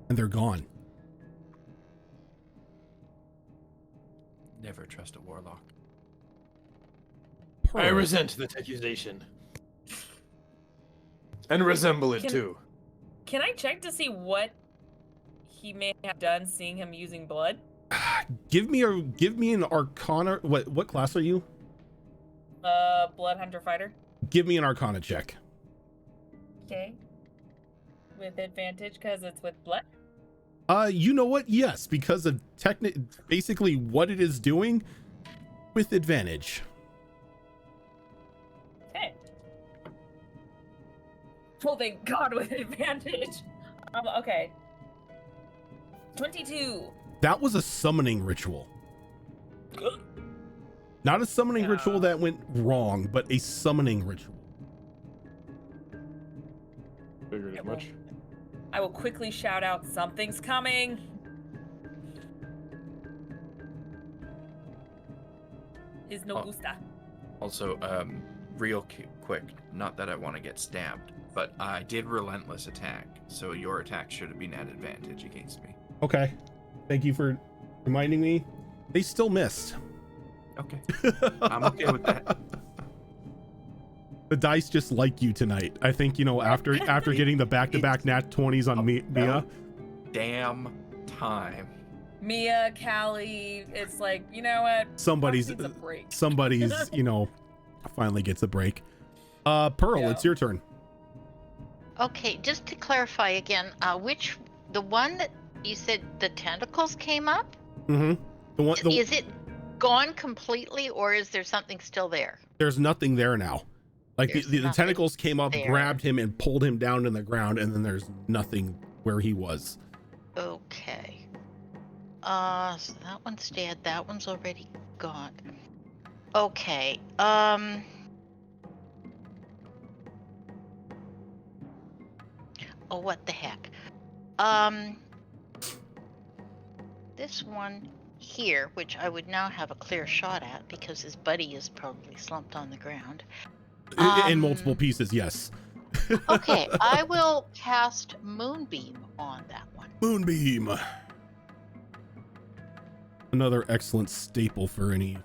And they're gone. Never trust a warlock. I Pearl. resent that accusation. And resemble it too. Can I check to see what he may have done seeing him using blood? Give me an Arcana. What class are you? Blood hunter fighter. Give me an Arcana check. Okay. With advantage because it's with blood? You know what? Yes, because of basically what it is doing with advantage. Okay. Well, thank God with advantage. Okay. 22. That was a summoning ritual. Not a summoning ritual that went wrong, but a summoning ritual. Figured as much. I will quickly shout out, something's coming. Is no gusta. Also, real quick, not that I want to get stabbed, but I did relentless attack, so your attack should have been at advantage against me. Okay. Thank you for reminding me. They still missed. Okay. I'm okay with that. The dice just like you tonight. I think, after getting the back-to-back nat 20s on Mia. Damn time. Mia, Callie, it's like, you know what? Somebody's Needs a break. finally gets a break. Pearl, Yeah. it's your turn. Okay, just to clarify again, the one that you said the tentacles came up? Mm-hmm. Is it gone completely, or is there something still there? There's nothing there now. Like the tentacles came up, there. grabbed him, and pulled him down in the ground, and then there's nothing where he was. Okay. So that one's dead. That one's already gone. Okay. Oh, what the heck? This one here, which I would now have a clear shot at because his buddy is probably slumped on the ground. In multiple pieces, yes. Okay, I will cast Moonbeam on that one. Moonbeam. Another excellent staple for any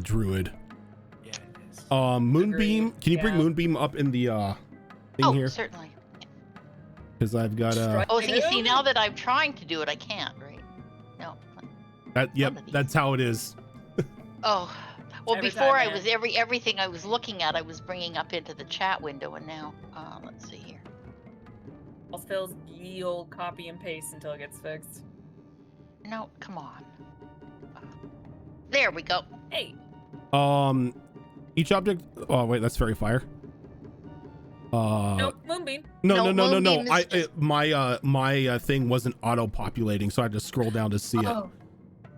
druid. Yeah, it is. Moonbeam. Agreed. Can you bring Yeah. Moonbeam up in the thing here? Certainly. Because I've got Oh, so you see, now that I'm trying to do it, I can't, right? No. that's how it is. Oh, well, Every before time, I was everything I was looking at, I was bringing up into the chat window, and now, let's see here. I'll spells ye old copy and paste until it gets fixed. No, come on. There we go. Hey, Each object. Oh wait, that's fairy fire. no, Moonbeam. No. Moonbeam is just- My thing wasn't auto-populating, so I had to scroll down to see it. Oh,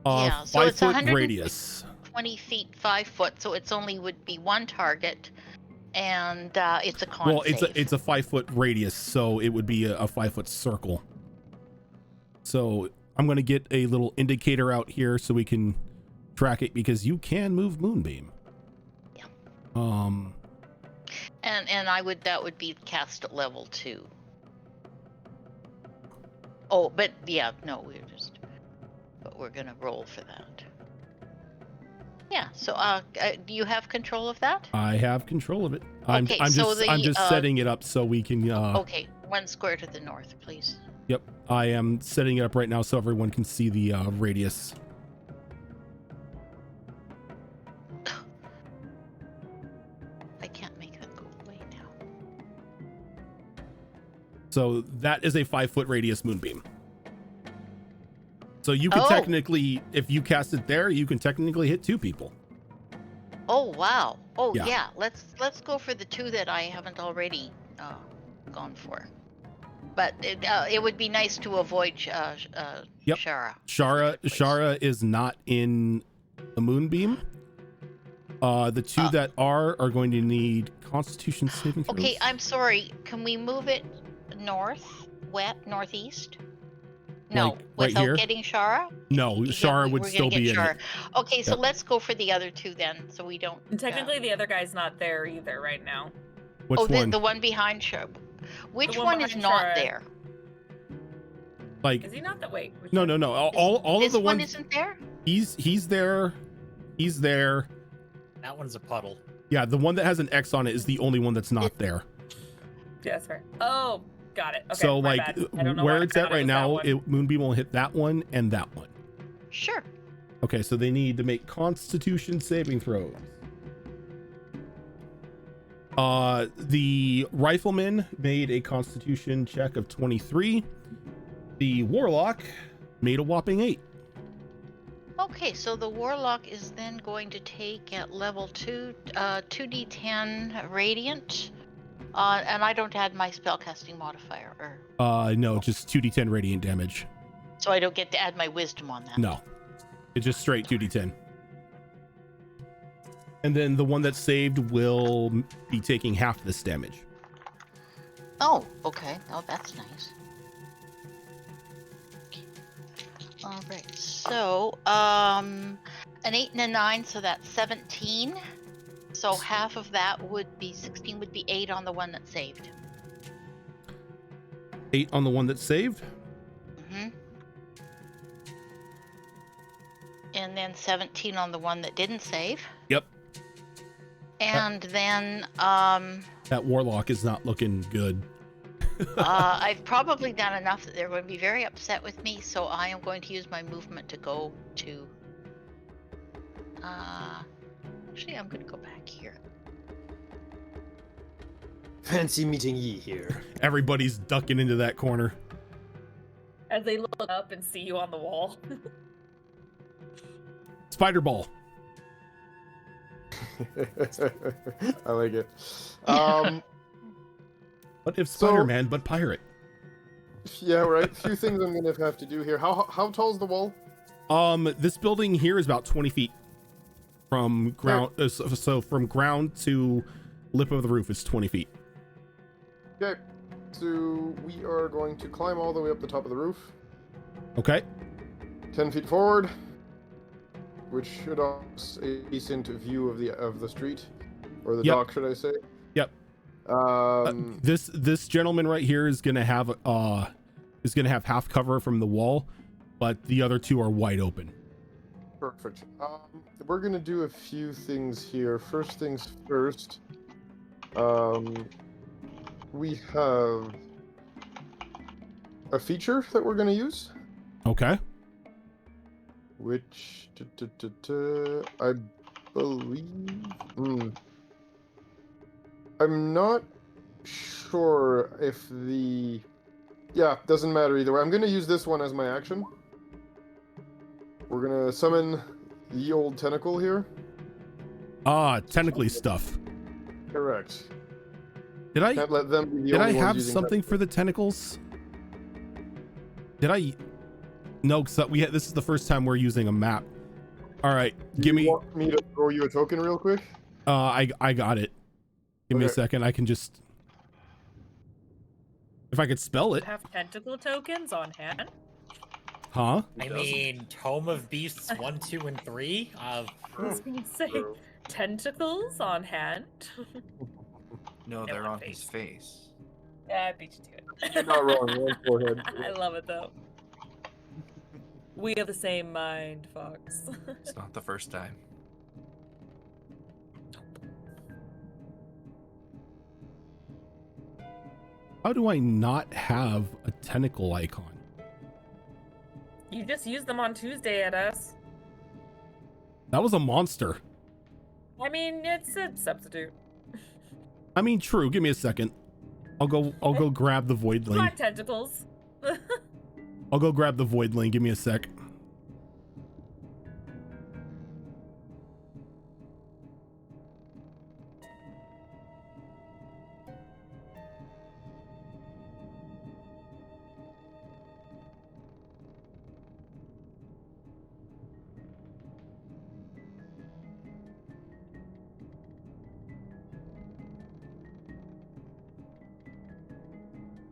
Yeah, so 5 it's foot 120 radius. 20 feet, 5 foot, so it's only would be one target, and it's a con Well, save. it's a 5 foot radius, so it would be a 5 foot circle. So I'm gonna get a little indicator out here so we can track it, because you can move Moonbeam. Yeah. And that would be cast at level 2. Oh, but yeah, no, but we're gonna roll for that. Yeah. So, do you have control of that? I have control of it. I'm Okay, just so I'm the, just setting it up so we can. Okay, 1 square to the north, please. Yep, I am setting it up right now so everyone can see the radius. I can't make that go away now. So that is a 5 foot radius Moonbeam. So you can Oh. technically, if you cast it there, you can technically hit 2 people. Oh wow. Oh Yeah. yeah. Let's go for the 2 that I haven't already gone for. But it would be nice to avoid Yep. Shara. Shara is not in the moonbeam. The 2 that are going to need Constitution saving throws. Okay, I'm sorry. Can we move it northeast? No, Like, right without here? getting Shara? No, Shara would we're still gonna be get in Shara. it. Okay, so Yep. let's go for the other 2 then, so we don't. And technically, the other guy's not there either right now. Which oh, one? the one behind Shara. Which one one is behind not Shara. there? Like, Is he not that? Wait. which no. one? All this of the one ones. isn't there? He's there. He's there. That one's a puddle. Yeah, the one that has an X on it is the only one that's not there. Yeah, that's fair. Oh, got it. Okay, So my like bad. I don't know where why I it's at thought it right was that now, one. Moonbeam will hit that one and that one. Sure. Okay, so they need to make Constitution saving throws. The rifleman made a Constitution check of 23. The warlock made a whopping 8. Okay, so the warlock is then going to take at level 2, 2d10 radiant, and I don't add my spellcasting modifier, or No, just 2d10 radiant damage. so I don't get to add my wisdom on that. No, it's just straight 2d10. And then the one that saved will be taking half this damage. Oh, okay. Oh, that's nice. All right. So, an 8 and a 9, so that's 17. So half of that would be 16. Would be 8 on the one that saved. 8 on the one that saved. Mm-hmm. And then 17 on the one that didn't save. Yep. And then That warlock is not looking good. I've probably done enough that they're going to be very upset with me, so I am going to use my movement to go to... actually, I'm going to go back here. Fancy meeting ye here. Everybody's ducking into that corner. As they look up and see you on the wall. Spider ball. I like it. What if Spider-Man but pirate? Yeah, right. Few things I'm gonna have to do here. How tall is the wall? This building here is about 20 feet from ground. So from ground to lip of the roof is 20 feet. Okay. So we are going to climb all the way up the top of the roof. Okay. 10 feet forward, which should offer a decent view of the street, or the Yep. dock, should I say? Yep. This gentleman right here is gonna have half cover from the wall, but the other 2 are wide open. Perfect. We're gonna do a few things here. First things first. We have a feature that we're gonna use, Okay. which I believe. I'm not sure if the. Yeah, doesn't matter either way. I'm gonna use this one as my action. We're gonna summon the old tentacle here. Tentacly stuff. Correct. Did I Can't let them be the did I only ones have using something for the tentacles? Did I? No, because this is the first time we're using a map. All right, give me. You want me to throw you a token real quick? I got it. Give me a Okay. second. I can just. If I could spell it, Have tentacle tokens on hand. huh? I mean, Tome of Beasts 1, 2, and 3. I was gonna say tentacles on hand. No, Yeah, they're one on his face. Yeah, I beat you to it. You're not wrong. One forehead. I love it though. We have the same mind, Fox. It's not the first time. How do I not have a tentacle icon? You just used them on Tuesday at us. That was a monster. I mean, it's a substitute. I mean, true. Give me a second. I'll go grab the void My link. tentacles. I'll go grab the void link. Give me a sec.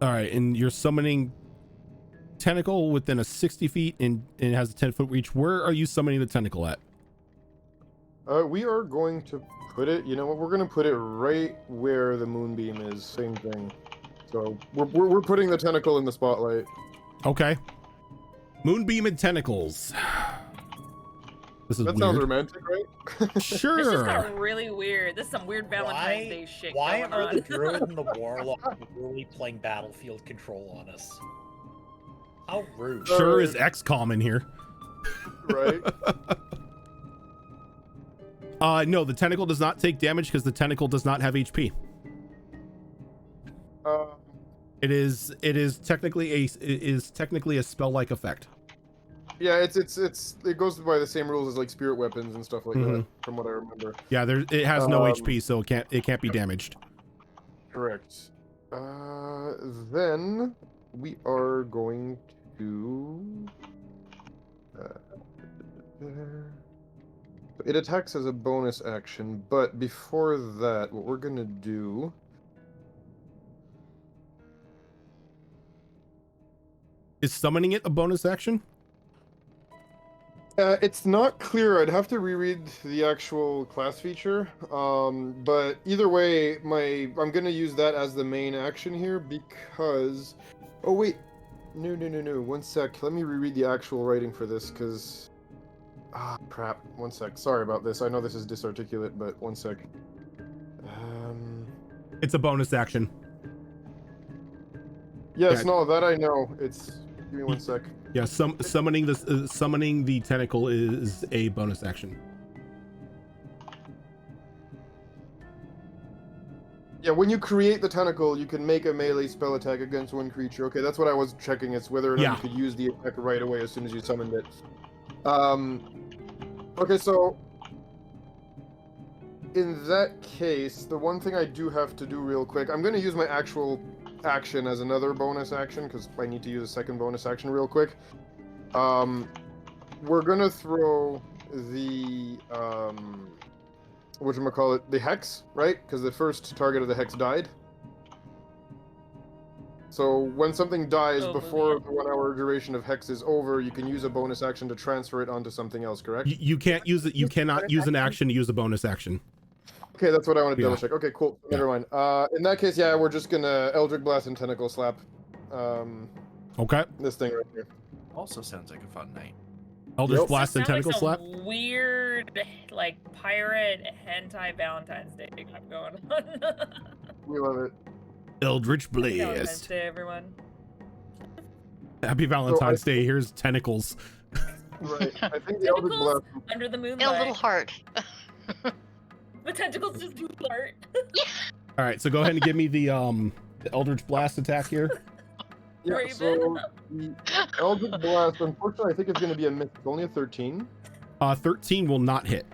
All right, and you're summoning tentacle within a 60 feet and it has a 10-foot reach. Where are you summoning the tentacle at? We are going to put it, you know what, we're going to put it right where the moonbeam is, same thing. So we're putting the tentacle in the spotlight. Okay. Moonbeam and tentacles. This is That weird. sounds romantic, right? Sure. This just got really weird. This is some weird Valentine's Day shit Why going are on. the druid and the warlock really playing battlefield control on us? How rude. Sure is XCOM in here. Right. No, the tentacle does not take damage because the tentacle does not have HP. It is technically a spell-like effect. Yeah, it goes by the same rules as like spirit weapons and stuff like that, from what I remember. Yeah, it has no HP, so it can't be damaged. Correct. Then we are going to. It attacks as a bonus action, but before that, what we're gonna do. Is summoning it a bonus action? It's not clear. I'd have to reread the actual class feature. But either way, I'm gonna use that as the main action here because. Oh wait, no. 1 sec. Let me reread the actual writing for this because. Ah, crap. 1 sec. Sorry about this. I know this is disarticulate, but 1 sec. It's a bonus action. Yes, Yeah. no, that I know. It's. Give me 1 sec. Yeah, summoning the tentacle is a bonus action. Yeah, when you create the tentacle, you can make a melee spell attack against one creature. Okay, that's what I was checking. It's whether or not you could use the attack right away as soon as you summoned it. Okay, so in that case, the one thing I do have to do real quick, I'm going to use my actual action as another bonus action because I need to use a second bonus action real quick. We're going to throw the whatchamacallit, the hex, right? Because the first target of the hex died. So when something dies before the 1 hour duration of hex is over, you can use a bonus action to transfer it onto something else, correct? You can't use it. You cannot use an action to use a bonus action. Okay, that's what I want to double check. Okay, cool. Never mind. In that case, yeah, we're just gonna Eldritch Blast and Tentacle Slap. Okay. This thing right here. Also sounds like a fun night. Eldritch Blast and Sounds Tentacle like Slap? some weird, like, pirate hentai Valentine's Day going on. We love it. Eldritch Valentine's Blast. Day, everyone. Happy Valentine's Day. Here's tentacles. Right. I think the Eldritch Blast. Under the moonlight. And a little heart. The tentacles just do flirt. All right, so go ahead and give me the Eldritch Blast attack here. Yeah, Raven. so the Eldritch Blast, unfortunately, I think it's going to be a miss. It's only a 13. 13 will not hit.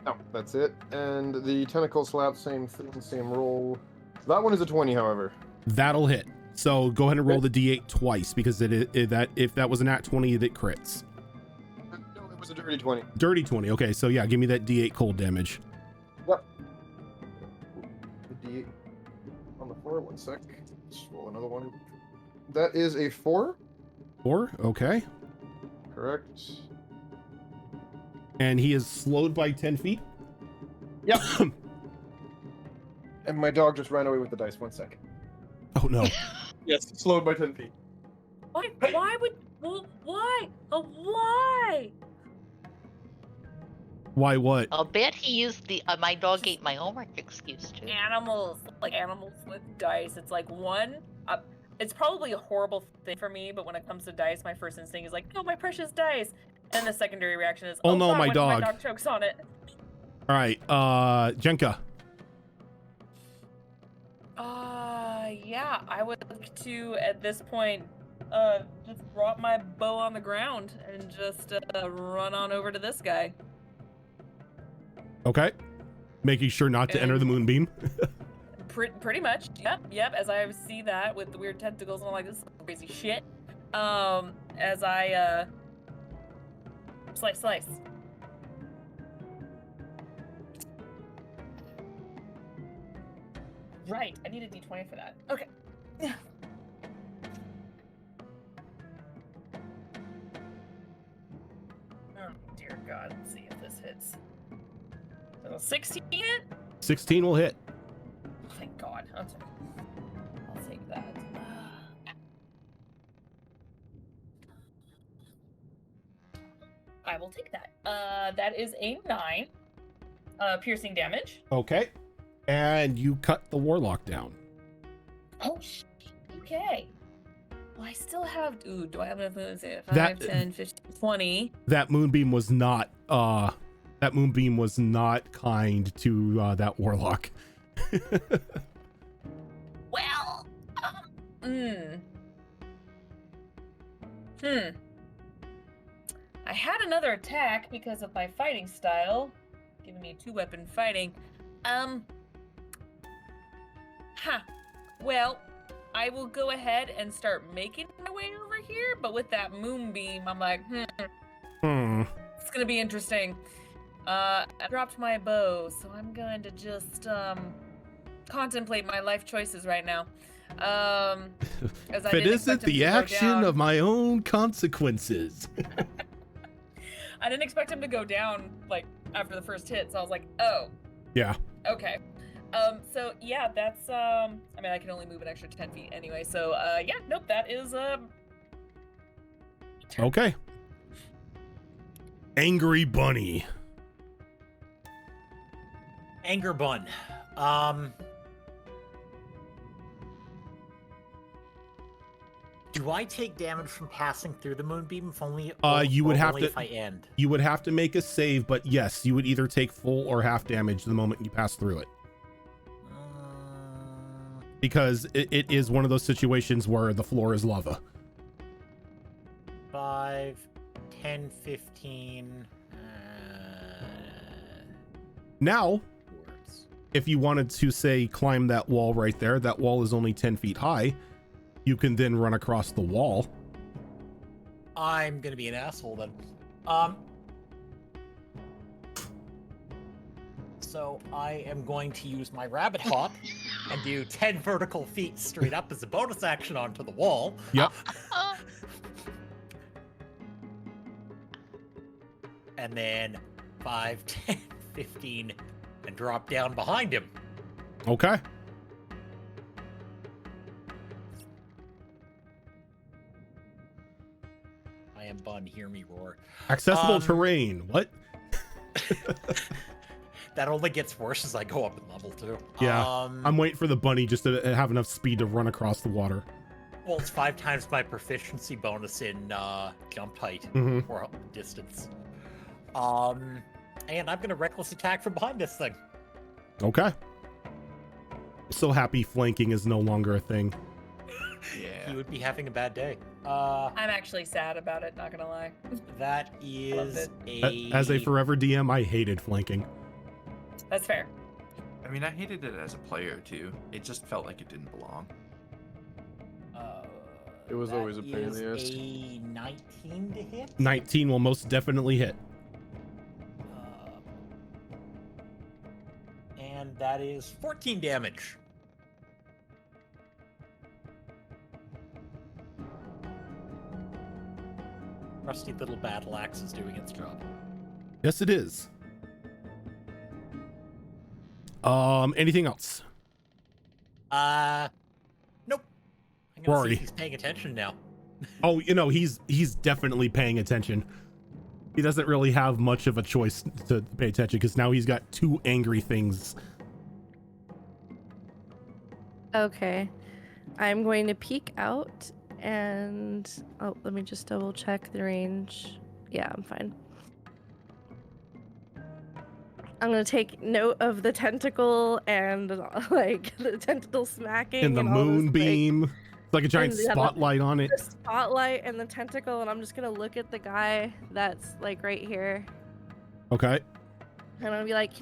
No, that's it. And the Tentacle Slap, same thing, same roll. That one is a 20, however. That'll hit. So go ahead and roll the d8 twice because if that was an at 20, it crits. No, it was a dirty 20. Dirty 20. Okay, so yeah, give me that d8 cold damage. Yep. The D8 on the floor. 1 sec. Let's roll another one. That is a 4. 4. Okay. Correct. And he is slowed by 10 feet. Yep. And my dog just ran away with the dice. 1 sec. Oh no. Yes, slowed by 10 feet. Why? Why would? Well, why? Why? Why what? I'll bet he used the my dog ate my homework excuse too. Animals, like animals with dice. It's like one. It's probably a horrible thing for me, but when it comes to dice, my first instinct is like, "Oh, my precious dice," and the secondary reaction is, Oh, no, God, my what if dog." My dog chokes on it. All right, Jenka. Yeah, I would like to at this point, just drop my bow on the ground and just run on over to this guy. Okay. Making sure not to enter the moonbeam. Pretty much. Yep. As I see that with the weird tentacles and all like this crazy shit. As I slice. Right, I need a d20 for that. Okay. Oh dear God. Let's see if this hits. So 16 hit? 16 will hit. Thank God. I'll take that. I will take that. That is a 9 piercing damage. Okay. And you cut the warlock down. Oh, okay. Well, I still have. Ooh, do I have enough? Let's say 5, That- 10, 15, 20. That moonbeam was not kind to that warlock. Well, I had another attack because of my fighting style, giving me 2-weapon fighting. Well, I will go ahead and start making my way over here, but with that moonbeam, I'm like, it's gonna be interesting. I dropped my bow, so I'm going to just contemplate my life choices right now. As If it isn't the action of my own consequences. I didn't expect him to go down like after the first hit, so I was like, oh. Yeah. Okay. So yeah, that's I mean, I can only move an extra 10 feet anyway, so yeah, nope, that is Okay. Angry Bunny. Anger Bun. Do I take damage from passing through the moonbeam if only? You would have only to. if I end. You would have to make a save, but yes, you would either take full or half damage the moment you pass through it. Because it is one of those situations where the floor is lava. 5, 10, 15. Now, if you wanted to say climb that wall right there, that wall is only 10 feet high. You can then run across the wall. I'm gonna be an asshole then. So I am going to use my rabbit hop and do 10 vertical feet straight up as a bonus action onto the wall. Yep. And then 5, 10, 15, and drop down behind him. Okay. I am Bun, hear me roar. Accessible terrain. What? That only gets worse as I go up in level too. Yeah. I'm waiting for the bunny just to have enough speed to run across the water. Well, it's 5 times my proficiency bonus in jump height or distance. And I'm gonna reckless attack from behind this thing. Okay. So happy flanking is no longer a thing. Yeah. He would be having a bad day. I'm actually sad about it, not gonna lie. That is a... As a forever DM, I hated flanking. That's fair. I mean, I hated it as a player too. It just felt like it didn't belong. It was that always a pain in the ass. is a 19 to hit. 19 will most definitely hit. And that is 14 damage. Rusty little battle axe is doing its job. Yes, it is. Anything else? Nope. I'm gonna see Rory. if he's paying attention now. Oh, you know, he's definitely paying attention. He doesn't really have much of a choice to pay attention because now he's got 2 angry things. Okay. I'm going to peek out and let me just double check the range. Yeah, I'm fine. I'm gonna take note of the tentacle and like the tentacle smacking And the all this, moonbeam. It's like a giant and the- spotlight on it. the spotlight and the tentacle, and I'm just gonna look at the guy that's like right here, Okay. and I'm gonna be like,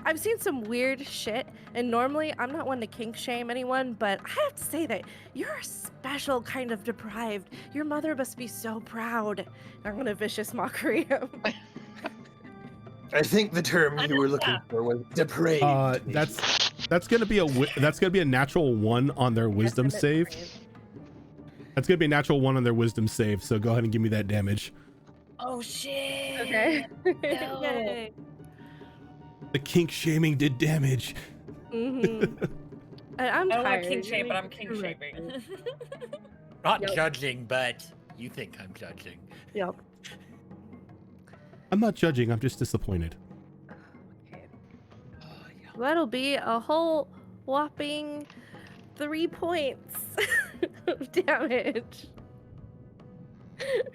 I've seen some weird shit, and normally I'm not one to kink shame anyone, but I have to say that you're a special kind of deprived. Your mother must be so proud. And I'm gonna vicious mockery him. I think the term you were looking for was depraved. That's gonna be a natural 1 on their wisdom Yes, I'm save. depraved. That's gonna be a natural 1 on their wisdom save. So go ahead and give me that damage. Oh shit! Okay. No. Yay. The kink shaming did damage. Mm-hmm. I'm I don't want tired. king shape, You but I'm need king to shaping. rest. Not Yep. judging, but you think I'm judging. Yep. I'm not judging, I'm just disappointed. Okay. Oh, yeah. That'll be a whole whopping 3 points of damage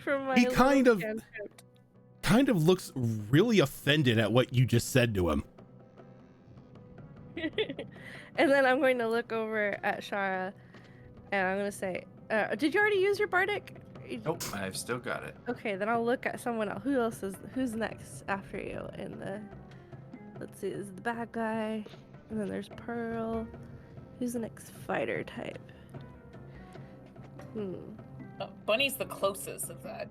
from my He little kind of cantrip. looks really offended at what you just said to him. And then I'm going to look over at Shara and I'm going to say, did you already use your bardic? Nope, I've still got it. Okay, then I'll look at someone else. Who's next after you in the, let's see, this is the bad guy, and then there's Pearl. Who's the next fighter type? Bunny's the closest, if that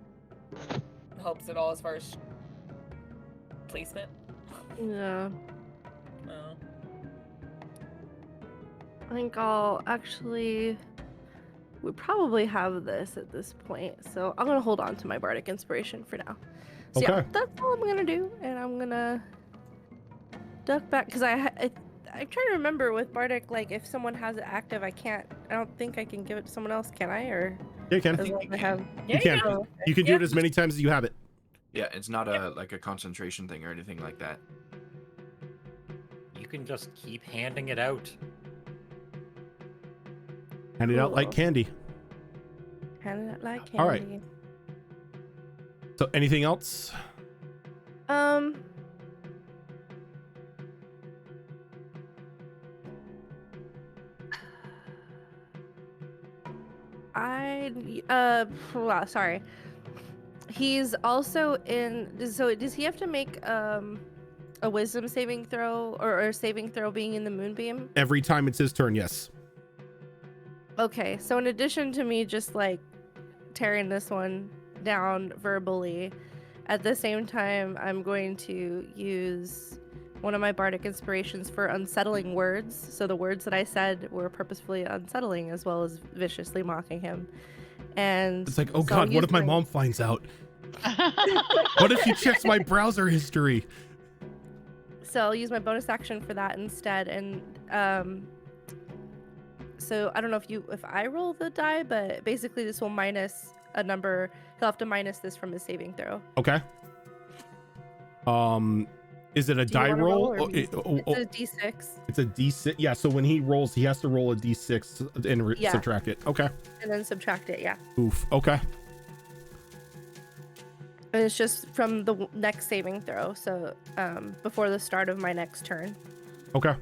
helps at all as far as placement. Yeah. No. I think I'll actually, we probably have this at this point, so I'm gonna hold on to my bardic inspiration for now. So yeah, Okay. that's all I'm gonna do, and I'm gonna duck back because I'm trying to remember with bardic, like if someone has it active, I don't think I can give it to someone else, can I? Or Yeah, you can. as long as I have. You can. Oh, You can do it as many times as you have it. Yeah, it's not like a concentration thing or anything like that. You can just keep handing it out. Hand it out like Cool. candy. hand it out like candy. All right. So anything else? Well, sorry. He's also in. So does he have to make a wisdom saving throw or a saving throw being in the moonbeam? Every time it's his turn, yes. Okay, so in addition to me just like tearing this one down verbally, at the same time I'm going to use one of my bardic inspirations for unsettling words. So the words that I said were purposefully unsettling as well as viciously mocking him. And It's like, oh so I'll God, what use if my mom finds out? What if she checks my browser history? So I'll use my bonus action for that instead. And so I don't know if I roll the die, but basically this will minus a number. He'll have to minus this from his saving throw. Okay. Is it a Do you die wanna roll? or It's It's a d6, it's a d6. Yeah. So when he rolls, he has to roll a d6 and Yeah. subtract it. Okay. and then subtract it. Yeah, Oof. Okay. and it's just from the next saving throw. So before the start of my next turn. Okay.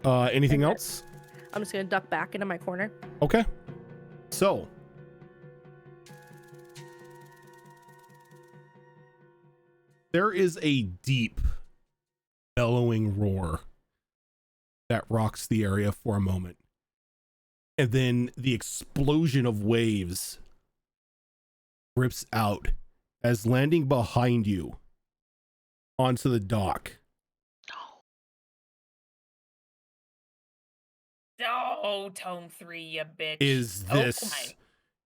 Anything Okay. else? I'm just gonna duck back into my corner. Okay. So. There is a deep, bellowing roar that rocks the area for a moment. And then the explosion of waves rips out as landing behind you onto the dock Oh, tome 3, you bitch. is Oh this my.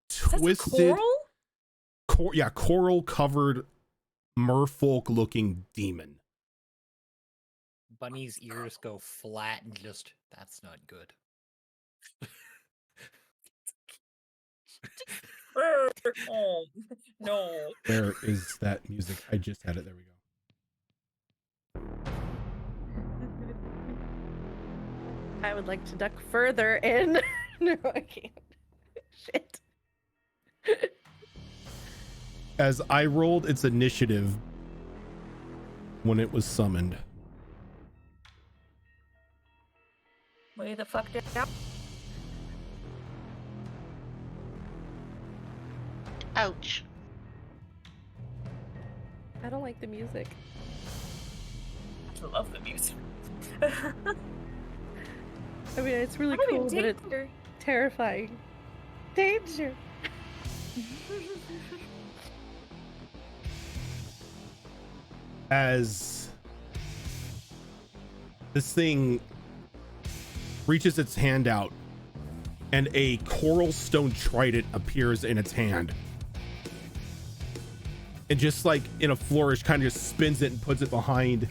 twisted, Coral? coral covered merfolk looking demon. Bunny's ears go flat and just, that's not good. Oh, no. Where is that music? I just had it. There we go. I would like to duck further in. No, I can't. Shit. As I rolled its initiative when it was summoned. Way the fuck down. Ouch. I don't like the music. I love the music. I mean, it's really I'm in cool, but it's danger. terrifying. Danger. As this thing reaches its hand out and a coral stone trident appears in its hand. and just like in a flourish kind of just spins it and puts it behind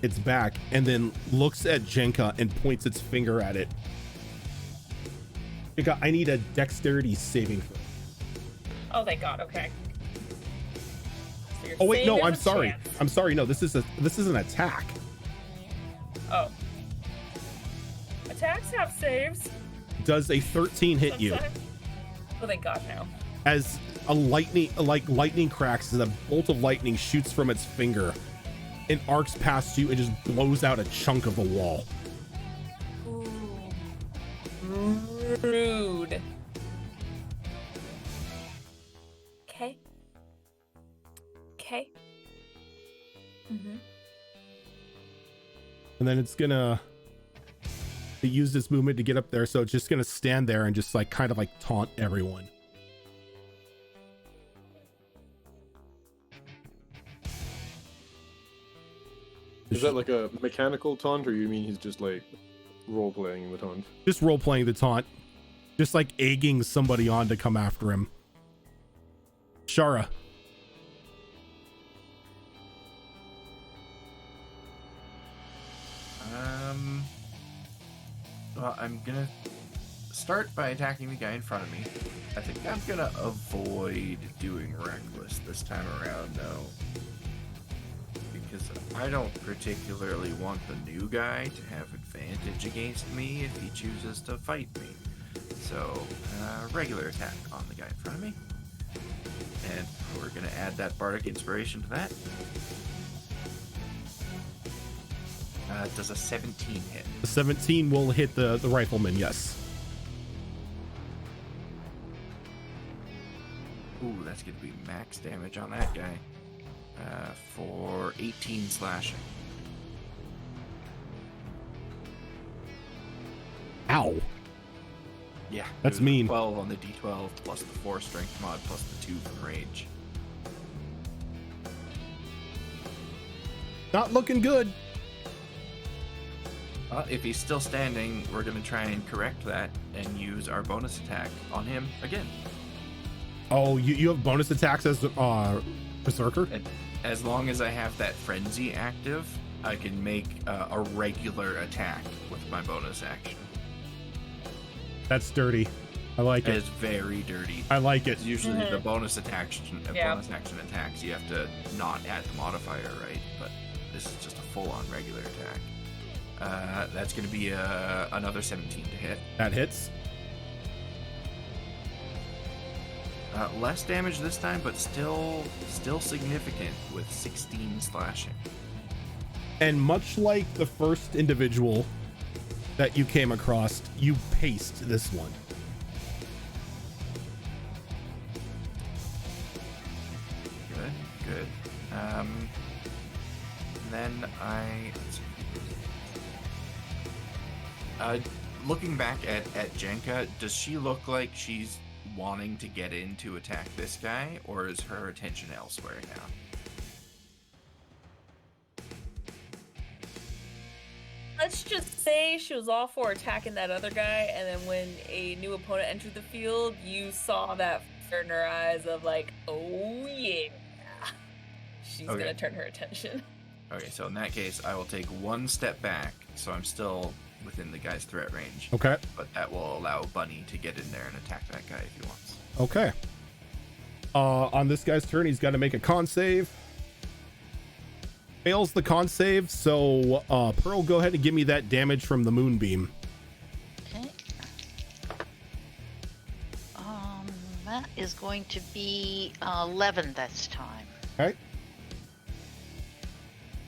its back, and then looks at Jenka and points its finger at it. Jenka, I need a dexterity saving throw. Oh, thank God. Okay. So you're Oh wait, saying no, there's I'm a sorry. chance. I'm sorry. No, this is an attack. Oh. Attacks have saves. Does a 13 hit you? Sometimes. Oh, thank God, no. As lightning cracks, as a bolt of lightning shoots from its finger and arcs past you and just blows out a chunk of the wall. Ooh. Rude. Okay. Okay. Mm-hmm. And then it's gonna use this movement to get up there, so it's just gonna stand there and just like kind of like taunt everyone. Is that like a mechanical taunt, or you mean he's just like role-playing the taunt? Just role playing the taunt, just like egging somebody on to come after him. Shara. Well, I'm gonna start by attacking the guy in front of me. I think I'm gonna avoid doing reckless this time around, though, because I don't particularly want the new guy to have advantage against me if he chooses to fight me. So, regular attack on the guy in front of me. And we're gonna add that bardic inspiration to that. Does a 17 hit? The 17 will hit the rifleman, yes. Ooh, that's gonna be max damage on that guy. For 18 slashing. Ow. Yeah. That's it was mean. 12 on the D12 plus the 4 strength mod plus the 2 from rage. Not looking good. If he's still standing, we're going to try and correct that and use our bonus attack on him again. Oh, you have bonus attacks as Berserker? And as long as I have that frenzy active, I can make a regular attack with my bonus action. That's dirty. I like It it. is very dirty. I like it. Usually the bonus action Yeah. attacks, you have to not add the modifier, right? But this is just a full-on regular attack. That's going to be another 17 to hit. That hits. Less damage this time, but still significant with 16 slashing. And much like the first individual that you came across, you paced this one. Good. Then let's see. Looking back at Jenka, does she look like she's wanting to get in to attack this guy, or is her attention elsewhere now? Let's just say she was all for attacking that other guy, and then when a new opponent entered the field, you saw that fire in her eyes of like, oh yeah, she's Okay. gonna turn her attention. Okay, so in that case, I will take one step back, so I'm still within the guy's threat range. Okay. But that will allow Bunny to get in there and attack that guy if he wants. Okay. On this guy's turn, he's got to make a con save. Fails the con save, so Pearl, go ahead and give me that damage from the moonbeam. Okay. That is going to be 11 this time. Okay.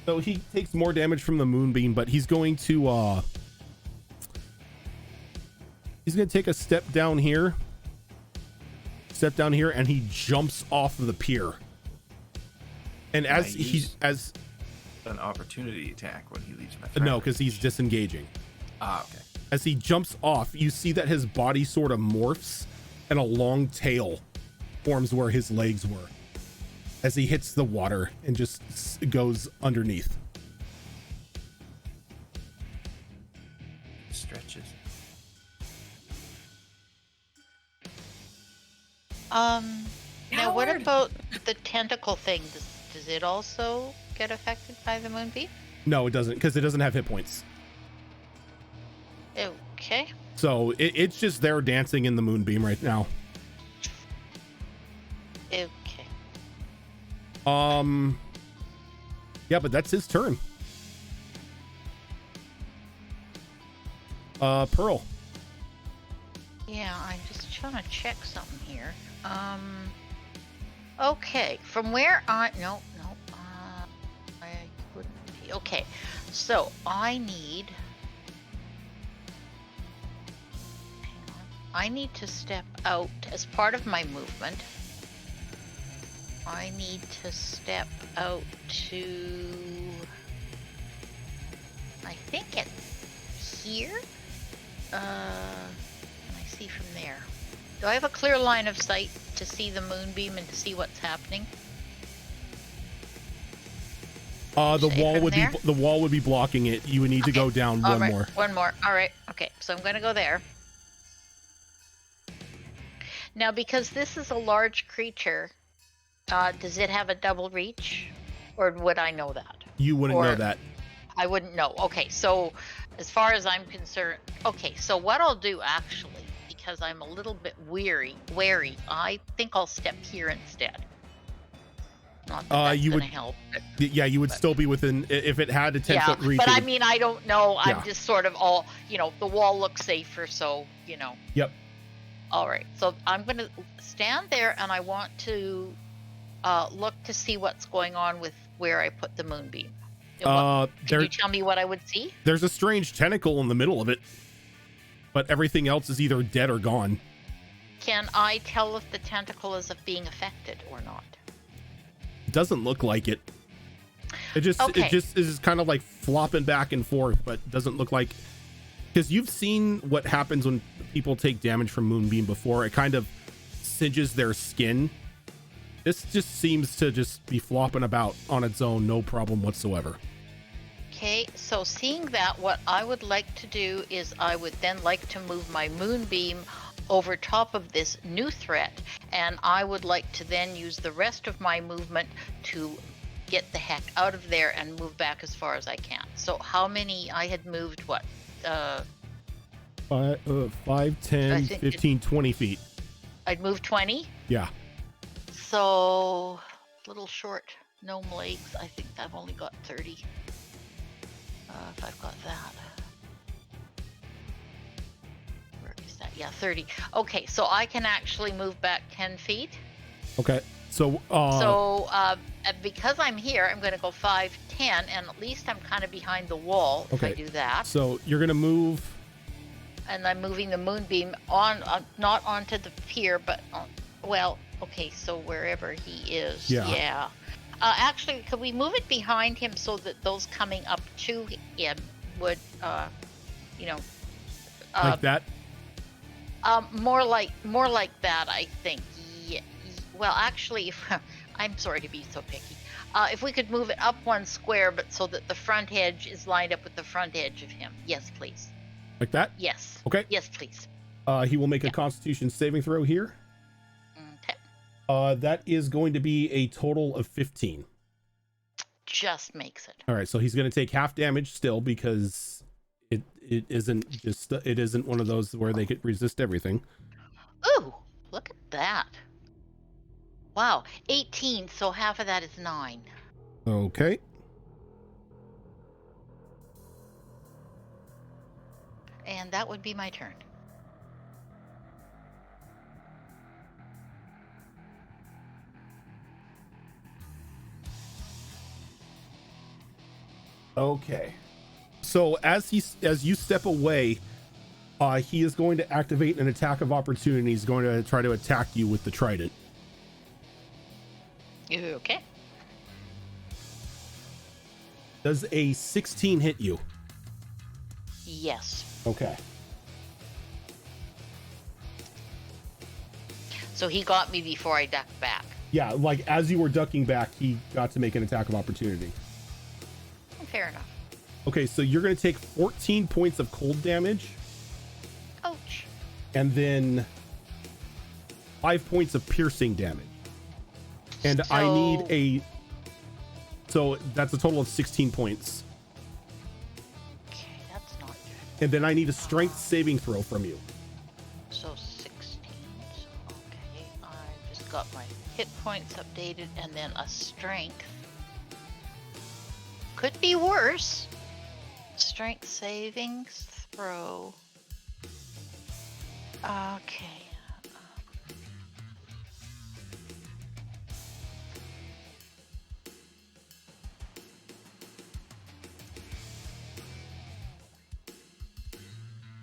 So he takes more damage from the moonbeam, but he's going to take a step down here, and he jumps off of the pier. And Can as I he's use as an opportunity attack when he leaves my threat no, range? because he's disengaging. Okay. As he jumps off, you see that his body sort of morphs, and a long tail forms where his legs were as he hits the water and just goes underneath. Stretches. Now, what Coward! about the tentacle thing? Does it also get affected by the moonbeam? No, it doesn't, because it doesn't have hit points. Okay. So it's just there dancing in the moonbeam right now. Okay. Yeah, but that's his turn. Pearl. Yeah, I'm just trying to check something here. Okay, from where I wouldn't be. Okay, so I need. Hang on. I need to step out as part of my movement. I need to step out to. I think it's here. I see from there. Do I have a clear line of sight to see the moonbeam and to see what's happening? The wall would be blocking it. You would need to go down All one right, more. One more. All right. Okay. So I'm going to go there. Now, because this is a large creature, does it have a double reach, or would I know that? You wouldn't know that. I wouldn't know. Okay. So, as far as I'm concerned, okay. So what I'll do actually, because I'm a little bit wary, I think I'll step here instead. Not that that's you gonna would help. Yeah, you would still be within if it had a 10-foot reach. But it I would- mean, I don't know. I'm Yeah. just sort of all, the wall looks safer, so, Yep. All right, so I'm going to stand there, and I want to look to see what's going on with where I put the moonbeam. Can you tell me what I would see? There's a strange tentacle in the middle of it, but everything else is either dead or gone. Can I tell if the tentacle is being affected or not? It doesn't look like it. It just is kind of like flopping back and forth, but doesn't look like, because you've seen what happens when people take damage from moonbeam before. It kind of singes their skin. This just seems to just be flopping about on its own, no problem whatsoever. Okay, so seeing that, what I would like to do is I would then like to move my moonbeam over top of this new threat, and I would like to then use the rest of my movement to get the heck out of there and move back as far as I can. So how many? I had moved what? 5, 10, 15, 20 feet. I'd moved 20? Yeah. So, little short gnome legs. I think I've only got 30. If I've got that. Where is that? Yeah, 30. Okay, so I can actually move back 10 feet. Okay. So, because I'm here, I'm going to go 5, 10, and at least I'm kind of behind the wall if I do that. So you're going to move. And I'm moving the moonbeam on, not onto the pier, but on, okay, so wherever he is. Yeah. Actually, could we move it behind him so that those coming up to him would, like that? More like that, I think. Yeah. Well, actually, I'm sorry to be so picky. If we could move it up one square, but so that the front edge is lined up with the front edge of him. Yes, please. Like that? Yes. Okay. Yes, please. He will make a Constitution saving throw here. Okay. That is going to be a total of 15. Just makes it. All right, so he's going to take half damage still because it isn't one of those where they could resist everything. Ooh, look at that. Wow, 18, so half of that is 9. Okay. And that would be my turn. Okay. So as you step away, he is going to activate an attack of opportunity. He's going to try to attack you with the trident. Okay. Does a 16 hit you? Yes. Okay. So he got me before I ducked back. Yeah, like as you were ducking back, he got to make an attack of opportunity. Fair enough. Okay, so you're going to take 14 points of cold damage. Ouch. And then 5 points of piercing damage. And I need a. So that's a total of 16 points. Okay, that's not good. And then I need a strength saving throw from you. So 16. So, okay, I just got my hit points updated, and then a strength. Could be worse. Strength savings throw. Okay.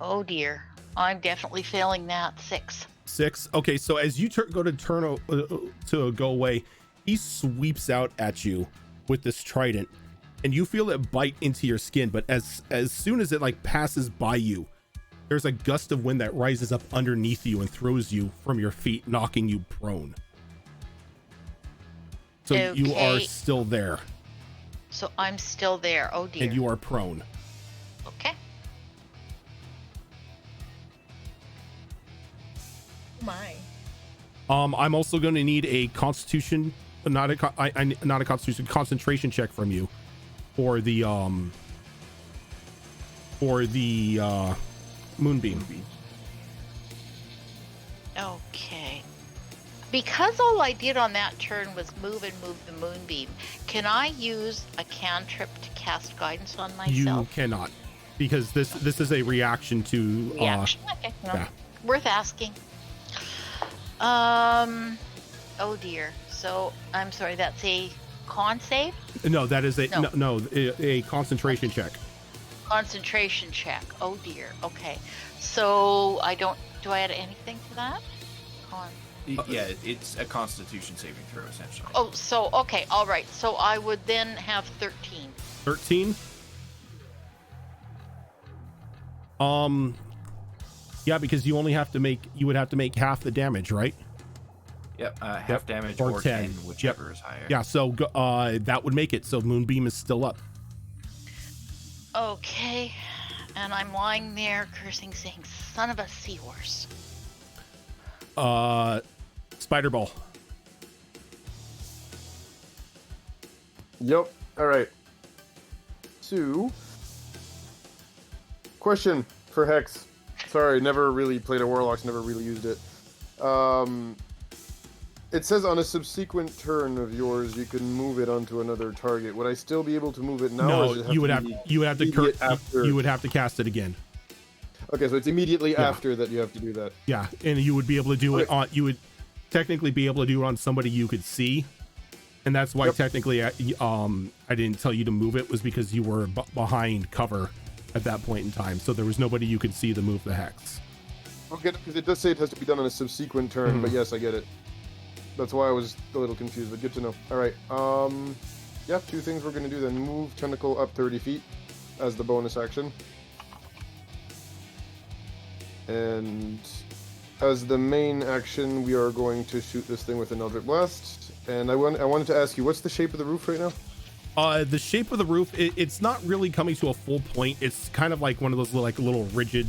Oh dear. I'm definitely failing that. 6. 6. Okay, so as you go to to go away, he sweeps out at you with this trident, and you feel it bite into your skin. But as soon as it like passes by you, there's a gust of wind that rises up underneath you and throws you from your feet, knocking you prone. So you are still there. So I'm still there. Oh dear. And you are prone. Okay. My. I'm also going to need a constitution, not a constitution, concentration check from you for the moonbeam. Okay. Because all I did on that turn was move the moonbeam, can I use a cantrip to cast guidance on myself? You cannot, because this is a reaction to reaction. Okay, no. Yeah. Worth asking. Oh dear. So I'm sorry. That's a con save. No, that is a a concentration check. Concentration check. Oh dear. Okay. So do I add anything to that? Yeah, it's a Constitution saving throw essentially. Oh, so okay, all right. So I would then have 13. 13. Yeah, because you would have to make half the damage, right? Yep, half damage or 10, whichever is higher. Yeah, so that would make it. So Moonbeam is still up. Okay, and I'm lying there cursing, saying, "Son of a seahorse." Spider Ball. Yep. All right. 2. Question for Hex. Sorry, never really played a Warlocks, never really used it. It says on a subsequent turn of yours, you can move it onto another target. Would I still be able to move it now? No, you would have to cast it again. Okay, so it's immediately after that you have to do that. Yeah, and you would be able to do it on. You would technically be able to do it on somebody you could see, and that's why technically I didn't tell you to move it, was because you were behind cover at that point in time, so there was nobody you could see to move the hex. Okay, because it does say it has to be done on a subsequent turn, but yes, I get it. That's why I was a little confused, but good to know. All right, yeah, 2 things we're going to do then. Move Tentacle up 30 feet as the bonus action. And as the main action, we are going to shoot this thing with an Eldritch Blast. And I wanted to ask you, what's the shape of the roof right now? The shape of the roof, it's not really coming to a full point. It's kind of like one of those little rigid,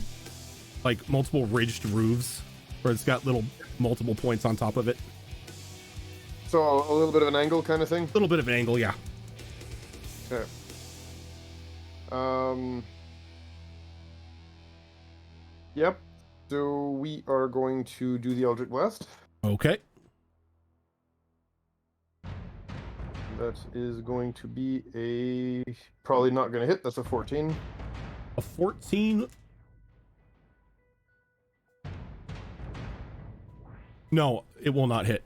like multiple ridged roofs, where it's got multiple points on top of it. So a little bit of an angle kind of thing? A little bit of an angle, yeah. Okay. Yep. So we are going to do the Eldritch Blast. Okay. That is going to be probably not going to hit. That's a 14. A 14? No, it will not hit.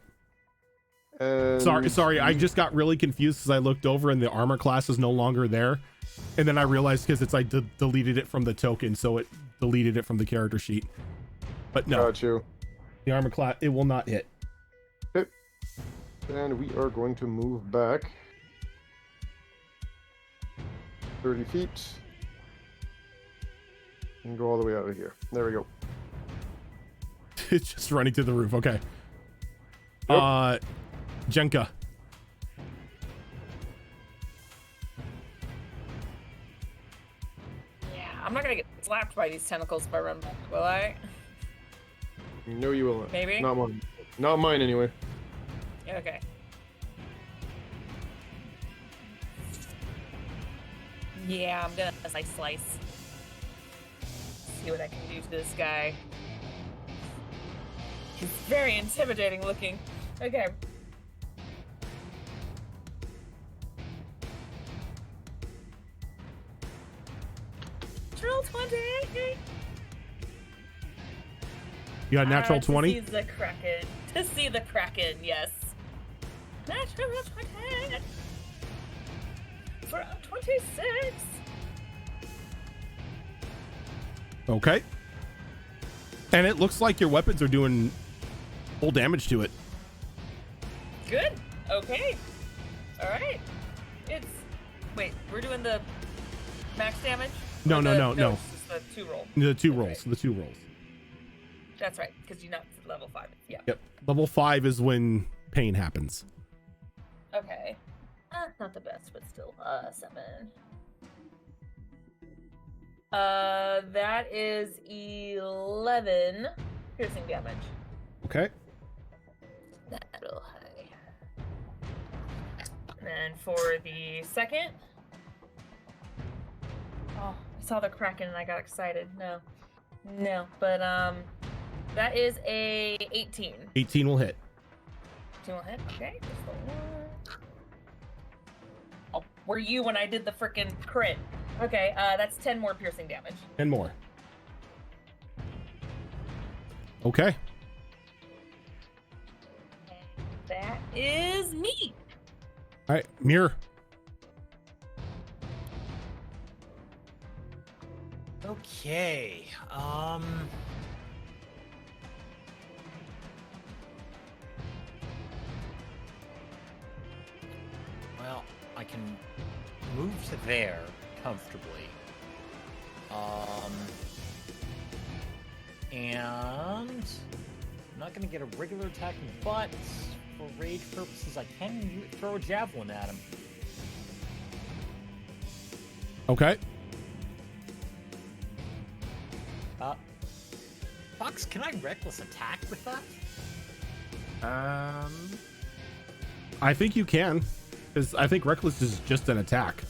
And Sorry, I just got really confused because I looked over and the armor class is no longer there. And then I realized because it's deleted it from the token, so it deleted it from the character sheet. But no. Got you. The armor class, it will not hit. Okay. And we are going to move back 30 feet. And go all the way out of here. There we go. It's just running to the roof, okay. Yep. Jenka. Yeah, I'm not gonna get slapped by these tentacles if I run back, will I? No, you will not. Maybe? Not mine. Not mine, anyway. Yeah, okay. Yeah, I'm gonna slice. See what I can do to this guy. He's very intimidating looking. Okay. Natural 20! You got a natural 20? To see the Kraken. To see the Kraken, yes. Natural 20! For 26! Okay. And it looks like your weapons are doing full damage to it. Good. Okay. All right. Wait, we're doing the max damage? No. It's just the 2 roll. The two That's rolls. right. The 2 rolls. That's right, because you're not level 5. Yeah. Yep. Level 5 is when pain happens. Okay. Not the best, but still. 7. That is 11 piercing damage. Okay. That'll high. And then for the second. Oh, I saw the Kraken and I got excited. No, but that is a 18. 18 will hit. 18 will hit. Okay. Just the one. Oh, were you when I did the frickin' crit? Okay, that's 10 more piercing damage. 10 more. Okay. That is me. All right, Mirror. Okay. Well, I can move to there comfortably. And I'm not gonna get a regular attack in the butt. For rage purposes, I can throw a javelin at him. Okay. Fox, can I reckless attack with that? I think you can, because I think reckless is just an attack.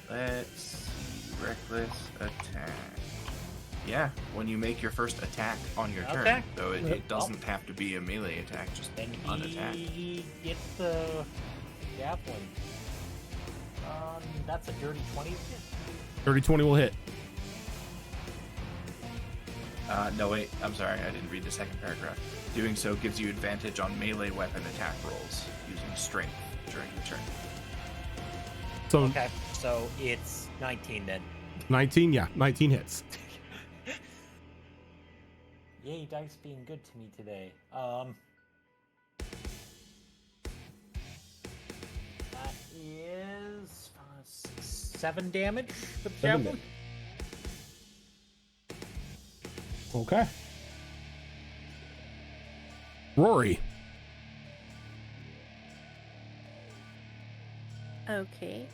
Let's see. Reckless attack. Yeah, when you make your first attack on your turn. Okay. So it doesn't have to be a melee attack, just Then an attack. he gets the javelin. That's a dirty 20. Dirty 20 will hit. No, wait. I'm sorry. I didn't read the second paragraph. Doing so gives you advantage on melee weapon attack rolls using strength during the turn. So Okay, so it's 19 then. 19, yeah, 19 hits. Yay, dice being good to me today. That is 7 damage with the 7 javelin. Okay. Rory. Okay.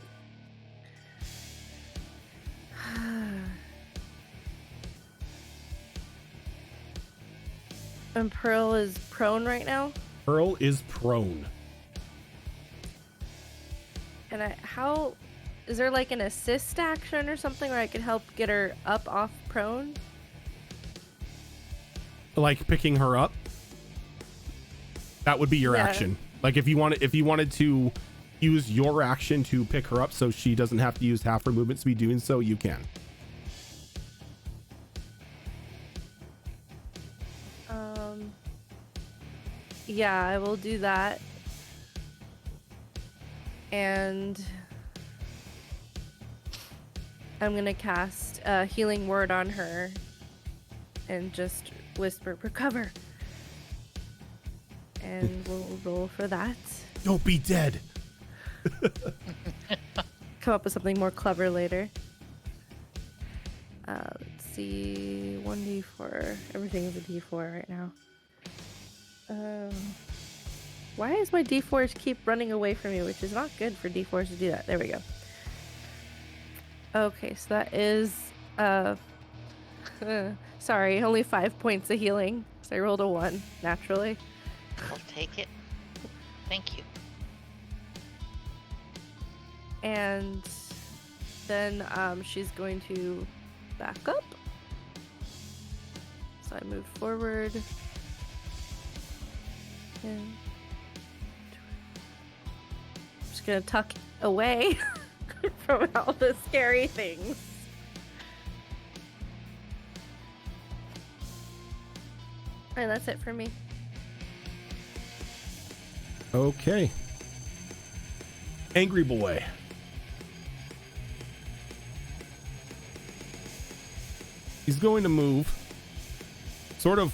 And Pearl is prone right now. Pearl is prone. And how is there like an assist action or something where I can help get her up off prone? Like picking her up. That would be your Yeah. action. Like if you wanted to use your action to pick her up so she doesn't have to use half her movement to be doing so, you can. Yeah, I will do that. And I'm gonna cast a healing word on her and just whisper, recover. And we'll roll for that. Don't be dead. Come up with something more clever later. Let's see, 1d4. Everything is a d4 right now. Why is my d4s keep running away from me, which is not good for d4s to do that. There we go. Okay, so that is sorry, only 5 points of healing. So I rolled a 1 naturally. I'll take it. Thank you. And then she's going to back up. So I move forward. And I'm just gonna tuck away from all the scary things. And that's it for me. Okay. Angry boy. He's going to move. Sort of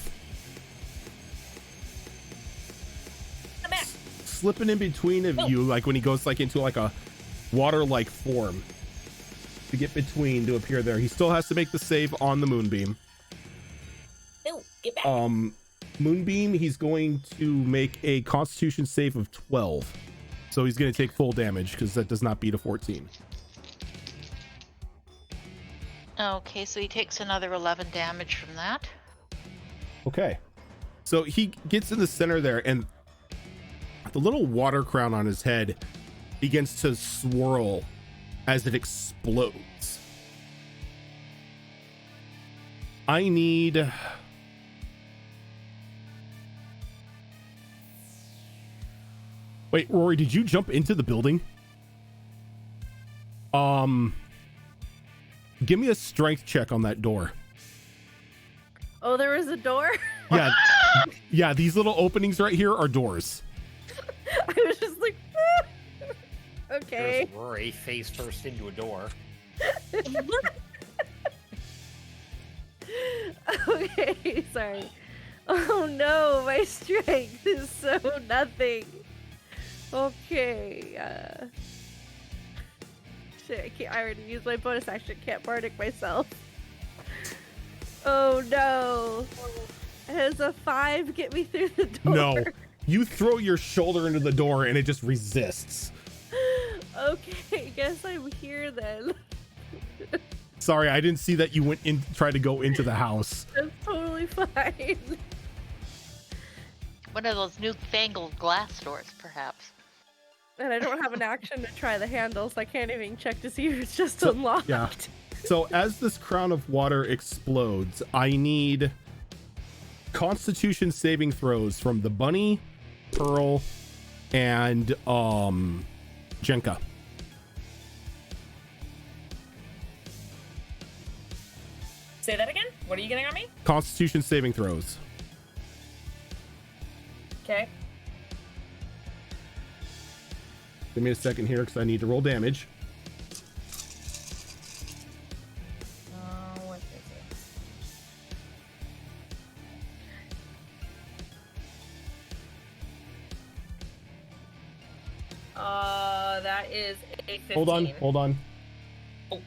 slipping in between of you, like when he goes like into like a water-like form to get between to appear there. He still has to make the save on the moonbeam. No, get back. Moonbeam, he's going to make a Constitution save of 12. So he's going to take full damage because that does not beat a 14. Okay, so he takes another 11 damage from that. Okay. So he gets in the center there, and the little water crown on his head begins to swirl as it explodes. I need... Wait, Rory, did you jump into the building? Give me a strength check on that door. Oh, there was a door? Yeah. Yeah, these little openings right here are doors. I was just like, okay. There's Rory face first into a door. Okay, sorry. Oh no, my strength is so nothing. Okay, shit, I already used my bonus action, can't bardic myself. Oh no. Has a 5 get me through the door? No. You throw your shoulder into the door and it just resists. Okay, guess I'm here then. Sorry, I didn't see that you went in, tried to go into the house. That's totally fine. One of those newfangled glass doors, perhaps. And I don't have an action to try the handle, so I can't even check to see if it's just unlocked. Yeah. So as this crown of water explodes, I need Constitution saving throws from the bunny, Pearl, and Jenka. Say that again? What are you getting on me? Constitution saving throws. Okay. Give me a second here because I need to roll damage. What is it? That is a 15. Hold on. Oh.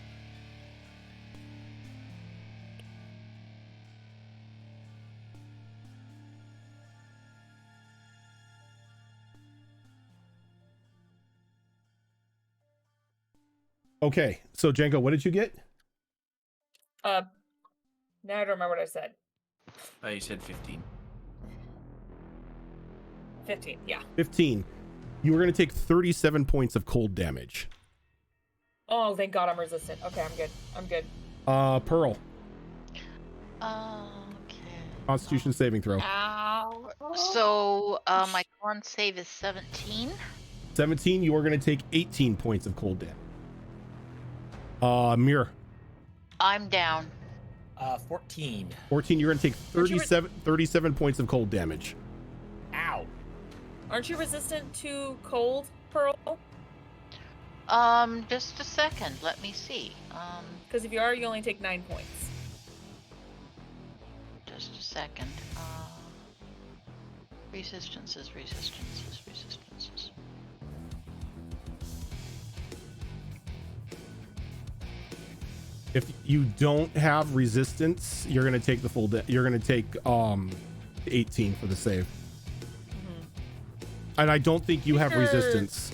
Okay, so Jenka, what did you get? Now I don't remember what I said. You said 15. 15, yeah. 15. You were going to take 37 points of cold damage. Oh, thank God I'm resistant. Okay, I'm good. Pearl. Okay. Constitution saving throw. Ow. So, my con save is 17. 17, you are going to take 18 points of cold damage. Mir. I'm down. 14. 14, you're going to take 37 points of cold damage. Ow. Aren't you resistant to cold, Pearl? Just a second. Let me see. Because if you are, you only take 9 points. Just a second. Resistances. If you don't have resistance, you're going to take the full you're going to take 18 for the save. And I don't think you have resistance.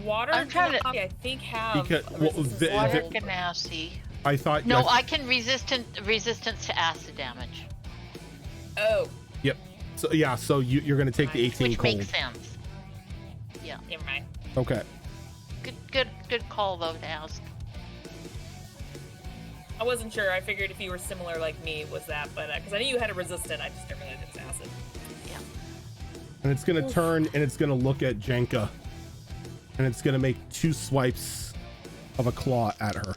Water I'm trying to- I think have Because- well, resistance Water to cold. Ganassi. I thought No, I can resistance to acid damage. Oh, Yep. So yeah, so you're going to take the 18 Which cold. makes sense. Yeah. never mind. Okay. Good good call though to ask. I wasn't sure. I figured if you were similar like me, was that, but because I knew you had a resistant, I just didn't realize it was acid. Yeah. And it's gonna turn and it's gonna look at Jenka, and it's gonna make 2 swipes of a claw at her.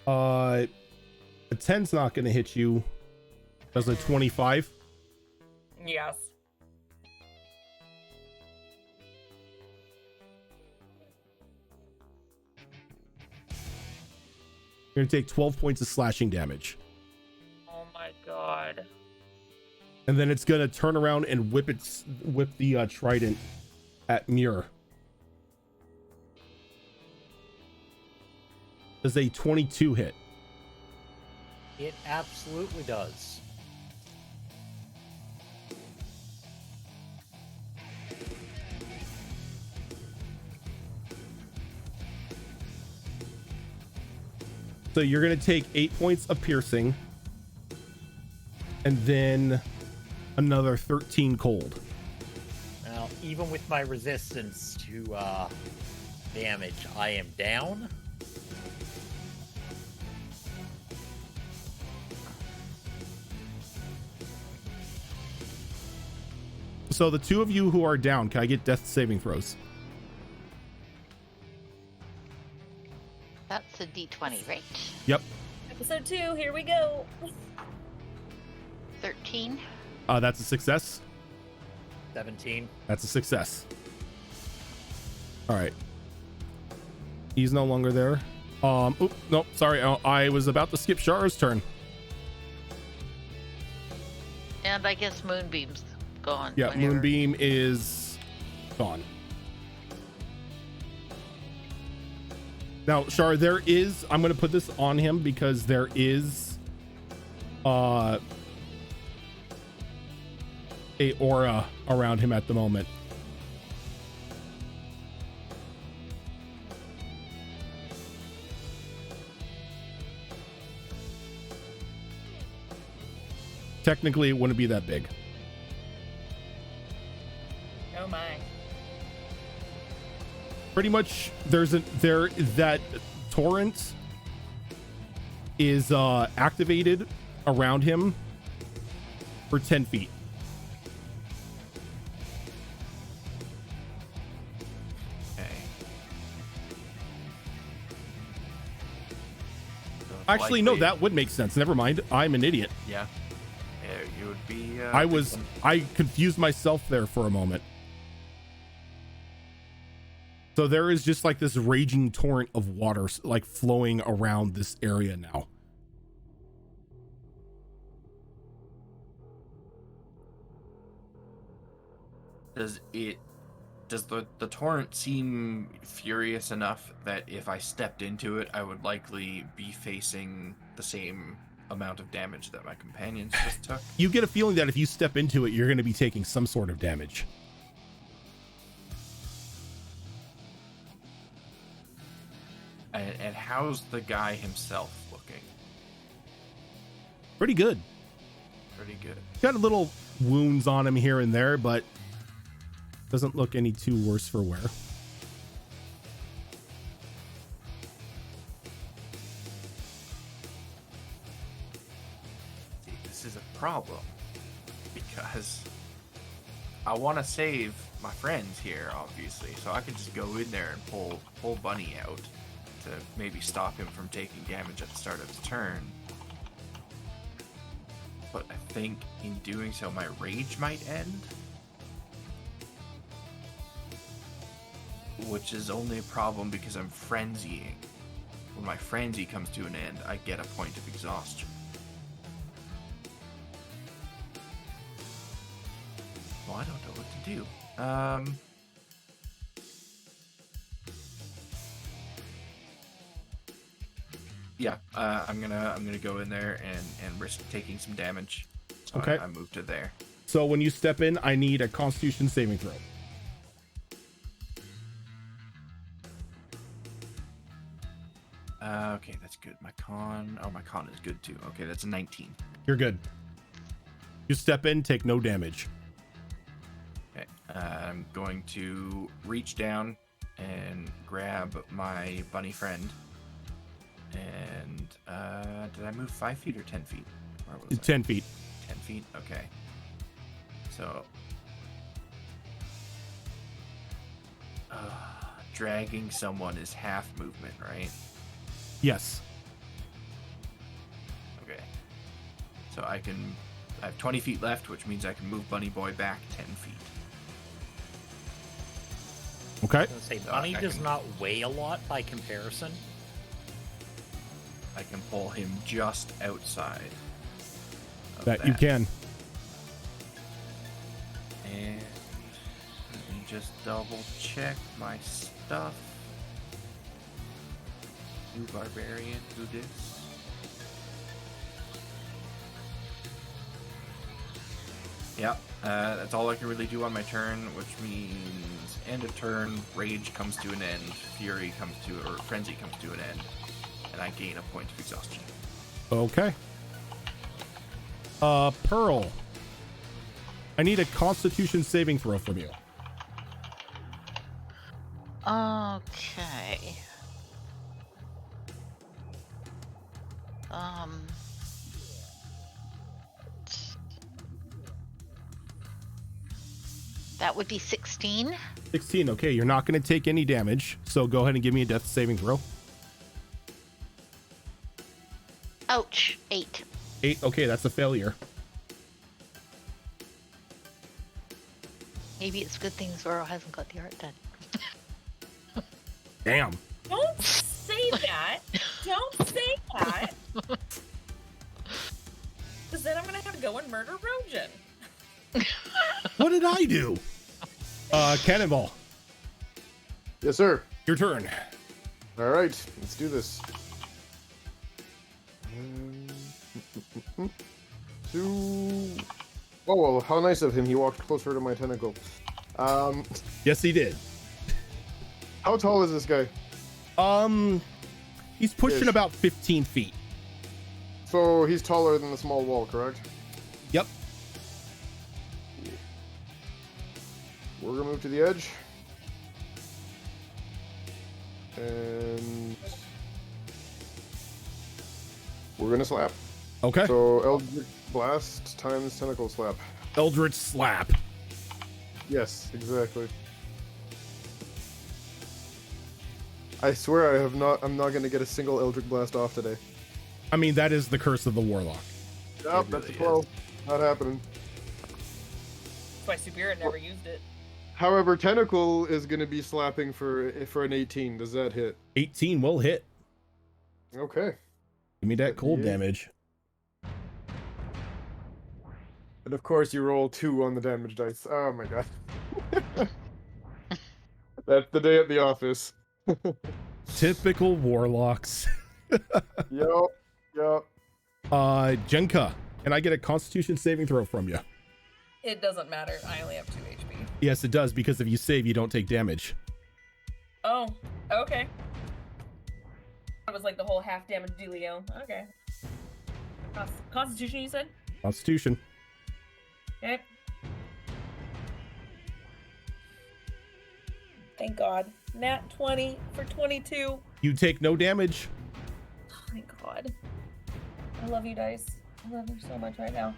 A 10's not gonna hit you. Does a 25? Yes. You're gonna take 12 points of slashing damage. Oh my god. And then it's gonna turn around and whip the trident at Muir. Does a 22 hit? It absolutely does. So you're going to take 8 points of piercing and then another 13 cold. Now, even with my resistance to damage, I am down. So the 2 of you who are down, can I get death saving throws? That's a D20, right? Yep. Episode 2, here we go. 13. That's a success. 17. That's a success. All right. He's no longer there. Oop, nope, sorry. I was about to skip Shara's turn. And I guess Moonbeam's gone. Yeah, whenever- Moonbeam is gone. Now, Shar, there is, I'm going to put this on him because there is a aura around him at the moment. Technically, it wouldn't be that big. Oh my. Pretty much that torrent is activated around him for 10 feet. Okay. So Actually, no, likely- that would make sense. Never mind. I'm an idiot. Yeah. Yeah, you would be. I confused myself there for a moment. So there is just like this raging torrent of water like flowing around this area now. Does the torrent seem furious enough that if I stepped into it, I would likely be facing the same amount of damage that my companions just took? You get a feeling that if you step into it, you're going to be taking some sort of damage. And how's the guy himself looking? Pretty good. Pretty good. Got a little wounds on him here and there, but doesn't look any too worse for wear. See, this is a problem because I want to save my friends here, obviously, so I could just go in there and pull Bunny out to maybe stop him from taking damage at the start of his turn. But I think in doing so, my rage might end. Which is only a problem because I'm frenzying. When my frenzy comes to an end, I get a point of exhaustion. Well, I don't know what to do. Yeah, I'm gonna go in there and risk taking some damage. So Okay. I moved to there. So when you step in, I need a Constitution saving throw. Okay, that's good. My con is good too. Okay, that's a 19. You're good. You step in, take no damage. Okay, I'm going to reach down and grab my bunny friend. And did I move 5 feet or 10 feet? Where was 10 feet. 10 feet? Okay. So, dragging someone is half movement, right? Yes. Okay. So I have 20 feet left, which means I can move Bunny Boy back 10 feet. Okay. I was gonna say, Bunny does not weigh a lot by comparison. I can pull him just outside of That you can. And let me just double check my stuff. Do Barbarian, do this. Yep, that's all I can really do on my turn, which means end of turn, Rage comes to an end, Fury comes to, or Frenzy comes to an end, and I gain a point of exhaustion. Okay. Pearl. I need a Constitution saving throw from you. Okay. That would be 16. 16. Okay, you're not going to take any damage, so go ahead and give me a death saving throw. Ouch. 8. 8. Okay, that's a failure. Maybe it's a good thing Zoro hasn't got the art done. Damn. Don't say that. Don't say that. Because then I'm going to have to go and murder Rojan. What did I do? Cannonball. Yes, sir. Your turn. All right, let's do this. Oh, well, how nice of him. He walked closer to my tentacle. Yes, he did. How tall is this guy? He's pushing Ish. about 15 feet. So he's taller than the small wall, correct? Yep. We're gonna move to the edge. And we're gonna slap. Okay. So Eldritch Blast times Tentacle Slap. Eldritch Slap. Yes, exactly. I swear I'm not gonna get a single Eldritch Blast off today. I mean, that is the curse of the Warlock. Yep, that's a 12. Not happening. That's why Superior never used it. However, Tentacle is going to be slapping for an 18. Does that hit? 18 will hit. Okay. Give me that cold Yeah. damage. And of course, you roll 2 on the damage dice. Oh my god. That's the day at the office. Typical Warlocks. Yup. Jenka, can I get a Constitution saving throw from you? It doesn't matter. I only have 2 HP. Yes, it does, because if you save, you don't take damage. Oh, okay. That was like the whole half damage dealio. Okay. Constitution, you said? Constitution. Okay. Thank God. Nat 20 for 22. You take no damage. Oh my God. I love you, Dice. I love you so much right now.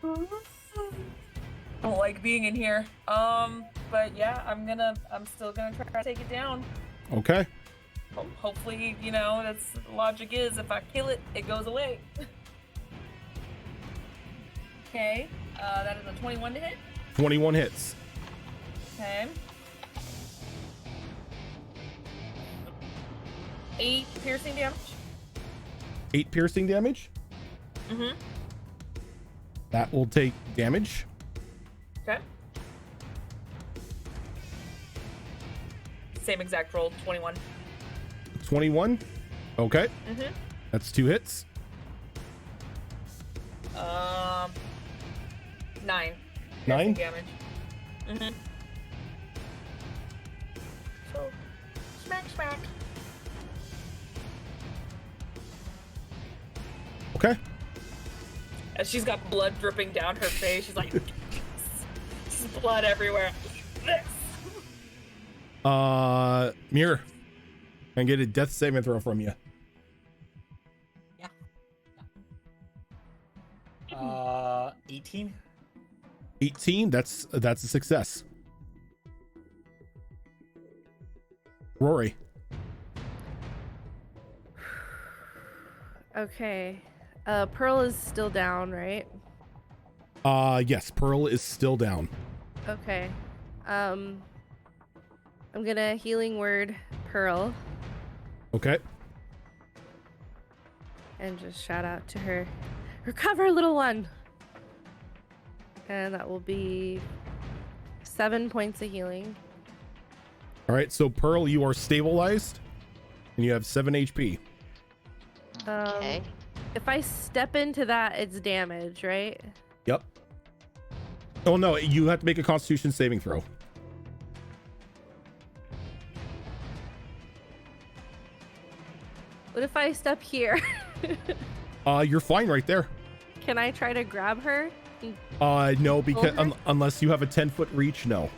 I don't like being in here. But yeah, I'm still gonna try to take it down. Okay. Hopefully, you know, that's logic is if I kill it, it goes away. Okay, that is a 21 to hit. 21 hits. Okay. 8 piercing damage. 8 piercing damage. Mm-hmm. That will take damage. Okay. Same exact roll, 21. 21. Okay. Mm-hmm. That's 2 hits. 9. 9? Damage. Mm-hmm. So, smack. Okay. As she's got blood dripping down her face, she's like, just blood everywhere. this. Mirror, and get a death saving throw from you. 18. 18. That's a success. Rory. Okay. Pearl is still down, right? Yes, Pearl is still down. Okay. I'm gonna healing word Pearl Okay. and just shout out to her. Recover, little one! And that will be 7 points of healing. All right, so Pearl, you are stabilized, and you have 7 HP. Okay. If I step into that, it's damage, right? Yep. Oh no, you have to make a Constitution saving throw. What if I step here? You're fine right there. Can I try to grab her? No, because Over? unless you have a 10-foot reach, no.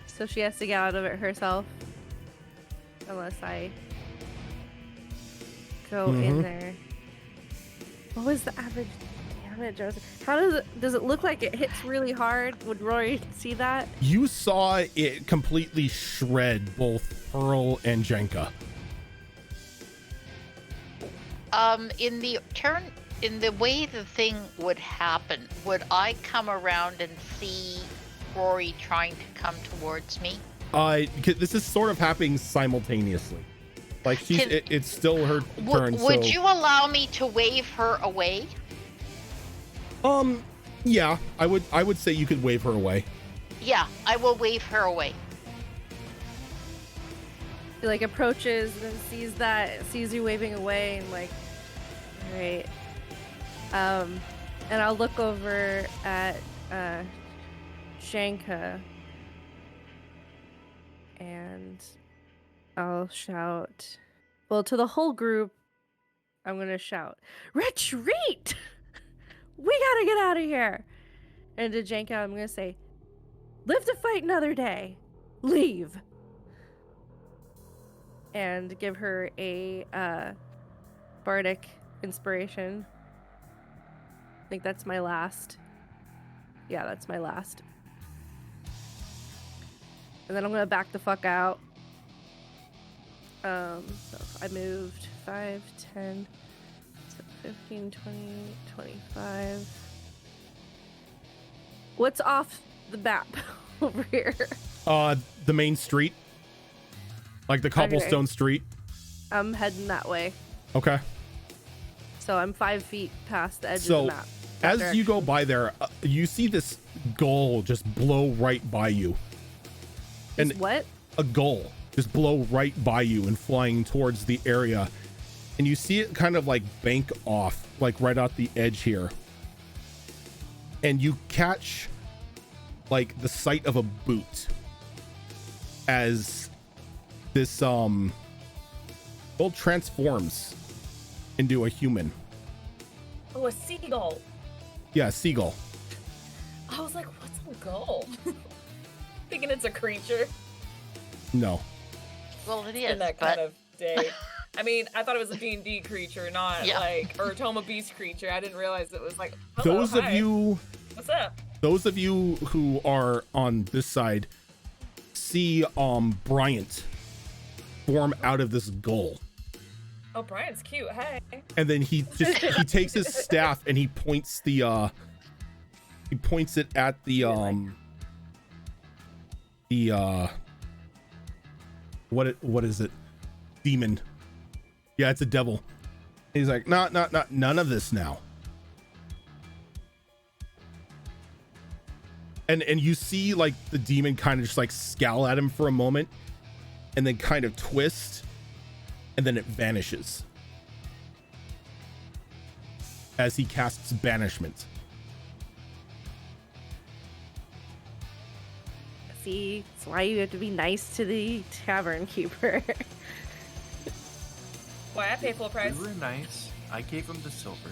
So she has to get out of it herself. Unless I go in there. What was the average damage? How does it look like it hits really hard? Would Rory see that? You saw it completely shred both Pearl and Jenka. In the way the thing would happen, would I come around and see Rory trying to come towards me? This is sort of happening simultaneously. Like it's still her turn. Would so you allow me to wave her away? yeah, I would say you could wave her away. Yeah, I will wave her away. He like approaches and then sees you waving away and like, all right. And I'll look over at Shanka and I'll shout. Well, to the whole group, I'm gonna shout, "Retreat! We gotta get out of here!" And to Janka, I'm gonna say, "Live to fight another day. Leave." And give her a bardic inspiration. I think that's my last. Yeah, that's my last. And then I'm gonna back the fuck out. So I moved 5, 10, 15, 20, 25. What's off the map over here? The main street. Like the cobblestone street. I'm heading that way. Okay. So I'm 5 feet past the edge So, of the map. As you go by there, you see this gull just blow right by you. And what? A gull just blow right by you and flying towards the area. And you see it kind of like bank off, like right out the edge here. And you catch like the sight of a boot as this well transforms into a human. Oh, a seagull. Yeah, seagull. I was like, what's a gull? Thinking it's a creature. No. Well, it is. In that kind of day. I mean, I thought it was a D&D creature, not like, or a Toma Beast creature. I didn't realize it was like, hello, Those hi. of you, what's up? Those of you who are on this side see Bryant form out of this gull. Oh, Brian's cute. Hey. And then he takes his staff and he points it at the what is it? Demon. Yeah, it's a devil. He's like, not none of this now. And you see like the demon kind of just like scowl at him for a moment and then kind of twist and then it vanishes as he casts banishment. See, that's why you have to be nice to the tavern keeper. Why I pay full price? You were nice. I gave him the silver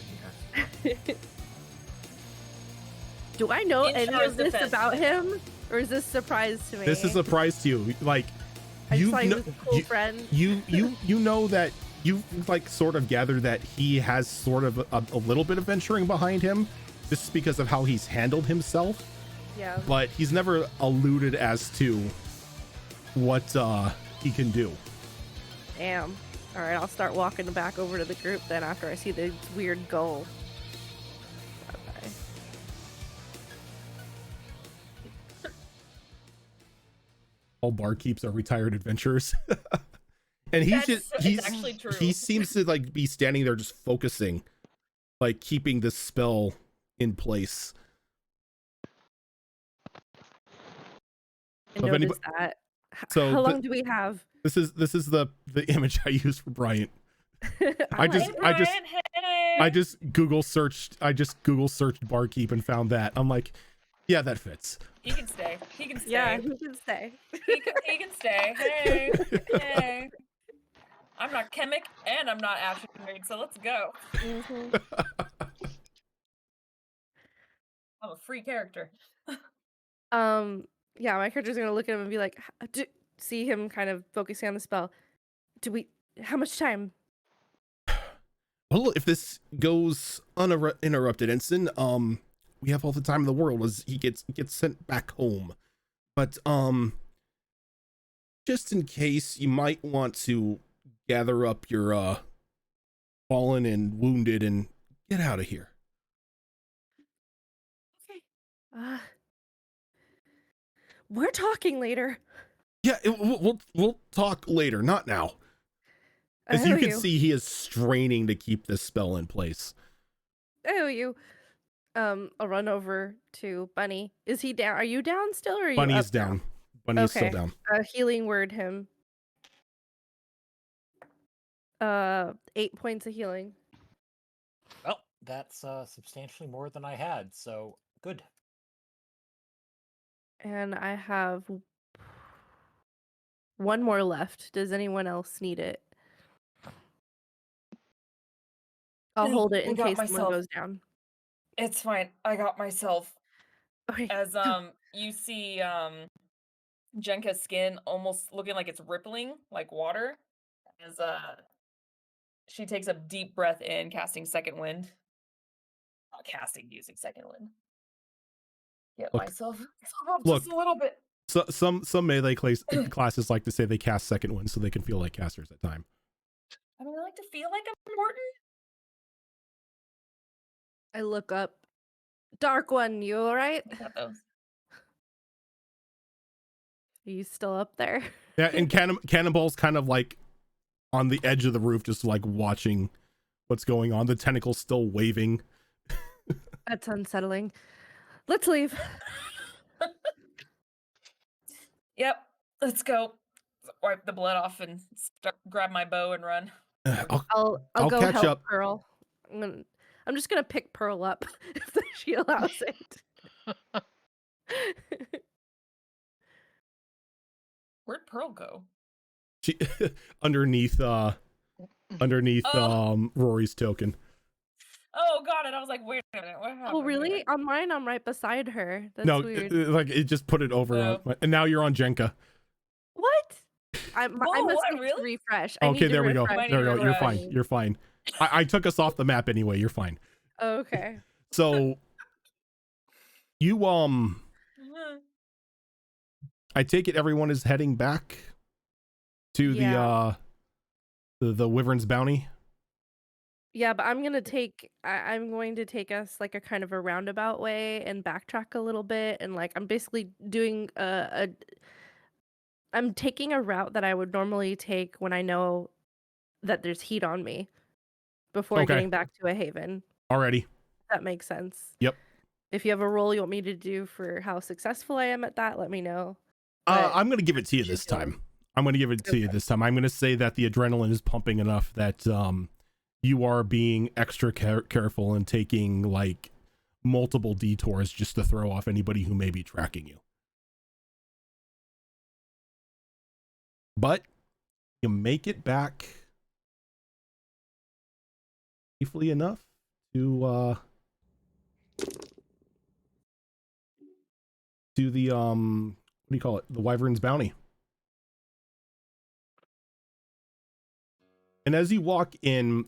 here. Do I know any Insurance of this defense. about him, or is this a surprise to me? This is a surprise to you. Like, I you just thought he know, was a cool friend. you know that you like sort of gathered that he has sort of a little bit of venturing behind him, just because of how he's handled himself. Yeah. But he's never alluded as to what he can do. Damn. All right, I'll start walking back over to the group then after I see the weird goal. Okay. All barkeeps are retired adventurers. And It's actually true. he seems to like be standing there just focusing, like keeping the spell in place. I Of noticed that. So How long do we have? This is the image I used for Bryant. I just Google searched barkeep and found that. I'm like, yeah, that fits. He can stay. He can stay. Yeah, he can stay. He can stay. Hey, hey. I'm not chemic and I'm not action grade, so let's go. I'm a free character. Yeah, my character's gonna look at him and be like, see him kind of focusing on the spell. How much time? Well, if this goes uninterrupted, Ensign, we have all the time in the world as he gets sent back home. But just in case, you might want to gather up your fallen and wounded and get out of here. Okay. We're talking later. Yeah, we'll talk later, not now. As you can see, he is straining to keep this spell in place. I owe you. I'll run over to Bunny. Is he down? Are you down still, or are you Bunny up is down. now? Bunny is still down. Healing word him. 8 points of healing. Well, that's substantially more than I had, so good. And I have one more left. Does anyone else need it? I'll hold it in case someone goes down. It's fine. I got myself. Okay. As you see Jenka's skin almost looking like it's rippling like water as she takes a deep breath in, casting second wind. Not casting, using second wind. Get myself up just a little bit. So, some melee classes like to say they cast second wind so they can feel like casters at time. I mean, I like to feel like I'm important. I look up. Dark One, you alright? I got those. Are you still up there? Yeah, and Cannonball's kind of like on the edge of the roof, just like watching what's going on. The tentacle's still waving. That's unsettling. Let's leave. Yep, let's go. Wipe the blood off and grab my bow and run. I'll go catch help up. Pearl. I'm just gonna pick Pearl up if she allows it. Where'd Pearl go? She underneath Rory's token. Oh, got it. I was like, wait a minute, what happened? Oh, really? On mine, I'm right beside her. That's No, weird. like it just put it over, and now you're on Jenka. What? I must need to refresh. Okay, there we go. refresh There we go. You're my fine. brain. You're fine. I took us off the map anyway. You're fine. Okay. So you I take it everyone is heading back to the Wyvern's Bounty. Yeah, but I'm gonna take. I'm going to take us like a kind of a roundabout way and backtrack a little bit, and like I'm basically doing I'm taking a route that I would normally take when I know that there's heat on me before getting back to a haven. Already. That makes sense. Yep. If you have a role you want me to do for how successful I am at that, let me know. I'm going to give it to you this time. I'm going to say that the adrenaline is pumping enough that you are being extra careful and taking like multiple detours just to throw off anybody who may be tracking you. But you make it back safely enough to to the what do you call it? The Wyvern's Bounty. And as you walk in,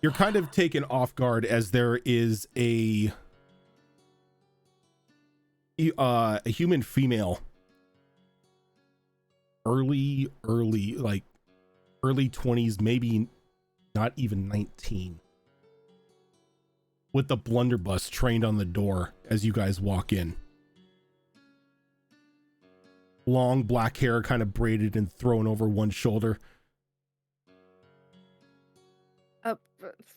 you're kind of taken off guard as there is a human female, early 20s, maybe not even 19, with the blunderbuss trained on the door as you guys walk in. Long black hair kind of braided and thrown over one shoulder.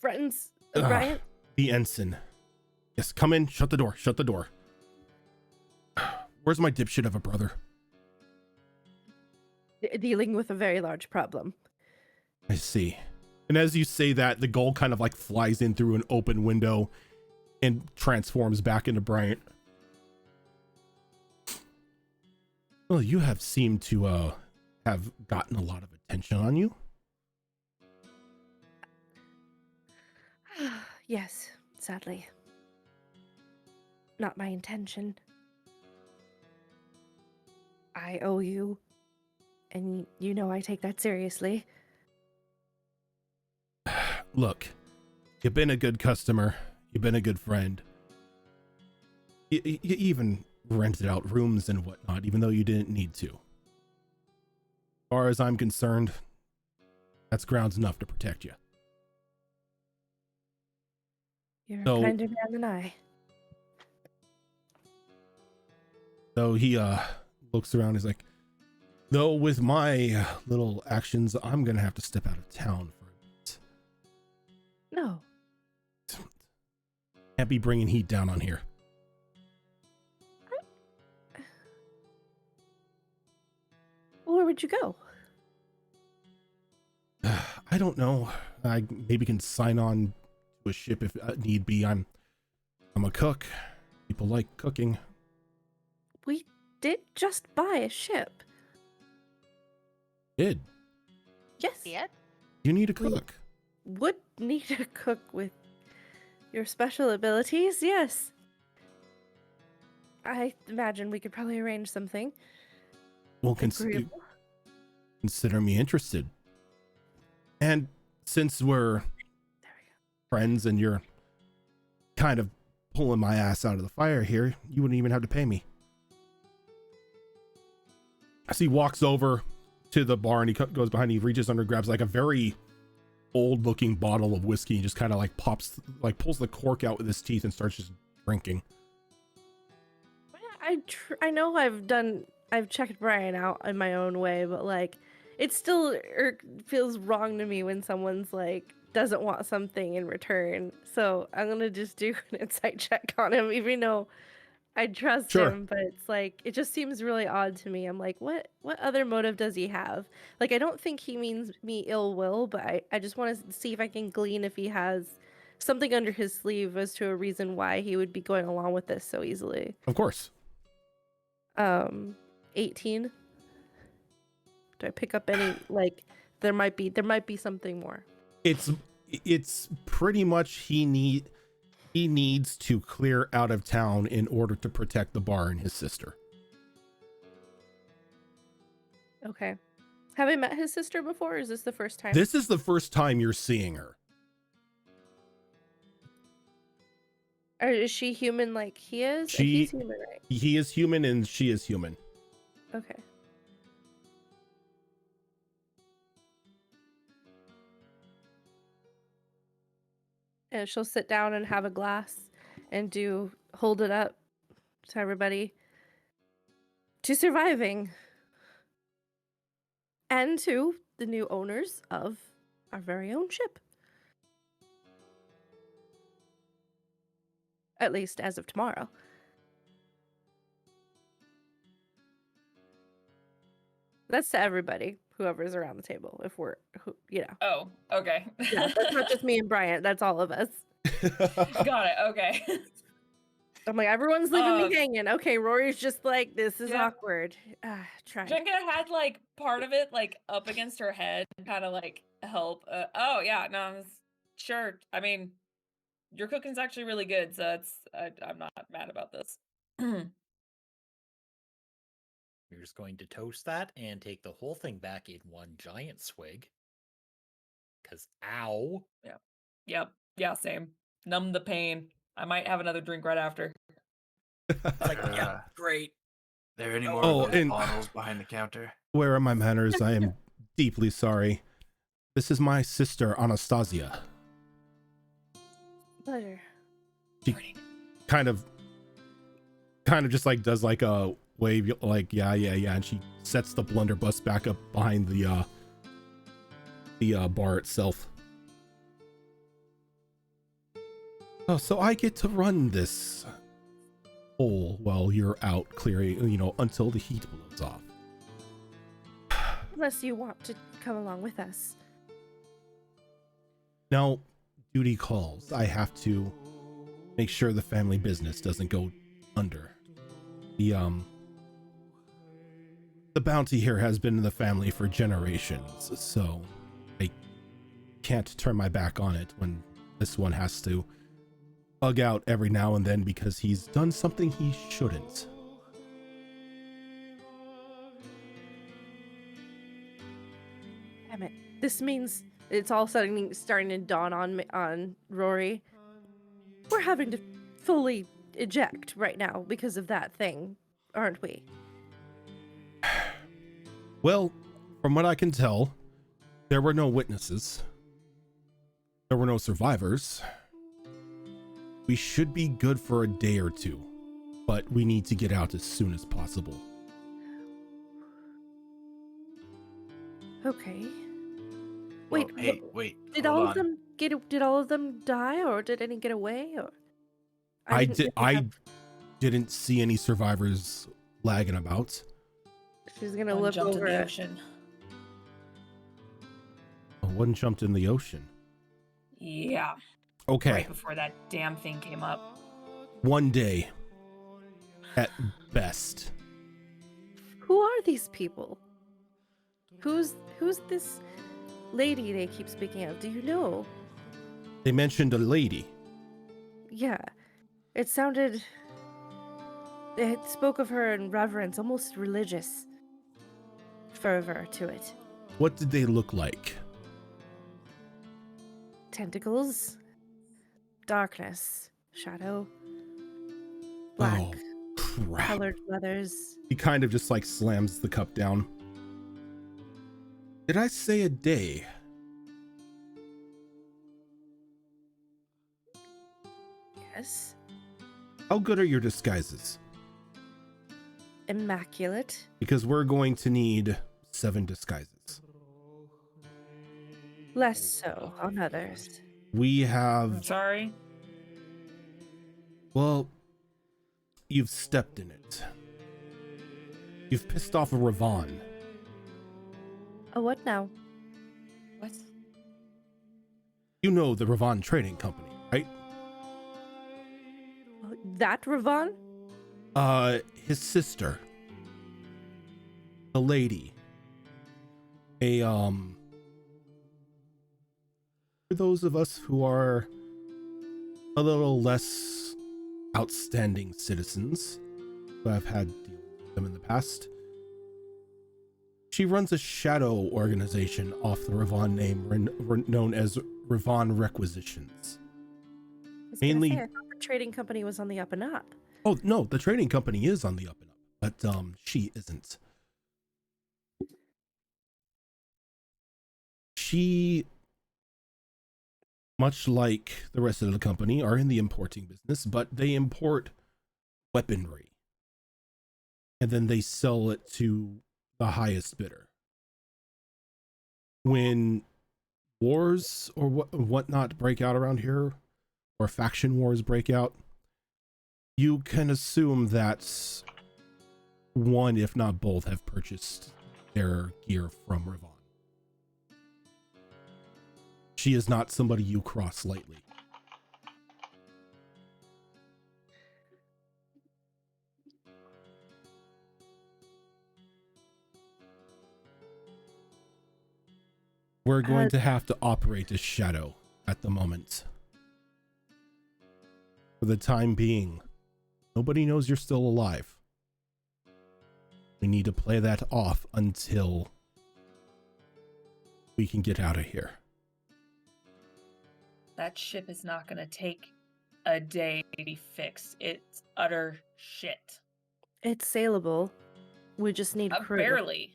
Friends, Bryant? The ensign. Yes, come in, shut the door, shut the door. Where's my dipshit of a brother? Dealing with a very large problem. I see. And as you say that, the gull kind of like flies in through an open window and transforms back into Bryant. Well, you have seemed to have gotten a lot of attention on you. Yes, sadly. Not my intention. I owe you, and you know I take that seriously. Look, you've been a good customer. You've been a good friend. You even rented out rooms and whatnot, even though you didn't need to. As far as I'm concerned, that's grounds enough to protect you. You're So- a kinder man than I. So he looks around. He's like, though with my little actions, I'm gonna have to step out of town for a bit. No. Can't be bringing heat down on here. Where would you go? I don't know. I maybe can sign on to a ship if need be. I'm a cook. People like cooking. We did just buy a ship. Did Yes. Yeah. you need a cook? Would need a cook with your special abilities, yes. I imagine we could probably arrange something. Well, agreeable. consider me interested. And since we're There we friends and you're kind of pulling my ass out of the fire here, you wouldn't even have to pay me. As he walks over to the bar and he goes behind, he reaches under, grabs like a very old looking bottle of whiskey and just kind of like pulls the cork out with his teeth and starts just drinking. go. I know I've checked Brian out in my own way, but like it still feels wrong to me when someone's like doesn't want something in return. So I'm gonna just do an insight check on him, even though I trust Sure. him, but it's like it just seems really odd to me. I'm like, what other motive does he have? Like I don't think he means me ill will, but I just want to see if I can glean if he has something under his sleeve as to a reason why he would be going along with this so easily. Of course. 18. Do I pick up any like there might be something more. It's pretty much he needs to clear out of town in order to protect the bar and his sister. Okay. Have I met his sister before, or is this the first time? This is the first time you're seeing her. Or is she human like he is? She- He's human, right? He is human and she is human. Okay. And she'll sit down and have a glass and hold it up to everybody. To surviving. And to the new owners of our very own ship. At least as of tomorrow. That's to everybody, whoever's around the table. If we're, Oh, okay. yeah, that's not just me and Bryant. That's all of us. Got it. Okay. I'm like, everyone's leaving me hanging. Okay, Rory's just like, this is Yeah. awkward. Try. Jenga had like part of it like up against her head, kind of like help. Oh yeah, no, sure. I mean, your cooking's actually really good, so I'm not mad about this. We're just going to toast that and take the whole thing back in one giant swig. Because, ow. Yep. Yeah, same. Numb the pain. I might have another drink right after. It's like, yeah, Uh, great. there any Oh, more Oh, of those and- bottles behind the counter? Where are my manners? I am deeply sorry. This is my sister, Anastasia. Pleasure. She kind of just like does like a wave, like yeah, and she sets the blunderbuss back up behind the bar itself. Oh, so I get to run this hole while you're out clearing, until the heat blows off. Unless you want to come along with us. Now, duty calls. I have to make sure the family business doesn't go under. The bounty here has been in the family for generations, so I can't turn my back on it when this one has to bug out every now and then because he's done something he shouldn't. Damn it. This means it's all starting to dawn on Rory. We're having to fully eject right now because of that thing, aren't we? Well, from what I can tell, there were no witnesses. There were no survivors. We should be good for a day or two, but we need to get out as soon as possible. Okay. Well, Wait, hey, wait. did hold all on. of them did all of them die, or did any get away, or I didn't didn't see any survivors lagging about. She's gonna One look jumped in over the it. ocean. One jumped in the ocean. Yeah. Okay, Right before that damn thing came up. one day at best. Who are these people? Who's this lady they keep speaking of? Do you know? They mentioned a lady. Yeah. It sounded. They spoke of her in reverence, almost religious fervor to it. What did they look like? Tentacles, darkness, shadow, black, Oh, crap. colored leathers. He kind of just like slams the cup down. Did I say a day? Yes. How good are your disguises? Immaculate. Because we're going to need 7 disguises. Less so on others. We I'm have, sorry. well, you've stepped in it. You've pissed off a Ravon. Oh, what now? What? You know the Ravon Trading Company, right? That Ravon? His sister. The lady. For those of us who are a little less outstanding citizens, who have had dealings with them in the past, she runs a shadow organization off the Ravon name known as Ravon Requisitions. I was Mainly- gonna say, I thought the trading company was on the up and up. Oh, no, the trading company is on the up and up, but she isn't. She, much like the rest of the company, are in the importing business, but they import weaponry. And then they sell it to the highest bidder. When wars or whatnot break out around here, or faction wars break out, you can assume that one, if not both, have purchased their gear from Ravon. She is not somebody you cross lightly. We're going to have to operate as shadow at the moment. For the time being, Nobody knows you're still alive. We need to play that off until we can get out of here. That ship is not going to take a day to be fixed. It's utter shit. It's sailable. We just need crew Barely.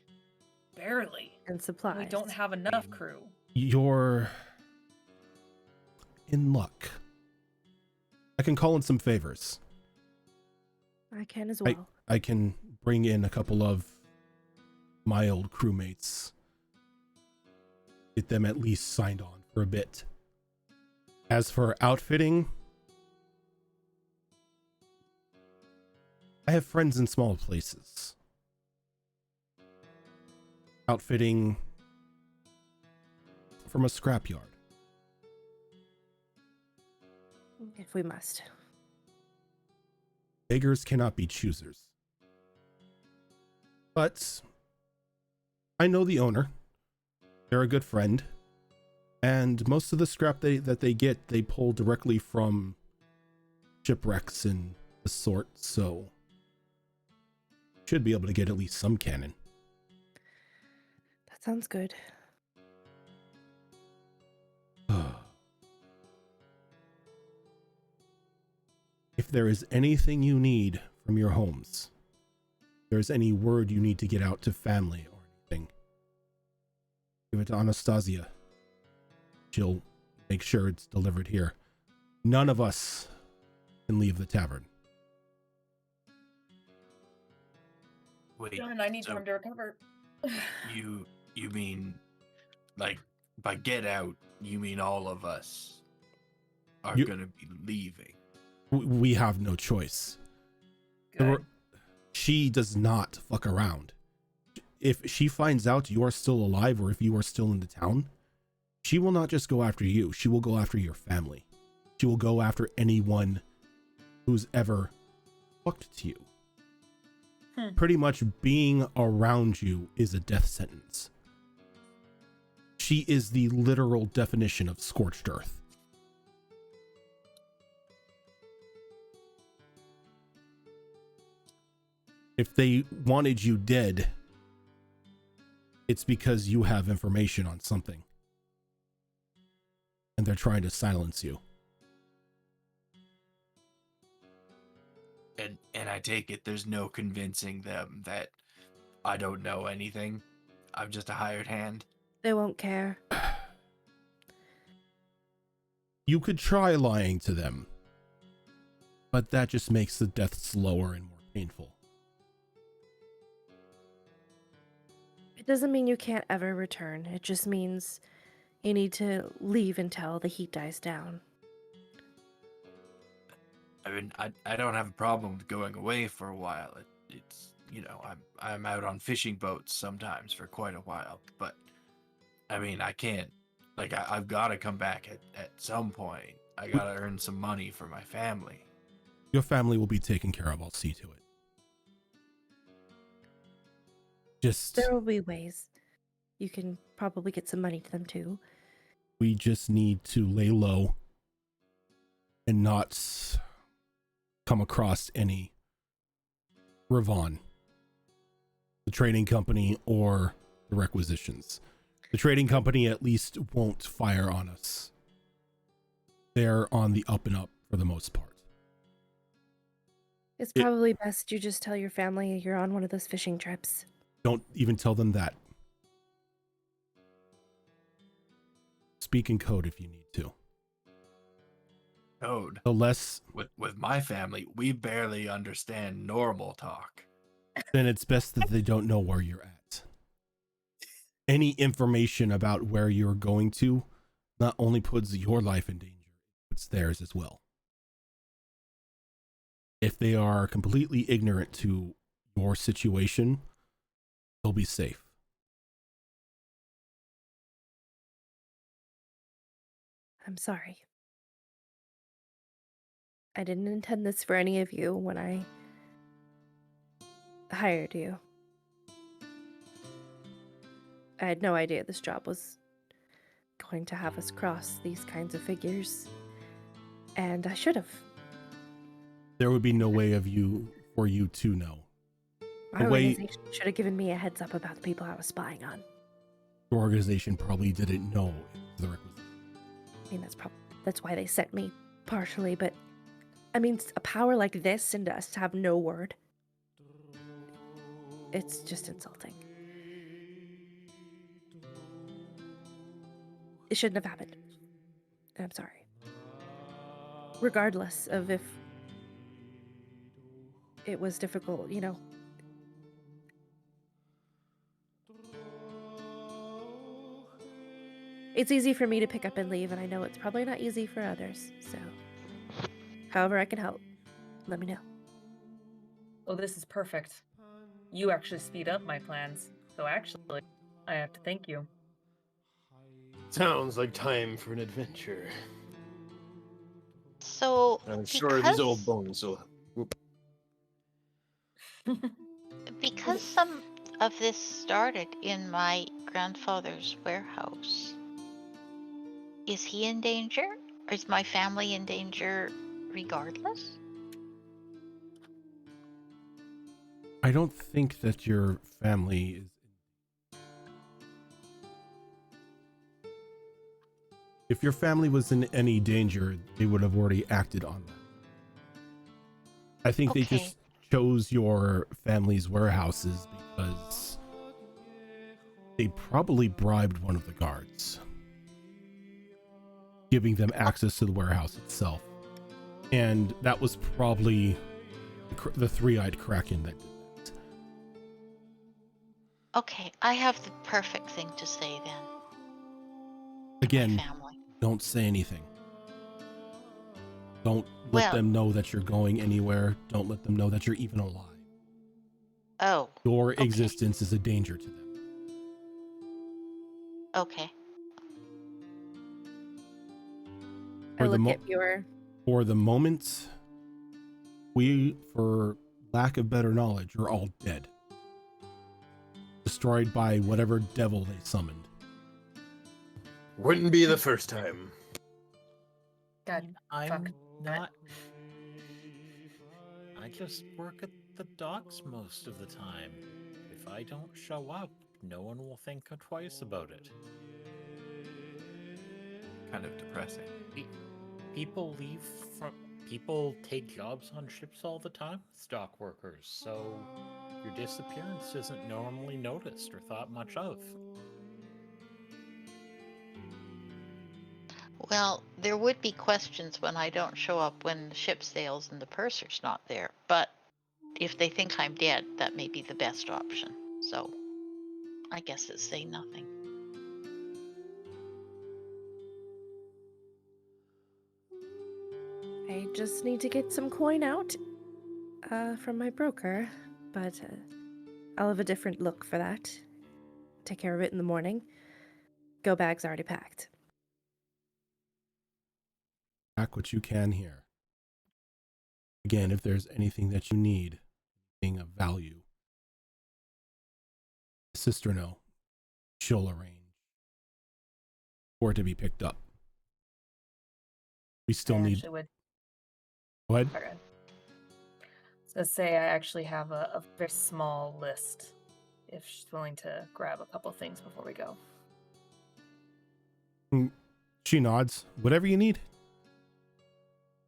and supplies. We don't have enough crew. You're in luck. I can call in some favors. I can as well. I can bring in a couple of my old crewmates. Get them at least signed on for a bit. As for outfitting, I have friends in small places. Outfitting from a scrapyard. If we must. Beggars cannot be choosers. But I know the owner. They're a good friend. And most of the scrap that they get, they pull directly from shipwrecks and the sort, so should be able to get at least some cannon. That sounds good. If there is anything you need from your homes, if there's any word you need to get out to family or anything, give it to Anastasia. She'll make sure it's delivered here. None of us can leave the tavern. Wait, John, I need so time to recover. you mean, like, by get out, you mean all of us are gonna be leaving? We have no choice. She does not fuck around. If she finds out you are still alive or if you are still in the town, she will not just go after you. She will go after your family. She will go after anyone who's ever fucked to you. Pretty much being around you is a death sentence. She is the literal definition of scorched earth. If they wanted you dead, it's because you have information on something. And they're trying to silence you. And I take it there's no convincing them that I don't know anything. I'm just a hired hand. They won't care. You could try lying to them, but that just makes the death slower and more painful. It doesn't mean you can't ever return. It just means you need to leave until the heat dies down. I mean, I don't have a problem with going away for a while. It's you know, I'm out on fishing boats sometimes for quite a while, but I mean, I can't, like, I've got to come back at some point. I got to earn some money for my family. Your family will be taken care of. I'll see to it. There will be ways. You can probably get some money to them too. We just need to lay low and not come across any Ravon, the trading company, or the requisitions. The trading company at least won't fire on us. They're on the up and up for the most part. It's probably best you just tell your family you're on one of those fishing trips. Don't even tell them that. Speak in code if you need to. Code? The less... With my family, we barely understand normal talk. Then it's best that they don't know where you're at. Any information about where you're going to not only puts your life in danger, it puts theirs as well. If they are completely ignorant to your situation, they'll be safe. I'm sorry. I didn't intend this for any of you when I hired you. I had no idea this job was going to have us cross these kinds of figures. And I should have. there would be no way for you to know. My The way organization should have given me a heads up about the people I was spying on. your organization probably didn't know it was the requisition. I mean, that's why they sent me, partially, but I mean, a power like this and us to have no word. It's just insulting. It shouldn't have happened. I'm sorry. Regardless of if it was difficult, you know. It's easy for me to pick up and leave, and I know it's probably not easy for others, so however I can help, let me know. Oh, this is perfect. You actually speed up my plans. So actually, I have to thank you. Sounds like time for an adventure. So I'm sure these old bones will. because some of this started in my grandfather's warehouse, is he in danger? Or is my family in danger regardless? I don't think that your family is. If your family was in any danger, they would have already acted on that. I think they Okay. just chose your family's warehouses because they probably bribed one of the guards, giving them access to the warehouse itself. And that was probably the three-eyed kraken that did that. Okay, I have the perfect thing to say then. Again, My family. don't say anything. Don't let Well- them know that you're going anywhere. Don't let them know that you're even alive. Oh, Your okay. existence is a danger to them. Okay. I For the look at your... For the moment, we, for lack of better knowledge, are all dead. Destroyed by whatever devil they summoned. Wouldn't be the first time. God, I'm fuck. not. I just work at the docks most of the time. If I don't show up, no one will think twice about it. Kind of depressing. People leave from. People take jobs on ships all the time, stock workers, so your disappearance isn't normally noticed or thought much of. Well, there would be questions when I don't show up when the ship sails and the purser's not there. But if they think I'm dead, that may be the best option. So I guess it's say nothing. I just need to get some coin out from my broker, but I'll have a different look for that. Take care of it in the morning. Go bag's already packed. Pack what you can here. Again, if there's anything that you need, anything of value, sister know, she'll arrange for it to be picked up. We still I need. actually would. Go ahead. Sorry. So say I actually have a very small list. If she's willing to grab a couple things before we go. She nods. Whatever you need.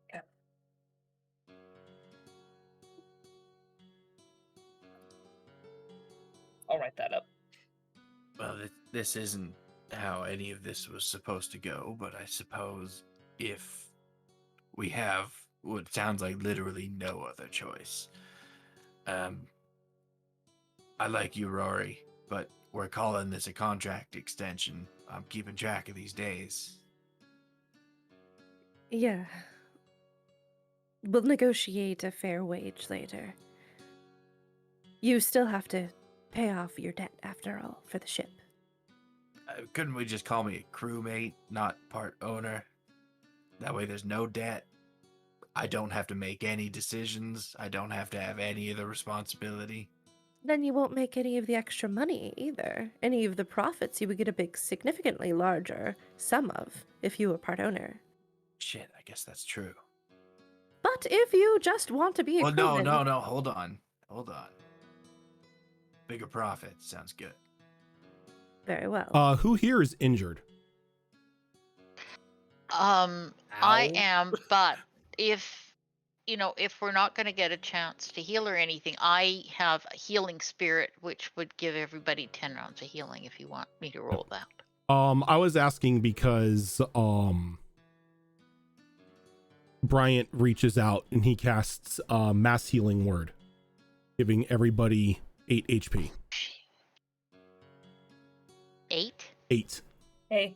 Okay. I'll write that up. Well, this isn't how any of this was supposed to go, but I suppose if we have what sounds like literally no other choice. I like you, Rory, but we're calling this a contract extension. I'm keeping track of these days. Yeah. We'll negotiate a fair wage later. You still have to pay off your debt, after all, for the ship. Couldn't we just call me a crewmate, not part owner? That way there's no debt. I don't have to make any decisions. I don't have to have any of the responsibility. Then you won't make any of the extra money either. Any of the profits you would get a big, significantly larger sum of if you were part owner. Shit, I guess that's true. But if you just want to be a Well, crewman, no. Hold on. Bigger profit sounds good. very well. Who here is injured? I Ow. am, but if we're not going to get a chance to heal or anything, I have a healing spirit, which would give everybody 10 rounds of healing if you want me to roll that. I was asking because Bryant reaches out and he casts mass healing word, giving everybody 8 HP. 8? 8. Hey,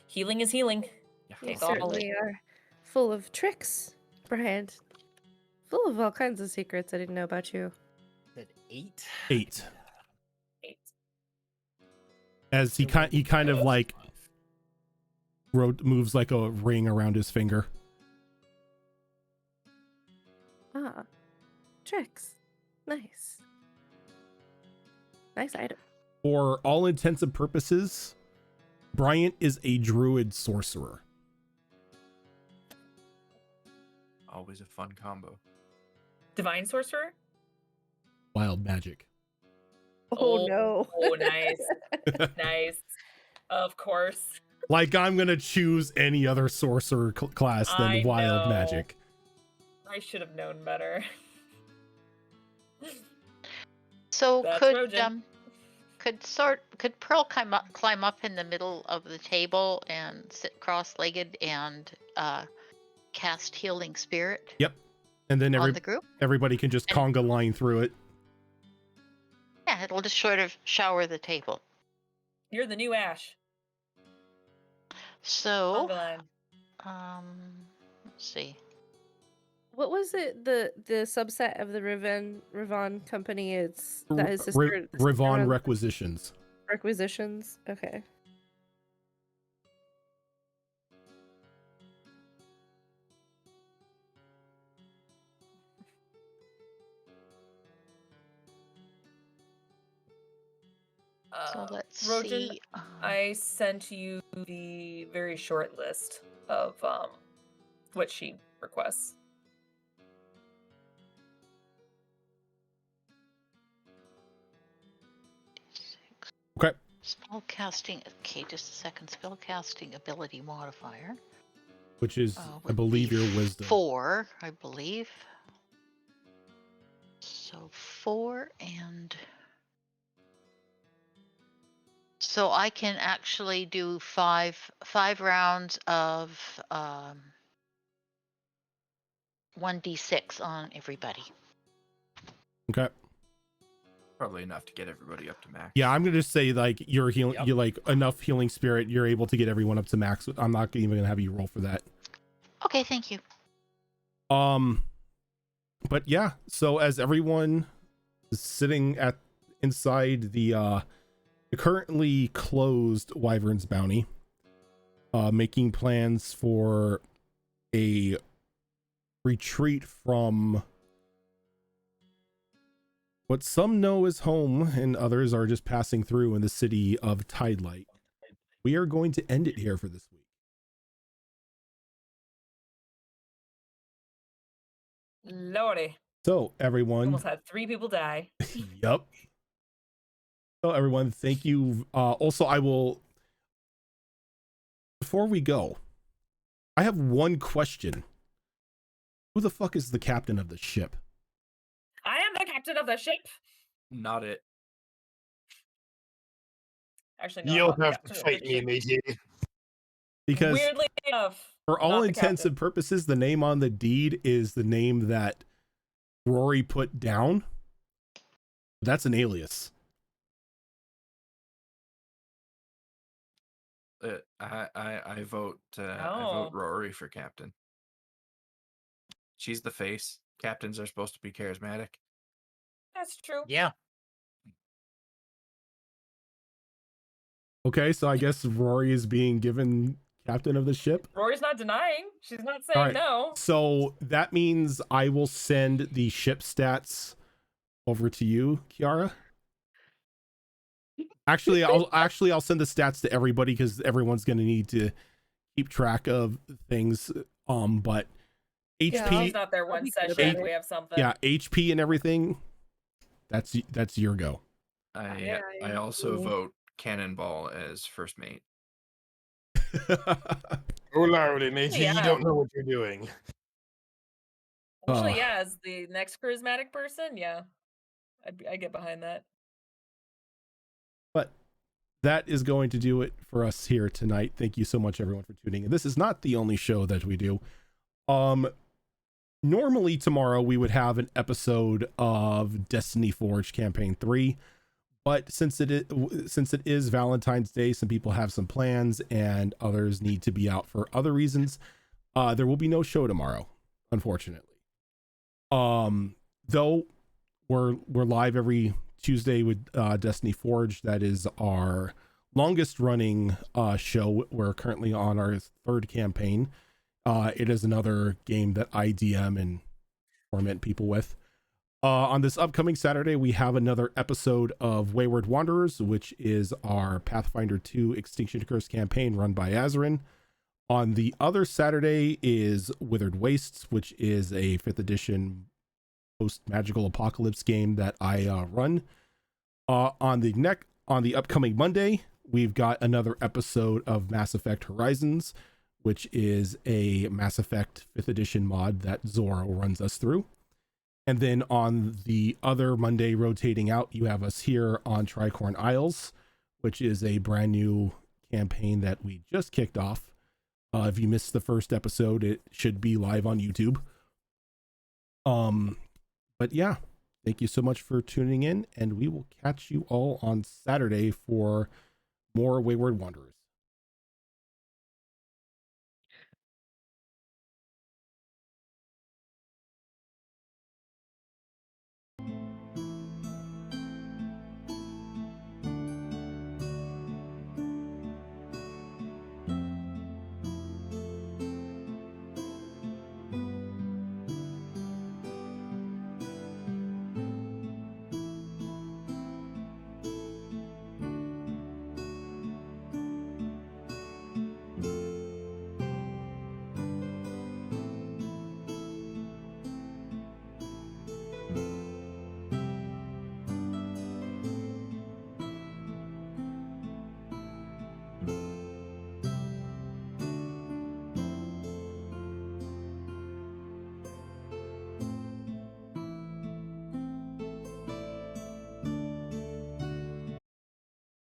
healing is healing. Yeah. You Take all certainly are full of tricks, Brand. Full of all kinds of secrets I didn't know about you. Said 8. 8. 8. As he kind of like moves like a ring around his finger. Ah, tricks. Nice. Nice item. For all intents and purposes, Bryant is a druid sorcerer. Always a fun combo. Divine sorcerer? Wild magic. Oh no. Oh, nice. Nice. Of course. Like I'm gonna choose any other sorcerer class than I wild know. magic. I should have known better. So That's could Rojan. could Pearl climb up in the middle of the table and sit cross-legged and cast healing spirit Yep. And then on the group? everybody can just And- conga line through it. Yeah, it'll just sort of shower the table. You're the new Ash. So, Conga line. let's see. What was it? The subset of the Rivon company. It's that his sister. Rivon runs requisitions. requisitions. Okay. So let's Rojan, see. I sent you the very short list of what she requests. Okay. Spell casting. Okay, just a second. Spell casting ability modifier. Which is, I would believe, be your wisdom. 4, I believe. So 4 and. So I can actually do five rounds of 1d6 on everybody. Okay. Probably enough to get everybody up to max. Yeah, I'm gonna just say like you're healing. Yep. You're like enough healing spirit. You're able to get everyone up to max. I'm not even gonna have you roll for that. Okay, thank you. But yeah. So as everyone is sitting inside the currently closed Wyvern's Bounty, making plans for a retreat from what some know as home and others are just passing through in the city of Tidelight, we are going to end it here for this week. Lordy. So everyone, Almost had 3 people die. Yep. So everyone, thank you. Also, I will, before we go, I have one question. Who the fuck is the captain of the ship? I am the captain of the ship. Not it. Actually, no. You'll I'm the have to captain of fight the me ship. immediately. Because Weirdly enough, for all not the intents captain. and purposes, the name on the deed is the name that Rory put down. That's an alias. I vote. I Oh. vote Rory for captain. She's the face. Captains are supposed to be charismatic. That's true. Yeah. Okay, so I guess Rory is being given captain of the ship. Rory's not denying. She's not saying All right. no. So that means I will send the ship stats over to you, Kiara. Actually, I'll send the stats to everybody because everyone's going to need to keep track of things. But Yeah, HP, he's not there one be good session. about We it. have something. yeah, HP and everything. That's your go. I also vote Cannonball as first mate. Oh, lordy, matey, Yeah. you don't know what you're doing. Actually, yeah, as the next charismatic person, yeah, I get behind that. But that is going to do it for us here tonight. Thank you so much, everyone, for tuning in. This is not the only show that we do. Normally tomorrow we would have an episode of Destiny Forge Campaign 3, but since it is Valentine's Day, some people have some plans and others need to be out for other reasons. There will be no show tomorrow, unfortunately. Though we're live every Tuesday with Destiny Forge. That is our longest running show. We're currently on our third campaign. It is another game that I DM and torment people with. On this upcoming Saturday, we have another episode of Wayward Wanderers, which is our Pathfinder 2 Extinction Curse campaign run by Azarin. On the other Saturday is Withered Wastes, which is a 5th edition post-magical apocalypse game that I run. On the upcoming Monday, we've got another episode of Mass Effect Horizons, which is a Mass Effect 5th edition mod that Zoro runs us through. And then on the other Monday rotating out, you have us here on Tricorn Isles, which is a brand new campaign that we just kicked off. If you missed the first episode, it should be live on YouTube. But yeah, thank you so much for tuning in, and we will catch you all on Saturday for more Wayward Wanderers.